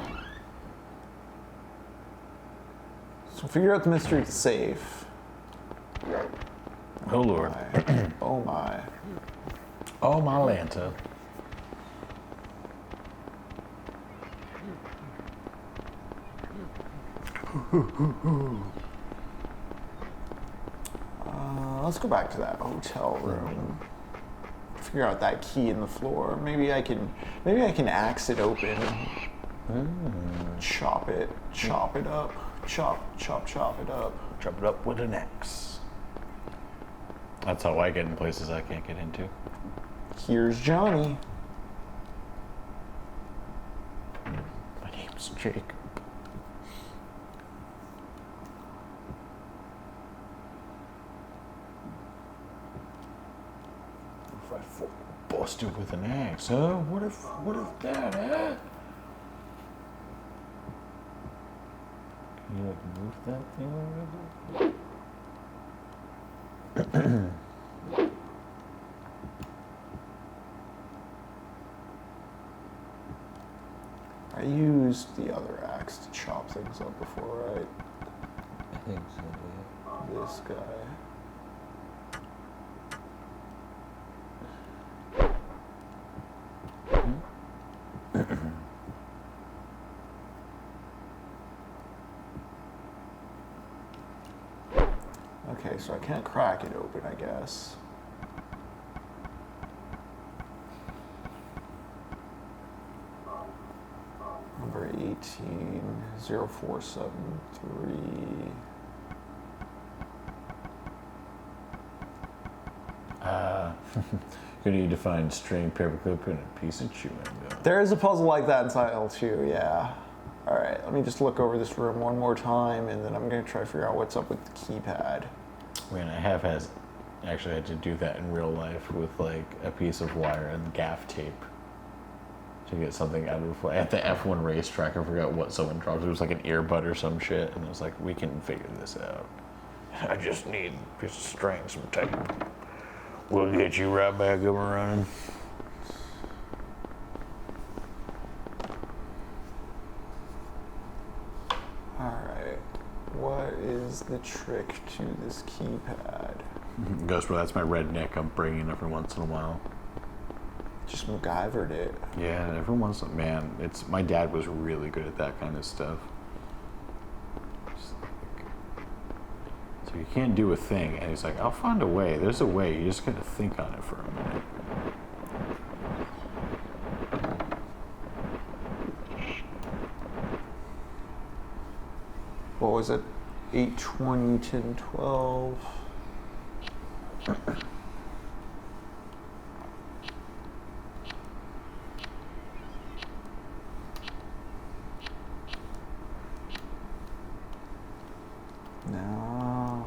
So figure out the mystery safe. Oh lord. Oh my. Oh my Lanta. Let's go back to that hotel room. Figure out that key in the floor. Maybe I can axe it open. Chop it up. Chop it up. Chop it up with an axe. That's how I get in places I can't get into. Here's Johnny. My name's Jacob. If I busted with an axe, huh? What if that, huh? Can you like move that thing over? I used the other axe to chop things up before, right? I think so, yeah. This guy. Okay, so I can't crack it open, I guess. Number 180473. Gonna need to find string, paperclip, and a piece of chewing gum. There is a puzzle like that in Silent 2, yeah. All right, let me just look over this room one more time, and then I'm gonna try to figure out what's up with the keypad. Man, I have actually had to do that in real life with like a piece of wire and gaff tape to get something out of at the F1 racetrack. I forgot what someone dropped. It was like an earbud or some shit, and I was like, we can figure this out. I just need a piece of string, some tape. We'll get you right back up and running. All right, what is the trick to this keypad? Ghost Bro, that's my red Nick I'm bringing every once in a while. Just MacGyvered it. Yeah, every once in a man, it's my dad was really good at that kind of stuff. So you can't do a thing, and he's like, I'll find a way. There's a way. You just gotta think on it for a minute. What was it? 820, 10, 12. Now,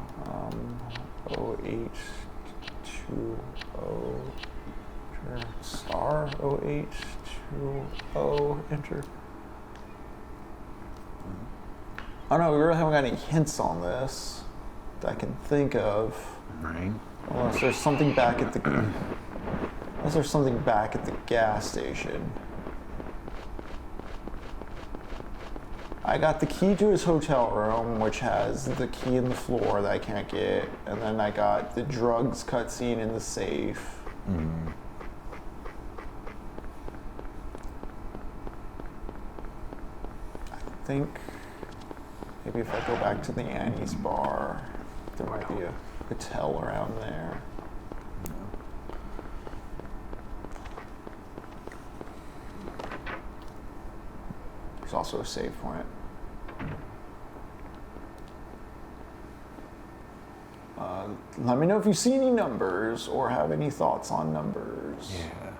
0820 star 0820 enter. Oh no, we really haven't got any hints on this that I can think of. Right. Unless there's something back at the gas station. I got the key to his hotel room, which has the key in the floor that I can't get, and then I got the drugs cutscene in the safe. I think maybe if I go back to the Annie's bar, there might be a hotel around there. There's also a save point. Let me know if you see any numbers or have any thoughts on numbers. Yeah.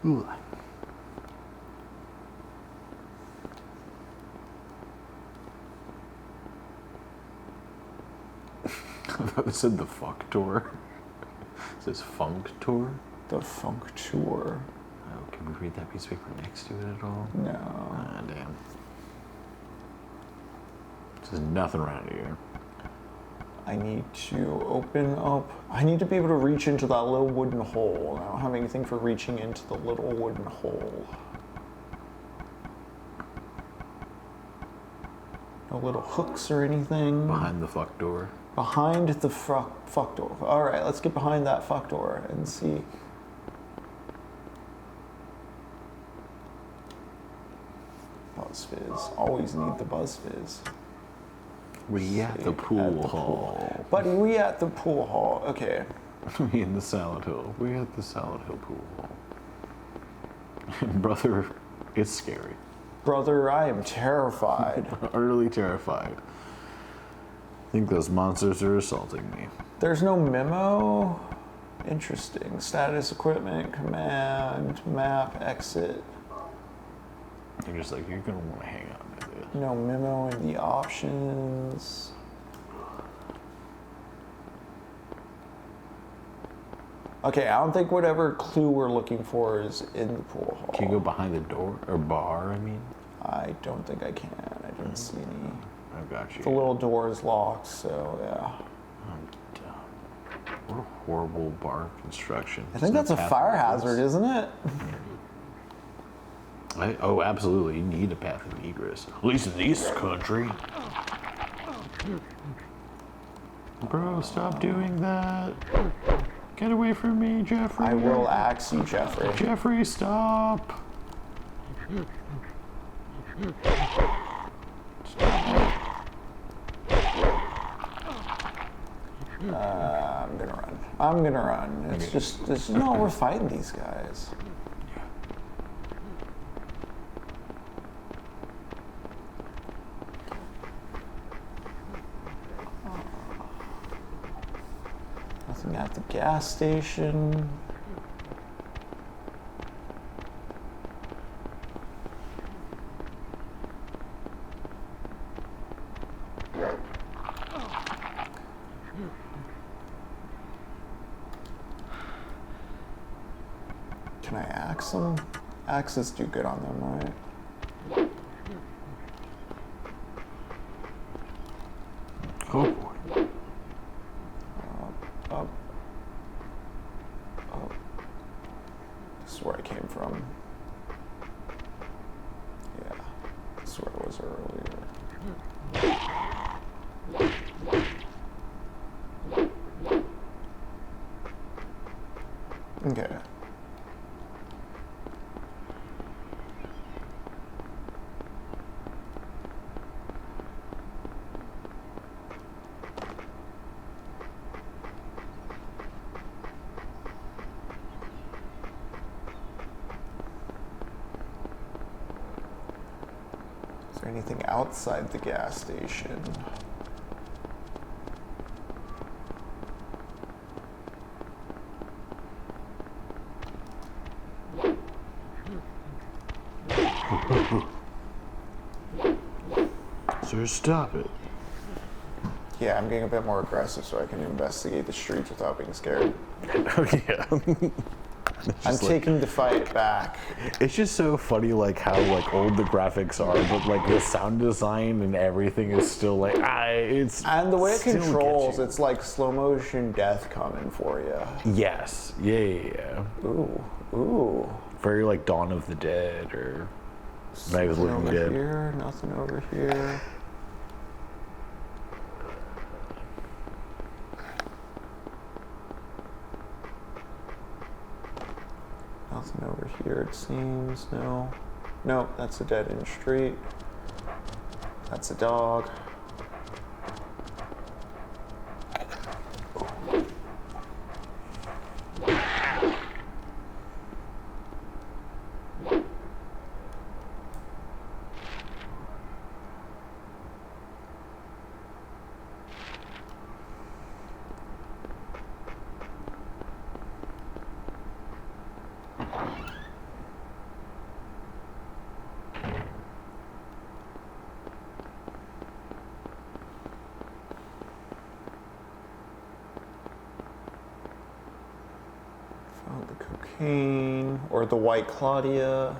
Ooh. I thought it said the fuck tour. It says funk tour. The funk tour. Oh, can we read that piece of paper next to it at all? No. Ah, damn. There's nothing around here. I need to open up. I need to be able to reach into that little wooden hole. I don't have anything for reaching into the little wooden hole. No little hooks or anything. Behind the fuck door. Behind the fuck door. All right, let's get behind that fuck door and see. Buzz fizz. Always need the buzz fizz. We at the pool hall. Buddy, we at the pool hall. Okay. We in the Salad Hill. We at the Salad Hill pool hall. Brother, it's scary. Brother, I am terrified. Utterly terrified. I think those monsters are assaulting me. There's no memo. Interesting. Status, equipment, command, map, exit. You're just like, you're gonna want to hang on with it. No memo in the options. Okay, I don't think whatever clue we're looking for is in the pool hall. Can you go behind the door, or bar, I mean? I don't think I can. I didn't see any. I've got you. The little door is locked, so yeah. I'm dumb. What a horrible bar construction. I think that's a fire hazard, isn't it? Oh, absolutely. You need a path of egress. At least in this country. Bro, stop doing that. Get away from me, Jeffrey. I will axe you, Jeffrey. Jeffrey, stop. I'm gonna run. I'm gonna run. It's just no, we're fighting these guys. Nothing at the gas station. Can I axe them? Axes do good on them, right? Oh boy. Up. Up. This is where I came from. Yeah, this is where I was earlier. Okay. Is there anything outside the gas station? Sir, stop it. Yeah, I'm getting a bit more aggressive so I can investigate the streets without being scared. Yeah. I'm taking the fight back. It's just so funny, like how like old the graphics are, but like the sound design and everything is still like it's. And the way it still gets controls, you. it's like slow motion death coming for you. Yes. Yeah. Ooh. Very like Dawn of the Dead or Night of the Living Nothing Dead. over here, nothing over here. Nothing over here, it seems. No. Nope, that's a dead-end street. That's a dog. Found the cocaine, or the white Claudia.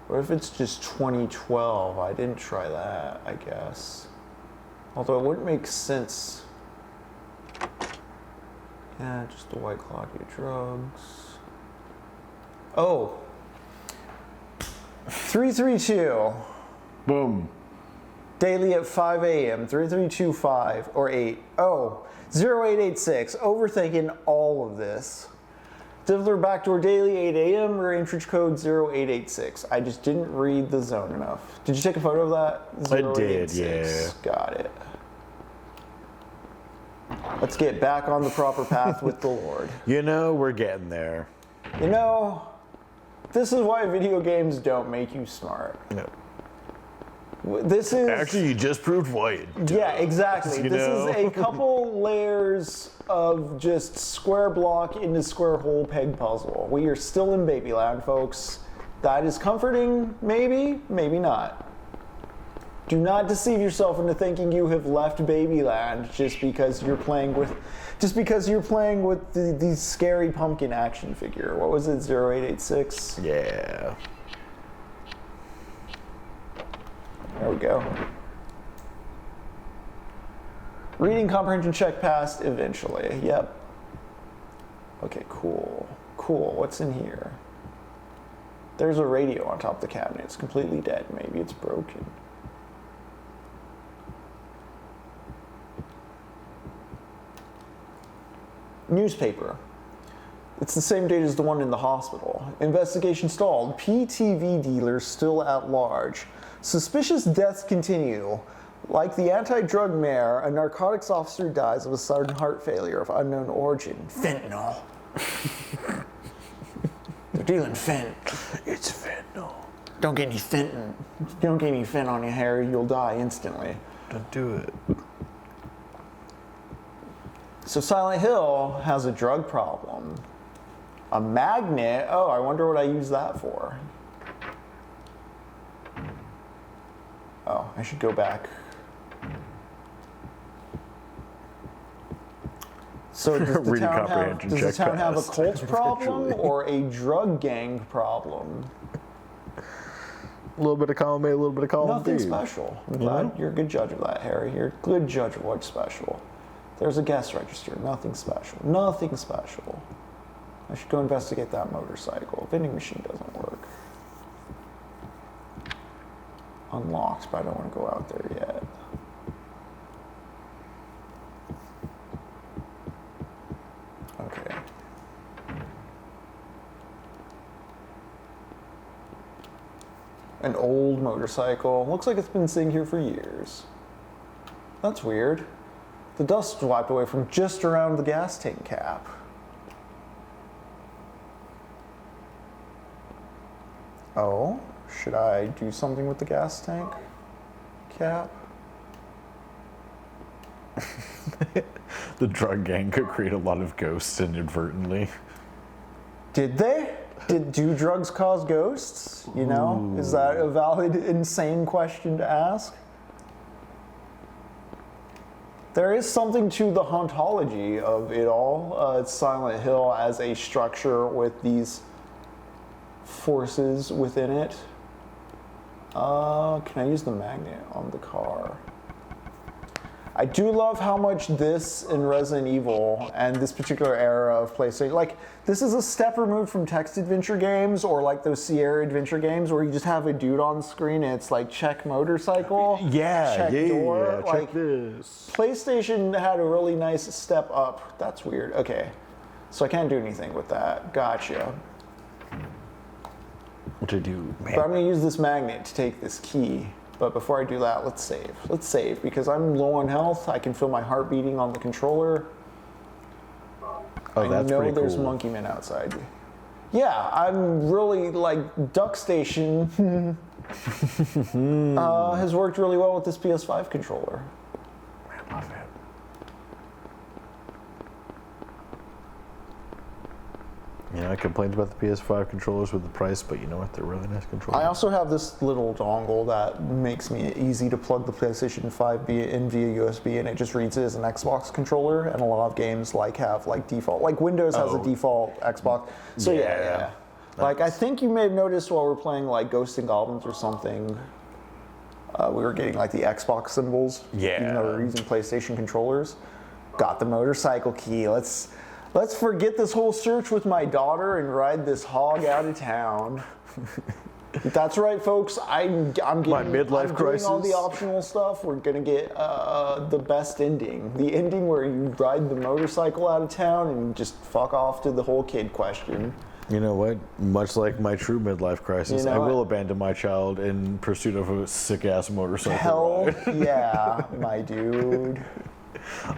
What if it's just 2012? I didn't try that, I guess. Although it wouldn't make sense. Yeah, just the white Claudia drugs. Oh. 332. Boom. Daily at 5 a.m. 3325 or 8. Oh, 0886. Overthinking all of this. Diddler backdoor daily 8 a.m. or entrance code 0886. I just didn't read the zone enough. Did you take a photo of that? I did, yeah. Got it. Let's get back on the proper path with the Lord. You know, we're getting there. You know, this is why video games don't make you smart. No. This is Actually, you just proved why. yeah, exactly. You This know? is a couple layers of just square block into square hole peg puzzle. We are still in Babyland, folks. That is comforting, maybe, maybe not. Do not deceive yourself into thinking you have left Babyland just because you're playing with the scary pumpkin action figure. What was it, 0886? Yeah. There we go. Reading comprehension check passed eventually. Yep. Okay, cool. Cool. What's in here? There's a radio on top of the cabinet. It's completely dead. Maybe it's broken. Newspaper. It's the same date as the one in the hospital. Investigation stalled. PTV dealer still at large. Suspicious deaths continue. Like the anti-drug mayor, a narcotics officer dies of a sudden heart failure of unknown origin. Fentanyl. They're dealing fent. It's fentanyl. Don't get any fenton. Don't get any fent on your hair, you'll die instantly. Don't do it. So Silent Hill has a drug problem. A magnet? Oh, I wonder what I use that for. Oh, I should go back. So does the Reading town comprehension does the check town have a passed, cult problem eventually. or a drug gang problem? A little bit of column A, a little bit of column Nothing B. special. I'm glad you're a good judge of that, Harry. You're a good judge of what's special. There's a guest register. Nothing special. Nothing special. I should go investigate that motorcycle. Vending machine doesn't work. Unlocked, but I don't want to go out there yet. Okay. An old motorcycle. Looks like it's been sitting here for years. That's weird. The dust wiped away from just around the gas tank cap. Oh, should I do something with the gas tank cap? The drug gang could create a lot of ghosts inadvertently. Did they? Do drugs cause ghosts? You know, is that a valid, insane question to ask? There is something to the hauntology of it all. It's Silent Hill as a structure with these forces within it. Can I use the magnet on the car? I do love how much this and Resident Evil and this particular era of PlayStation, like, this is a step removed from text adventure games or like those Sierra adventure games where you just have a dude on screen and it's like check motorcycle, check door. Check Like, this. PlayStation had a really nice step up. That's weird. Okay, so I can't do anything with that. Gotcha. What to do, man? But I'm gonna use this magnet to take this key. But before I do that, let's save. Let's save because I'm low on health. I can feel my heart beating on the controller. Oh, that's I know pretty there's cool. monkey men outside. Yeah, I'm really like Duck Station has worked really well with this PS5 controller. I love it. Yeah, I complained about the PS5 controllers with the price, but you know what? They're really nice controllers. I also have this little dongle that makes me easy to plug the PlayStation 5 in via USB, and it just reads it as an Xbox controller. And a lot of games like have like default, like Windows has a default Xbox. So yeah. Like I think you may have noticed while we're playing like Ghosts and Goblins or something, we were getting like the Xbox symbols. Yeah. Even though we're using PlayStation controllers. Got the motorcycle key. Let's forget this whole search with my daughter and ride this hog out of town. That's right, folks. I'm getting My midlife I'm crisis. doing all the optional stuff. We're gonna get the best ending. The ending where you ride the motorcycle out of town and just fuck off to the whole kid question. You know what? Much like my true midlife crisis, You know I will what? abandon my child in pursuit of a sick-ass motorcycle Hell ride. yeah, my dude.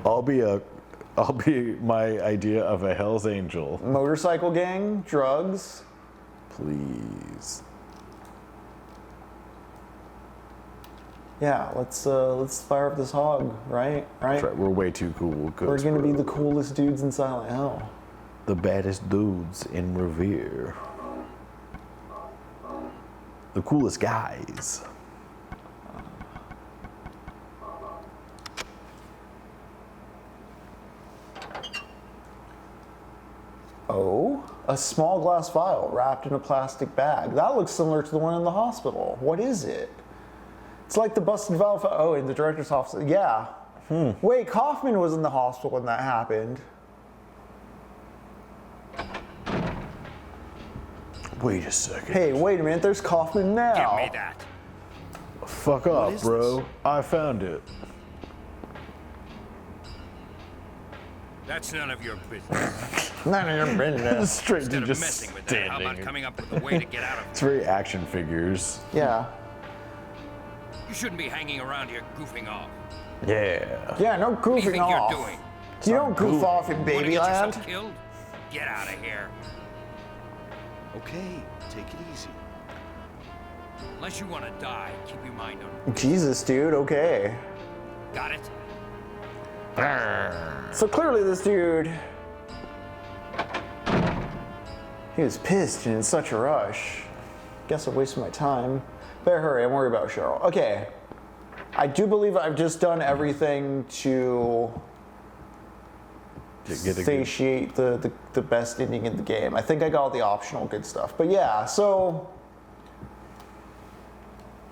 I'll be my idea of a Hell's Angel. Motorcycle gang, drugs. Please. Yeah, let's fire up this hog, right? That's right, we're way too cool. We're gonna be the bro. coolest dudes in Silent Hill. The baddest dudes in Revere. The coolest guys. Oh, a small glass vial wrapped in a plastic bag. That looks similar to the one in the hospital. What is it? It's like the busted vial. Oh, in the director's office. Yeah. Wait, Kaufman was in the hospital when that happened. Wait a second. Hey, wait a minute. There's Kaufman now. Give me that. Fuck What off, is bro. this? I found it. That's none of your business. None of your business. Straight Instead to of just messing with that, how about standing. coming up with a way to get out of It's here? very action figures. Yeah. You shouldn't be hanging around here goofing off. Yeah. Yeah, no What do you goofing think off. you're doing? You don't goof off in Want to get Babyland. yourself killed? Get out of here. Okay, take it easy. Unless you want to die, keep your mind on it. Jesus, dude. Okay. Got it? So clearly this dude, he was pissed and in such a rush. Guess I wasted my time. Better hurry, I'm worried about Cheryl. Okay. I do believe I've just done everything to Get a good- satiate the best ending in the game. I think I got all the optional good stuff. But yeah, so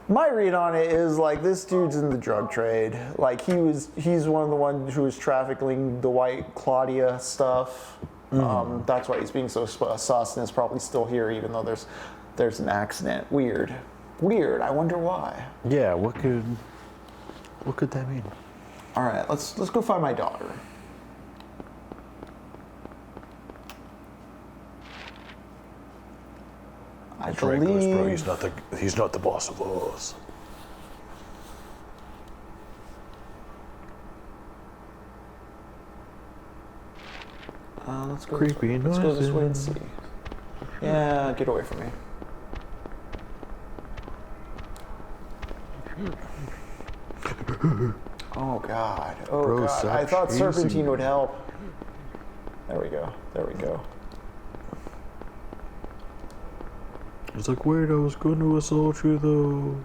my read on it is like this dude's in the drug trade. Like he's one of the ones who was trafficking the white Claudia stuff. That's why he's being so sus and is probably still here even though there's an accident. Weird. I wonder why. Yeah, what could that mean? All right, let's go find my daughter. I That's right, Ghost Bro. believe. He's not the boss of us. Let's go. Creepy Let's go this way and noises. see. Yeah, get away from me. Oh God. Oh Bro, God. stop I thought chasing Serpentine me. would help. There we go. It's like, wait, I was going to assault you though.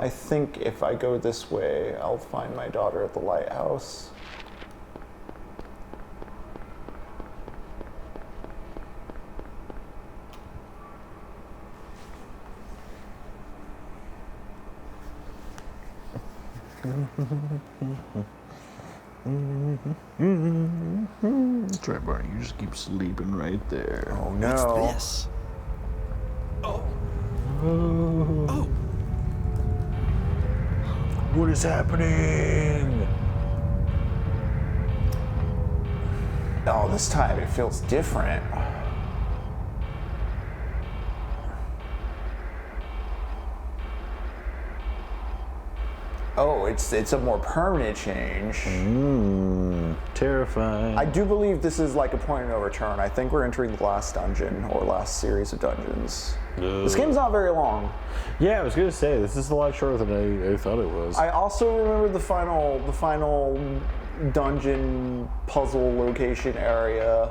I think if I go this way, I'll find my daughter at the lighthouse. That's right, Barney. You just keep sleeping right there. Oh no. What's this? Oh. Oh. What is happening? Oh, this time it feels different. Oh, it's a more permanent change. Terrifying. I do believe this is like a point of no return. I think we're entering the last dungeon or last series of dungeons. This game's not very long. Yeah, I was gonna say this is a lot shorter than I thought it was. I also remember the final dungeon puzzle location area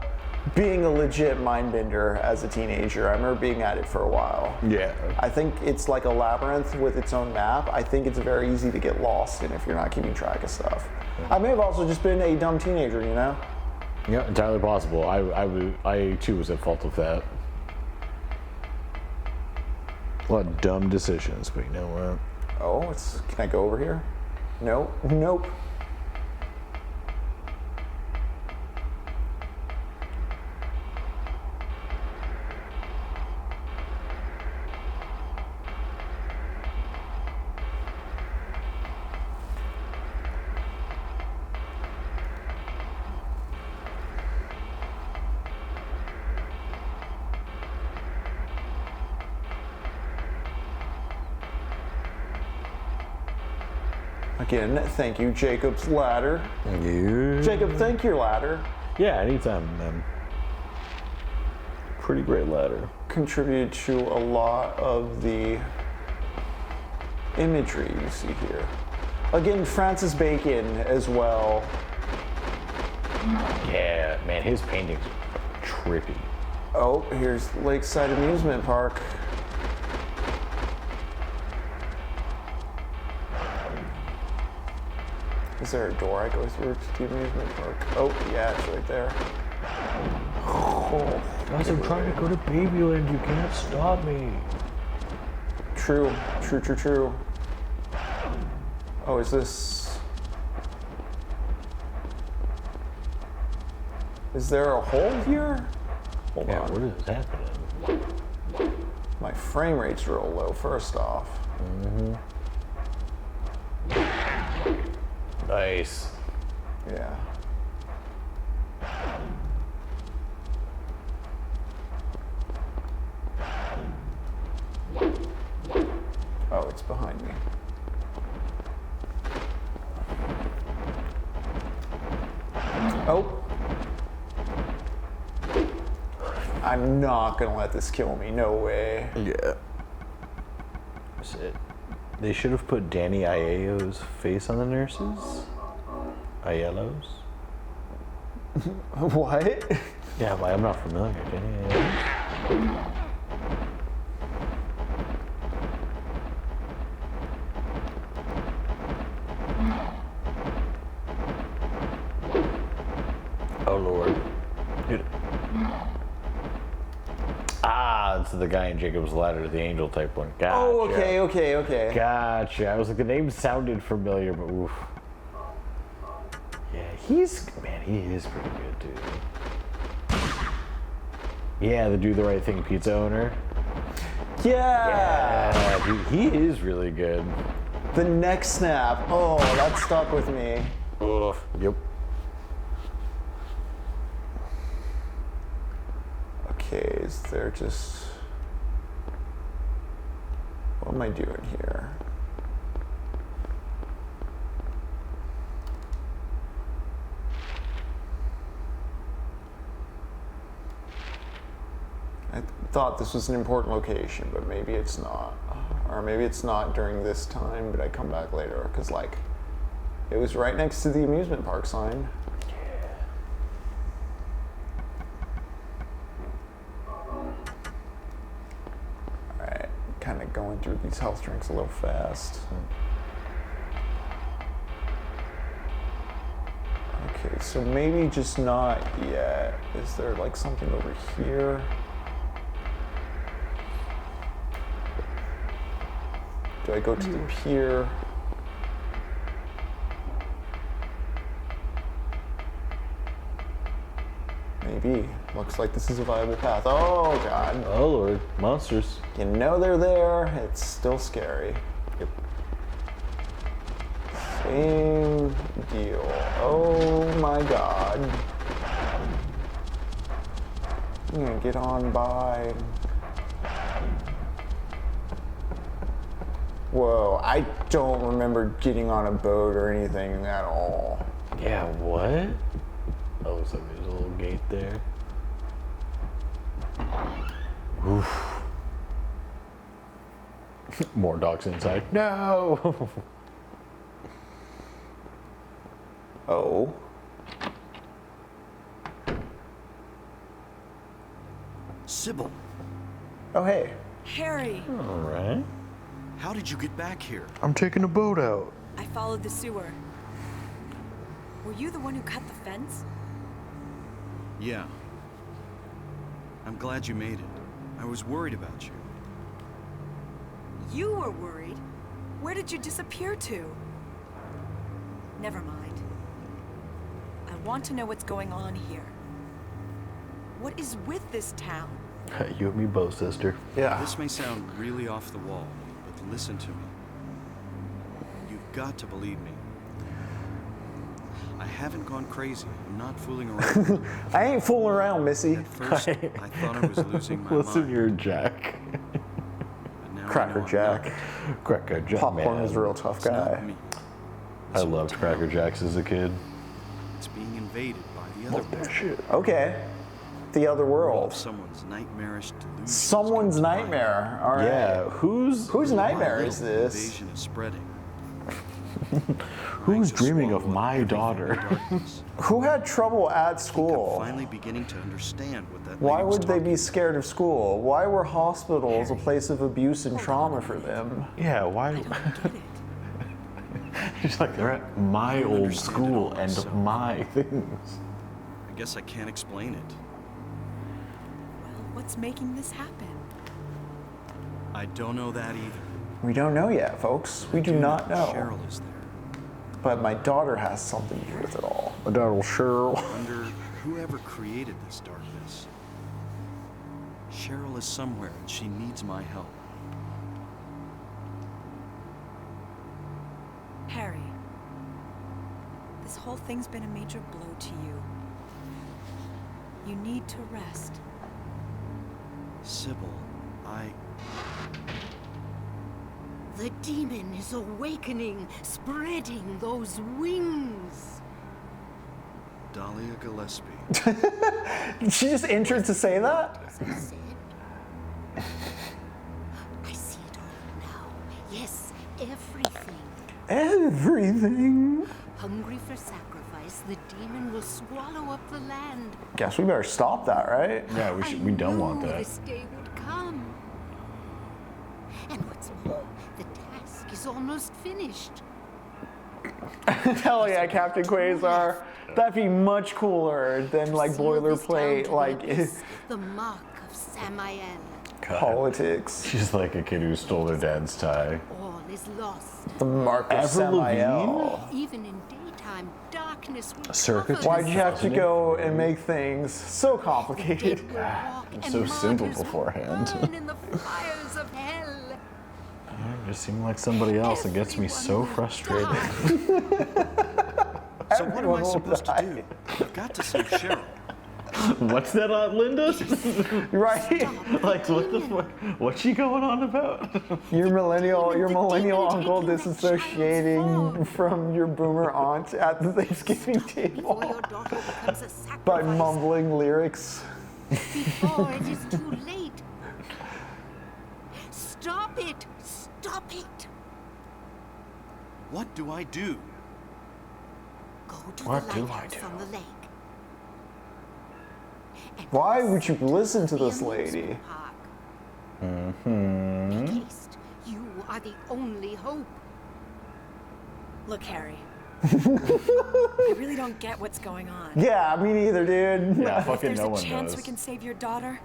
being a legit mind bender as a teenager. I remember being at it for a while. Yeah. I think it's like a labyrinth with its own map. I think it's very easy to get lost in if you're not keeping track of stuff. I may have also just been a dumb teenager, you know? Yeah, entirely possible. I too was at fault of that. A lot of dumb decisions, but you know what? Oh, can I go over here? Nope. Nope. Again, thank you, Jacob's ladder. Yeah. Jacob, thank your ladder. Yeah, anytime, man. Pretty great ladder. Contributed to a lot of the imagery you see here. Again, Francis Bacon as well. Yeah, man, his paintings are trippy. Oh, here's Lakeside Amusement Park. Is there a door I go through to the amusement park? Oh, yeah, it's right there. Oh, Guys, I'm trying to go to Babyland. You can't stop me. true. Oh, is this... Is there a hole here? Hold Yeah, on. what is happening? My frame rate's real low, first off. Nice. Yeah. Oh, it's behind me. Oh. I'm not gonna let this kill me, no way. Yeah. That's it. They should have put Danny Aiello's face on the nurses. Aiello's? What? Yeah, but I'm not familiar. Danny Aiello's? Oh Lord. Dude. Ah, it's the guy in Jacob's Ladder, the angel type one. Gotcha. Oh, okay. Gotcha. I was like, the name sounded familiar, but oof. Yeah, he is pretty good, dude. Yeah, the Do the Right Thing pizza owner. Yeah. Dude, he is really good. The neck snap. Oh, that stuck with me. Oof. Yep. Okay, is there just... What am I doing here? I thought this was an important location, but maybe it's not. Or maybe it's not during this time, but I come back later, because, like, it was right next to the amusement park sign. Alright, kind of going through these health drinks a little fast. Okay, so maybe just not yet. Is there like something over here? Do I go to the pier? Maybe. Looks like this is a viable path. Oh god. Oh lord, monsters. You know they're there, it's still scary. Yep. Same deal. Oh my god. I'm gonna get on by. Whoa, I don't remember getting on a boat or anything at all. Yeah, what? Oh, looks like there's a little gate there. Oof. More dogs inside. No! Oh. Sybil, Oh, hey. Harry, Alright. how did you get back here? I'm taking a boat out. I followed the sewer. Were you the one who cut the fence? Yeah. I'm glad you made it. I was worried about you. You were worried. Where did you disappear to? Never mind. I want to know what's going on here. What is with this town? You and me both, sister. Yeah. This may sound really off the wall, but listen to me. You've got to believe me. I haven't gone crazy. I'm not fooling around. I ain't fooling around, Missy. At first, I thought I was losing my Listen mind. here, Jack. But now I Cracker know I'm Jack. not. Cracker Jack, Popcorn man. is a real tough It's not guy. me. I loved Cracker Jacks as a kid. It's being invaded by the other world. Shit. Okay. The other world. Someone's nightmarish delusions. Someone's come to life. nightmare. All right. Yeah, whose Whose My nightmare little is this? invasion is spreading. who's Trying to dreaming of swallow my everything in daughter? darkness. Who had trouble at I'm school? finally beginning to understand what that Why lady was would they be talking scared of school? Why were hospitals a place of abuse and trauma for them? Yeah, why? I don't get it. He's like, they're at my don't old understand it school all and myself. my things. I guess I can't explain it. Well, what's making this happen? I don't know that either. We don't know yet, folks. We do not know. Cheryl is there. But my daughter has something to do with it all. My daughter will sure. Wonder whoever created this darkness. Cheryl is somewhere and she needs my help. Harry, this whole thing's been a major blow to you. You need to rest. Sybil, The demon is awakening, spreading those wings. Dahlia Gillespie. She just entered to say that? As I said. I see it all now. Yes, everything. Everything. Hungry for sacrifice, the demon will swallow up the land. Guess we better stop that, right? Yeah, we don't want I knew that. this day would come. And what's more, the task is almost finished. Hell yeah, Captain Quasar. That'd be much cooler than like Seal this town boilerplate, to the like abyss, the mark of Samael. politics. She's like a kid who stole her dad's tie. All is lost. The mark of Avril Samael. Even in daytime, darkness will circus? cover Why'd the you have to Wasn't it? go and make things so complicated? dead will walk, and so simple martyrs will beforehand. burn in the fires of hell. You just seem like somebody else. It gets me so Everyone will frustrated. die. So what am Everyone I will supposed die. to do? I've got to save Cheryl. What's that, Aunt Linda? Right? Like, what the fuck? What's she going on about? Your millennial The demon uncle taking that disassociating child's from your boomer aunt at the Thanksgiving Before table your daughter becomes a sacrifice. by mumbling lyrics. Before it is too late. Stop it! Stop it! What do I do? Go to What the do I lighthouse do? on the lake. And Why go would you listen to the this amusement lady? park. Make haste. You are the only hope. Look, Harry. I really don't get what's going on. Yeah, me neither, dude. Yeah, If fucking there's no a one chance does. we can save your daughter,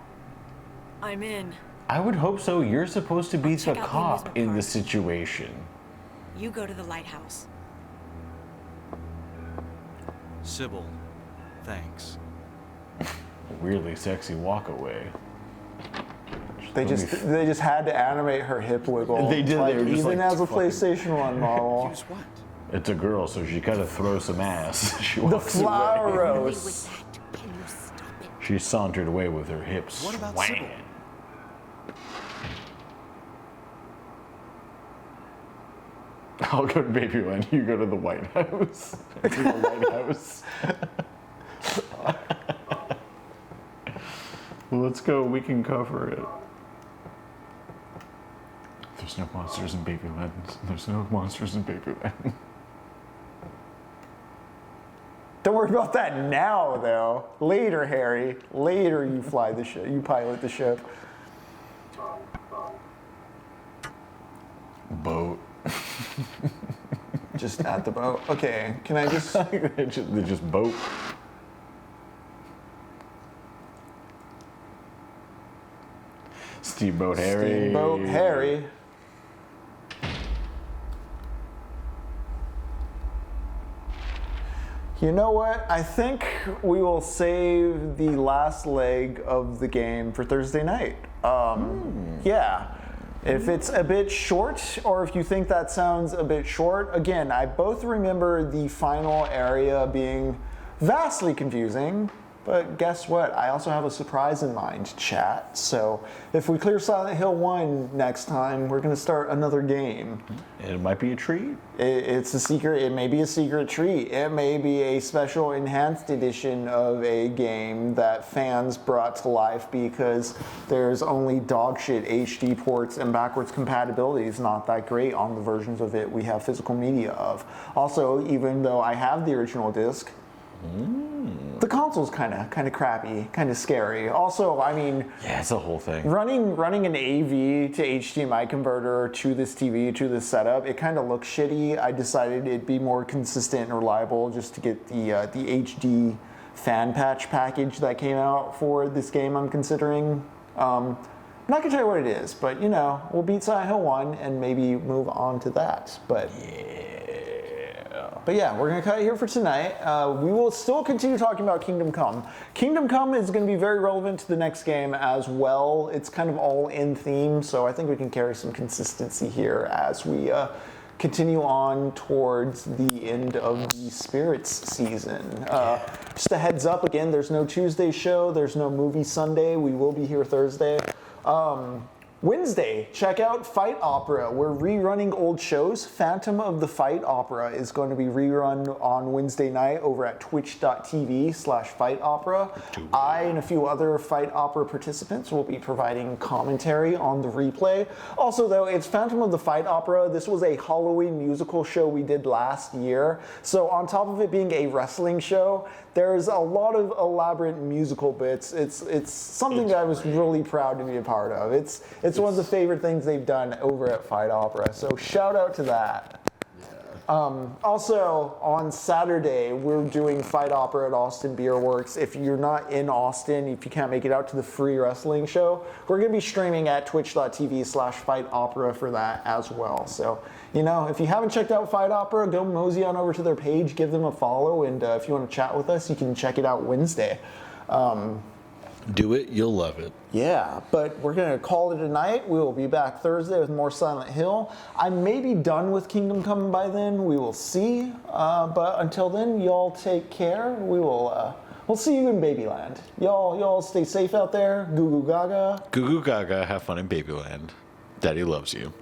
I'm in. I would hope so. You're supposed to be the Check out the cop amusement in the park. situation. You go to the lighthouse. Sybil, thanks. Weirdly sexy walk away. They just had to animate her hip wiggle. They did, Like, they were just even like, as a fucking- PlayStation 1 model. Use what? It's a girl, so she gotta throw some ass. She The walks away. flower Only rose. with that can you stop it. She sauntered away with her hips What about swaying. Sybil? I'll go to Babyland. You go to the White House. To the White House. Well, let's go. We can cover it. There's no monsters in Babyland. There's no monsters in Babyland. Don't worry about that now, though. Later, Harry. Later, you fly the ship. You pilot the ship. Boat. Just at the boat. Okay, can I just... They just boat. Steamboat Harry. Steamboat Harry. You know what? I think we will save the last leg of the game for Thursday night. Yeah. If it's a bit short, or if you think that sounds a bit short, again, I both remember the final area being vastly confusing, but guess what? I also have a surprise in mind, chat. So if we clear Silent Hill 1 next time, we're going to start another game. It might be a treat. It's a secret, it may be a secret treat. It may be a special enhanced edition of a game that fans brought to life because there's only dogshit HD ports and backwards compatibility is not that great on the versions of it we have physical media of. Also, even though I have the original disc, the console's kind of crappy, kind of scary. Also, I mean, Yeah, it's a whole thing. running an AV to HDMI converter to this TV, to this setup, it kind of looks shitty. I decided it'd be more consistent and reliable just to get the HD fan patch package that came out for this game I'm considering. I'm not gonna tell you what it is, but you know, we'll beat Silent Hill 1 and maybe move on to that. But yeah, we're going to cut it here for tonight. We will still continue talking about Kingdom Come. Kingdom Come is going to be very relevant to the next game as well. It's kind of all in theme, so I think we can carry some consistency here as we continue on towards the end of the Spirits season. Just a heads up, again, there's no Tuesday show, there's no movie Sunday. We will be here Thursday. Wednesday, check out Fight Opera. We're rerunning old shows. Phantom of the Fight Opera is going to be rerun on Wednesday night over at twitch.tv/Fight Opera. I and a few other Fight Opera participants will be providing commentary on the replay. Also, though, it's Phantom of the Fight Opera. This was a Halloween musical show we did last year. So on top of it being a wrestling show, there's a lot of elaborate musical bits. It's something that I was really proud to be a part of. It's one of the favorite things they've done over at Fight Opera. So shout out to that. Also, on Saturday, we're doing Fight Opera at Austin Beer Works. If you're not in Austin, if you can't make it out to the free wrestling show, we're going to be streaming at twitch.tv/Fight Opera for that as well. So, you know, if you haven't checked out Fight Opera, go mosey on over to their page, give them a follow, and if you want to chat with us, you can check it out Wednesday. Do it, you'll love it. Yeah, but we're going to call it a night. We will be back Thursday with more Silent Hill. I may be done with Kingdom Come by then. We will see. But until then, y'all take care. We'll see you in Babyland. Y'all stay safe out there. Goo goo gaga. Goo goo gaga, have fun in Babyland. Daddy loves you.